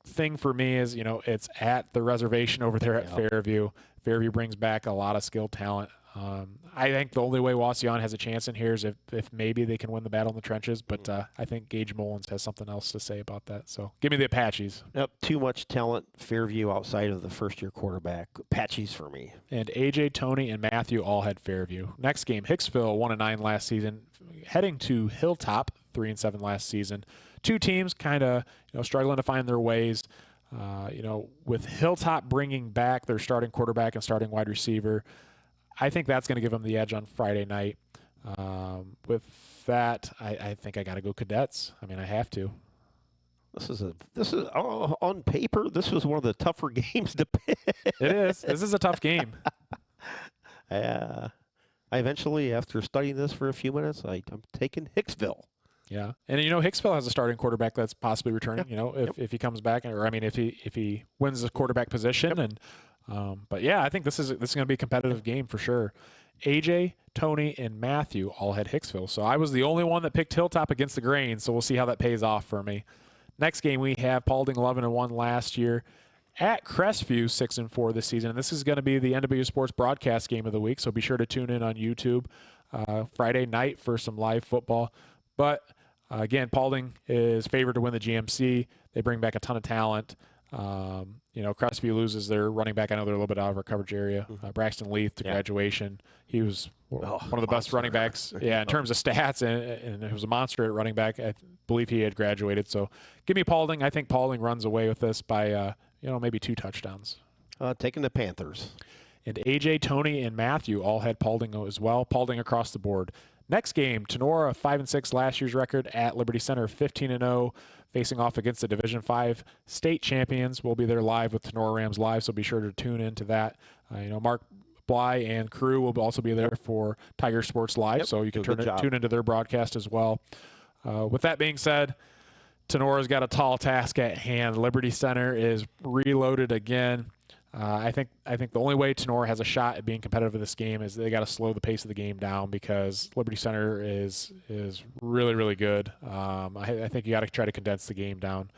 thing for me is it's at the reservation over there at Fairview. Fairview brings back a lot of skilled talent. I think the only way Wauseon has a chance in here is if maybe they can win the battle in the trenches, but I think Gage Mullins has something else to say about that. So give me the Apaches. Yep, too much talent, Fairview outside of the first-year quarterback. Apaches for me. And AJ, Tony, and Matthew all had Fairview. Next game, Hicksville 1-9 last season, heading to Hilltop 3-7 last season. Two teams kind of struggling to find their ways. With Hilltop bringing back their starting quarterback and starting wide receiver, I think that's going to give them the edge on Friday night. With that, I think I got to go Cadets. I mean, I have to. This is on paper, this was one of the tougher games to pick. It is. This is a tough game. I eventually, after studying this for a few minutes, I'm taking Hicksville. Yeah, and Hicksville has a starting quarterback that's possibly returning. If he comes back, or I mean, if he wins the quarterback position, and but yeah, I think this is going to be a competitive game for sure. AJ, Tony, and Matthew all had Hicksville, so I was the only one that picked Hilltop against the grain. So we'll see how that pays off for me. Next game we have Paulding 11-1 last year at Crestview 6-4 this season, and this is going to be the NWO Sports Broadcast game of the week. So be sure to tune in on YouTube Friday night for some live football. But again, Paulding is favored to win the GMC. They bring back a ton of talent. Crestview loses their running back. I know they're a little bit out of our coverage area. Braxton Leith to graduation. He was one of the best running backs. Yeah, in terms of stats, and he was a monster at running back. I believe he had graduated. So give me Paulding. I think Paulding runs away with this by maybe 2 touchdowns. Taking the Panthers. And AJ, Tony, and Matthew all had Paulding as well. Paulding across the board. Next game, Tenora 5-6 last year's record at Liberty Center 15-0, facing off against the Division V state champions. We'll be there live with Tenora Rams Live, so be sure to tune into that. Mark Bly and crew will also be there for Tiger Sports Live, so you can tune into their broadcast as well. With that being said, Tenora's got a tall task at hand. Liberty Center is reloaded again. I think the only way Tenora has a shot at being competitive in this game is they got to slow the pace of the game down because Liberty Center is really, really good. I think you got to try to condense the game down.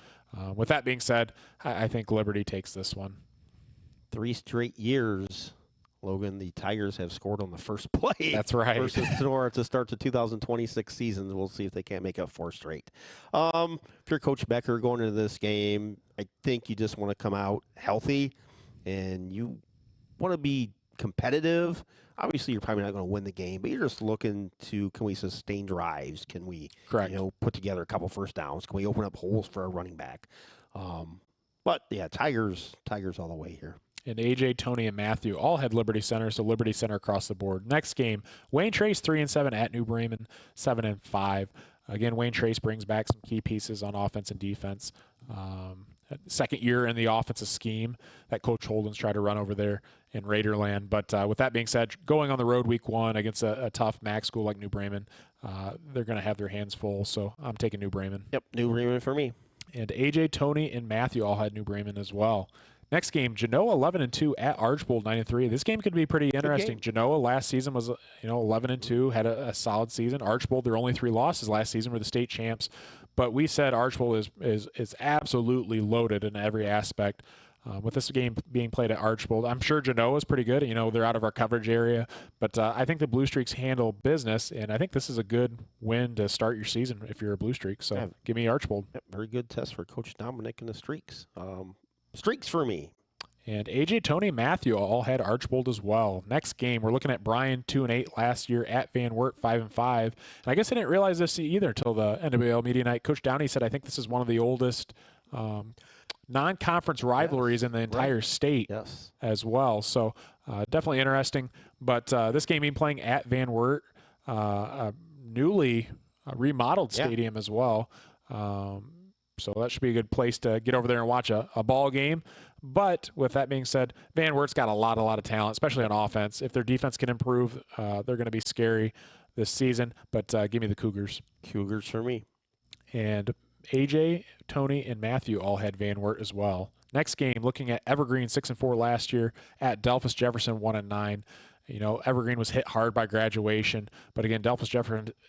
With that being said, I think Liberty takes this one. 3 straight years, Logan, the Tigers have scored on the first play. That's right. Versus Tenora to start the 2026 season. We'll see if they can't make up 4 straight. If you're Coach Becker going into this game, I think you just want to come out healthy. And you want to be competitive. Obviously, you're probably not going to win the game, but you're just looking to, can we sustain drives? Can we, put together a couple first downs? Can we open up holes for our running back? But yeah, Tigers all the way here. And AJ, Tony, and Matthew all had Liberty Center, so Liberty Center across the board. Next game, Wayne Trace 3-7 at New Bremen 7-5. Again, Wayne Trace brings back some key pieces on offense and defense. Second year in the offensive scheme that Coach Holden's tried to run over there in Raiderland. But with that being said, going on the road week 1 against a tough MAC school like New Bremen, they're going to have their hands full. So I'm taking New Bremen. Yep, New Bremen for me. And AJ, Tony, and Matthew all had New Bremen as well. Next game, Genoa 11-2 at Archbold 9-3. This game could be pretty interesting. Genoa last season was 11-2, had a solid season. Archbold, their only 3 losses last season were the state champs. But we said Archbold is absolutely loaded in every aspect. With this game being played at Archbold, I'm sure Genoa is pretty good. They're out of our coverage area. But I think the Blue Streaks handle business, and I think this is a good win to start your season if you're a Blue Streak. So give me Archbold. Yep, very good test for Coach Dominic and the Streaks. Streaks for me. And AJ, Tony, Matthew all had Archbold as well. Next game, we're looking at Bryan 2-8 last year at Van Wert 5-5. And I guess I didn't realize this either until the NWOAL Media Night. Coach Downey said, I think this is one of the oldest non-conference rivalries in the entire state as well. So definitely interesting. But this game being playing at Van Wert, a newly remodeled stadium as well. So that should be a good place to get over there and watch a ball game. But with that being said, Van Wert's got a lot of talent, especially on offense. If their defense can improve, they're going to be scary this season. But give me the Cougars. Cougars for me. And AJ, Tony, and Matthew all had Van Wert as well. Next game, looking at Evergreen 6-4 last year at Delphus Jefferson 1-9. Evergreen was hit hard by graduation, but again, Delphus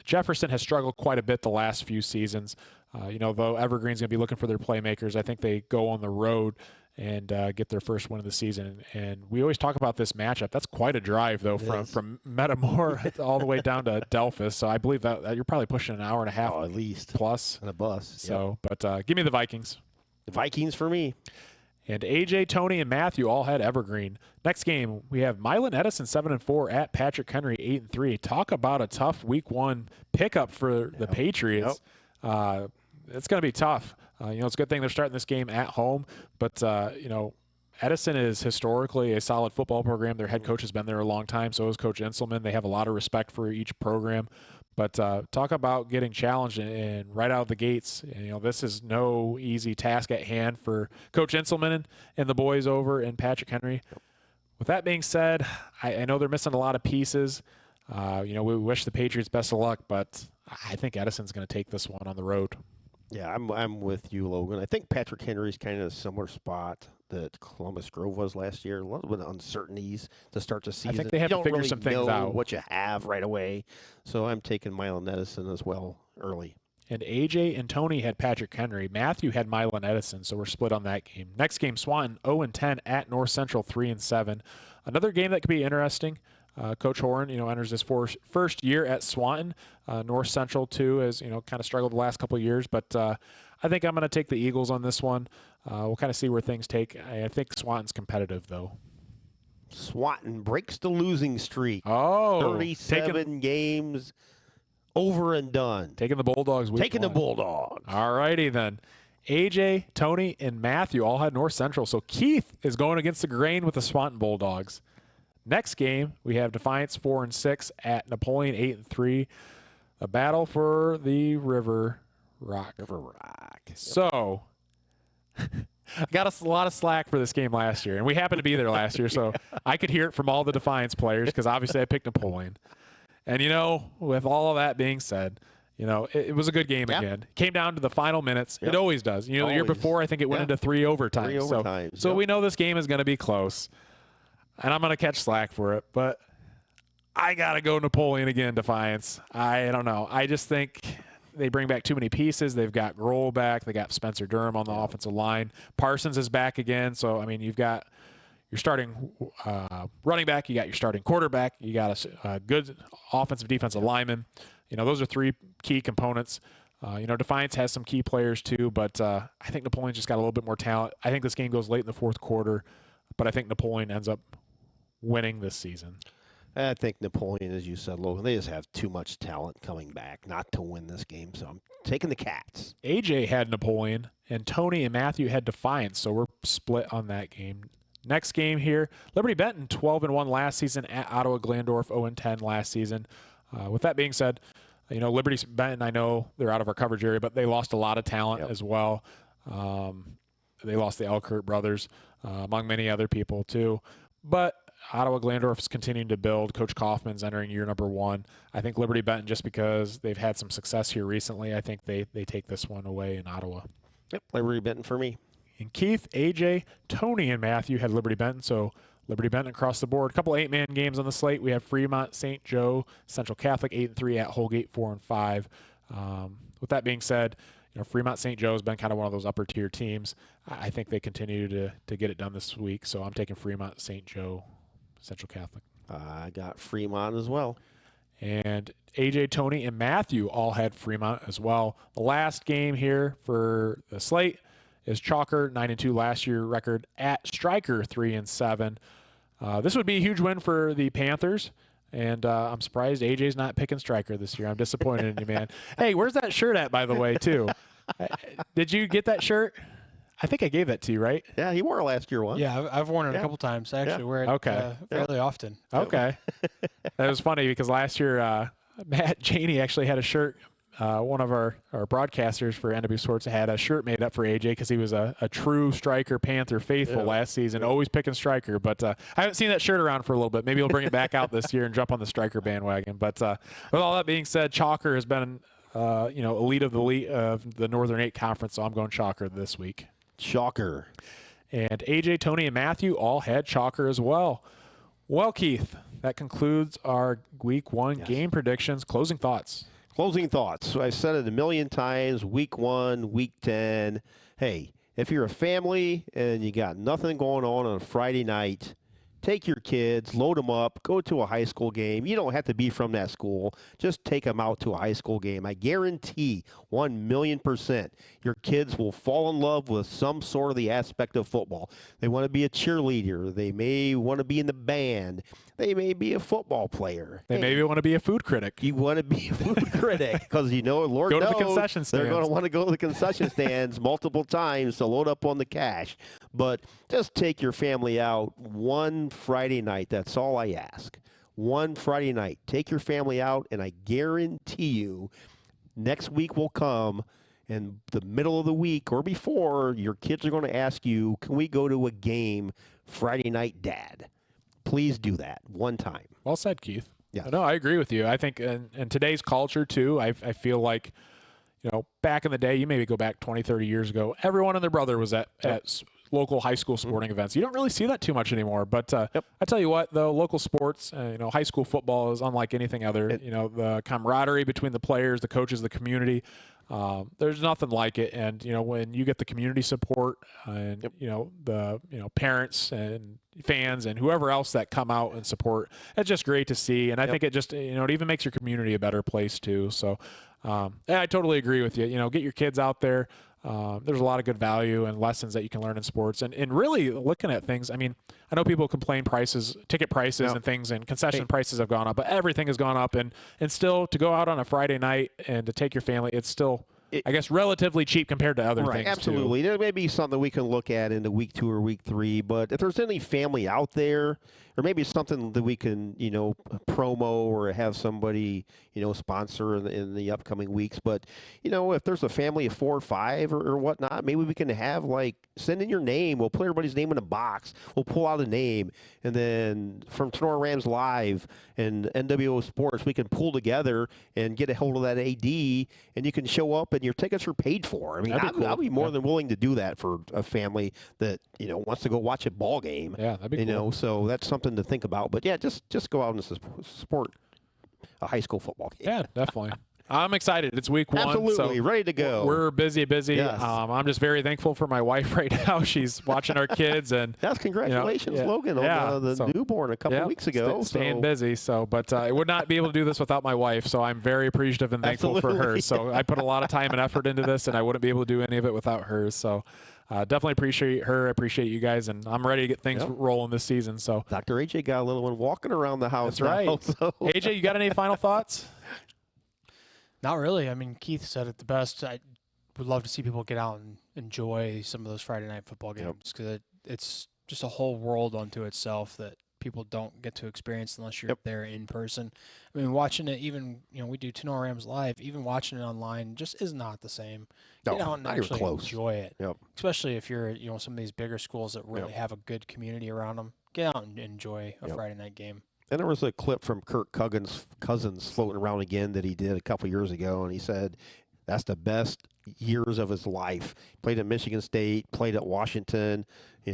Jefferson has struggled quite a bit the last few seasons. Though Evergreen's going to be looking for their playmakers, I think they go on the road and get their first win of the season. And we always talk about this matchup. That's quite a drive, though, from Metamora all the way down to Delphus. So I believe that you're probably pushing an hour and a half at least plus on a bus. So, but give me the Vikings. The Vikings for me. And AJ, Tony, and Matthew all had Evergreen. Next game, we have Milan Edison 7-4 at Patrick Henry 8-3. Talk about a tough week 1 pickup for the Patriots. It's going to be tough. It's a good thing they're starting this game at home. But, Edison is historically a solid football program. Their head coach has been there a long time. So is Coach Inselman. They have a lot of respect for each program. But talk about getting challenged and right out of the gates. This is no easy task at hand for Coach Inselman and the boys over in Patrick Henry. With that being said, I know they're missing a lot of pieces. We wish the Patriots best of luck, but I think Edison's going to take this one on the road. Yeah, I'm with you, Logan. I think Patrick Henry's kind of a similar spot that Columbus Grove was last year. A little bit of uncertainties to start the season. I think they have to figure some things out. What you have right away. So I'm taking Milan Edison as well early. And AJ and Tony had Patrick Henry. Matthew had Milan Edison, so we're split on that game. Next game, Swanton 0-10 at North Central 3-7. Another game that could be interesting. Coach Horan, enters his first year at Swanton. North Central, too, has, kind of struggled the last couple of years. But I think I'm going to take the Eagles on this one. We'll kind of see where things take. I think Swanton's competitive, though. Swanton breaks the losing streak. 37 games over and done. Taking the Bulldogs. Taking the Bulldogs. All righty, then. AJ, Tony, and Matthew all had North Central. So Keith is going against the grain with the Swanton Bulldogs. Next game, we have Defiance 4-6 at Napoleon 8-3. A battle for the River Rock. Yep. So, I got a lot of slack for this game last year, and we happened to be there last year, so I could hear it from all the Defiance players because obviously I picked Napoleon. And, with all of that being said, it was a good game again. It came down to the final minutes. It always does. The year before, I think it went into 3 overtimes. So we know this game is going to be close. And I'm going to catch slack for it, but I got to go Napoleon again, Defiance. I don't know. I just think they bring back too many pieces. They've got Grohl back. They got Spencer Durham on the offensive line. Parsons is back again. So, you've got your starting running back. You got your starting quarterback. You got a good offensive defensive lineman. Those are 3 key components. Defiance has some key players too, but I think Napoleon's just got a little bit more talent. I think this game goes late in the 4th quarter, but I think Napoleon ends up winning this season. I think Napoleon, as you said, Logan, they just have too much talent coming back not to win this game. So I'm taking the Cats. AJ had Napoleon, and Tony and Matthew had Defiance, so we're split on that game. Next game here, Liberty Benton 12-1 last season at Ottawa Glandorf 0-10 last season. With that being said, Liberty Benton, I know they're out of our coverage area, but they lost a lot of talent as well. They lost the Elkert brothers, among many other people too. But Ottawa Glandorf is continuing to build. Coach Kaufman's entering year number 1. I think Liberty Benton, just because they've had some success here recently, I think they take this one away in Ottawa. Yep, Liberty Benton for me. And Keith, AJ, Tony, and Matthew had Liberty Benton, so Liberty Benton across the board. A couple 8-man games on the slate. We have Fremont, St. Joe, Central Catholic 8-3 at Holgate 4-5. With that being said, Fremont St. Joe has been kind of one of those upper tier teams. I think they continue to get it done this week, so I'm taking Fremont, St. Joe, Central Catholic. I got Fremont as well. And AJ, Tony, and Matthew all had Fremont as well. The last game here for the slate is Chalker, 9-2 last year record, at Stryker, 3-7. This would be a huge win for the Panthers, and I'm surprised AJ's not picking Stryker this year. I'm disappointed in you, man. Hey, where's that shirt at, by the way, too? Did you get that shirt? I think I gave that to you, right? Yeah, he wore it last year once. Yeah, I've worn it a couple times. I actually wear it fairly often. Okay. That was funny because last year Matt Janey actually had a shirt. One of our broadcasters for NWO Sports had a shirt made up for AJ because he was a true Stryker Panther faithful last season, always picking Stryker. But I haven't seen that shirt around for a little bit. Maybe he'll bring it back out this year and jump on the Stryker bandwagon. But with all that being said, Chalker has been elite of the Northern 8 Conference, so I'm going Chalker this week. Chalker. And AJ, Tony, and Matthew all had Chalker as well. Well, Keith, that concludes our Week 1 game predictions. Closing thoughts. Closing thoughts. So I've said it a million times, Week 1, Week 10. Hey, if you're a family and you got nothing going on a Friday night, take your kids, load them up, go to a high school game. You don't have to be from that school. Just take them out to a high school game. I guarantee 1,000,000% your kids will fall in love with some sort of the aspect of football. They want to be a cheerleader. They may want to be in the band. They may be a football player. They maybe want to be a food critic. You want to be a food critic because Lord knows go to the concession stands. They're going to want to go to the concession stands multiple times to load up on the cash. But just take your family out one Friday night. That's all I ask. One Friday night. Take your family out, and I guarantee you next week will come, in the middle of the week or before, your kids are going to ask you, can we go to a game Friday night, Dad? Please do that one time. Well said, Keith. Yeah. No, I agree with you. I think in today's culture, too, I feel like, back in the day, you maybe go back 20, 30 years ago, everyone and their brother was at local high school sporting events. You don't really see that too much anymore. But I tell you what, though, local sports, high school football is unlike anything other. The camaraderie between the players, the coaches, the community, there's nothing like it. And, when you get the community support and, the parents and fans and whoever else that come out and support, it's just great to see. And I think it just, it even makes your community a better place too. So I totally agree with you. Get your kids out there. There's a lot of good value and lessons that you can learn in sports, and really looking at things. I mean, I know people complain ticket prices and things, and concession prices have gone up, but everything has gone up, and still to go out on a Friday night and to take your family, it's still, I guess, relatively cheap compared to other things. Absolutely. There may be something we can look at into Week 2 or Week 3, but if there's any family out there, or maybe something that we can, promo or have somebody, sponsor in the upcoming weeks. But, if there's a family of 4 or 5 or whatnot, maybe we can have, send in your name. We'll put everybody's name in a box. We'll pull out a name. And then from Sonora Rams Live and NWO Sports, we can pull together and get a hold of that AD, and you can show up and your tickets are paid for. I mean, I'll be more than willing to do that for a family that, wants to go watch a ball game. Yeah, that'd be cool. So that's something to think about. But, yeah, just go out and support a high school football game. Yeah, definitely. I'm excited. It's week 1. Absolutely. So ready to go. We're busy. Yes. I'm just very thankful for my wife right now. She's watching our kids. And That's congratulations, yeah. Logan, on the newborn a couple weeks ago. Staying busy. But I would not be able to do this without my wife. So I'm very appreciative and thankful for her. So I put a lot of time and effort into this, and I wouldn't be able to do any of it without her. So definitely appreciate her. I appreciate you guys, and I'm ready to get things rolling this season. So Dr. AJ got a little one walking around the house. That's right. Now, so. AJ, you got any final thoughts? Not really. I mean, Keith said it the best. I would love to see people get out and enjoy some of those Friday night football games because it's just a whole world unto itself that people don't get to experience unless you're there in person. I mean, watching it, even, we do Tenor Rams live, even watching it online just is not the same. No, get out and not even actually close. enjoy it. Yep. Especially if you're, some of these bigger schools that really have a good community around them. Get out and enjoy a Friday night game. And there was a clip from Kirk Cousins floating around again that he did a couple years ago, and he said that's the best years of his life. Played at Michigan State, played at Washington,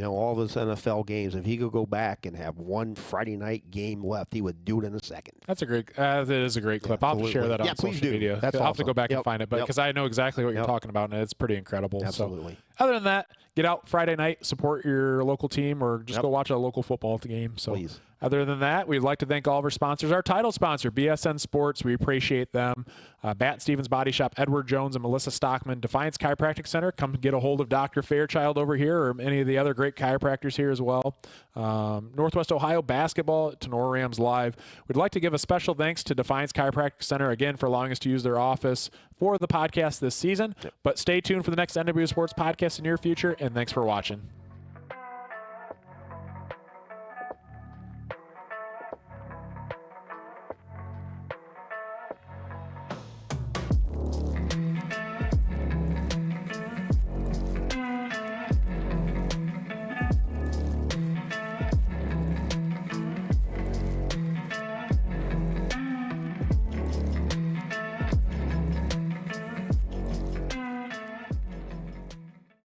all of his NFL games. If he could go back and have one Friday night game left, he would do it in a second. That is a great clip. I'll have to share that on social media. That's I'll have to go back and find it, because I know exactly what you're talking about, and it's pretty incredible. Absolutely. So, other than that, get out Friday night, support your local team, or just go watch a local football game. So, please. Other than that, we'd like to thank all of our sponsors. Our title sponsor, BSN Sports, we appreciate them. Bat Stevens Body Shop, Edward Jones and Melissa Stockman, Defiance Chiropractic Center. Come get a hold of Dr. Fairchild over here, or any of the other great chiropractors here as well. Northwest Ohio Basketball at Tenor Rams Live. We'd like to give a special thanks to Defiance Chiropractic Center, again, for allowing us to use their office for the podcast this season. But stay tuned for the next NWO Sports Podcast in the near future, and thanks for watching.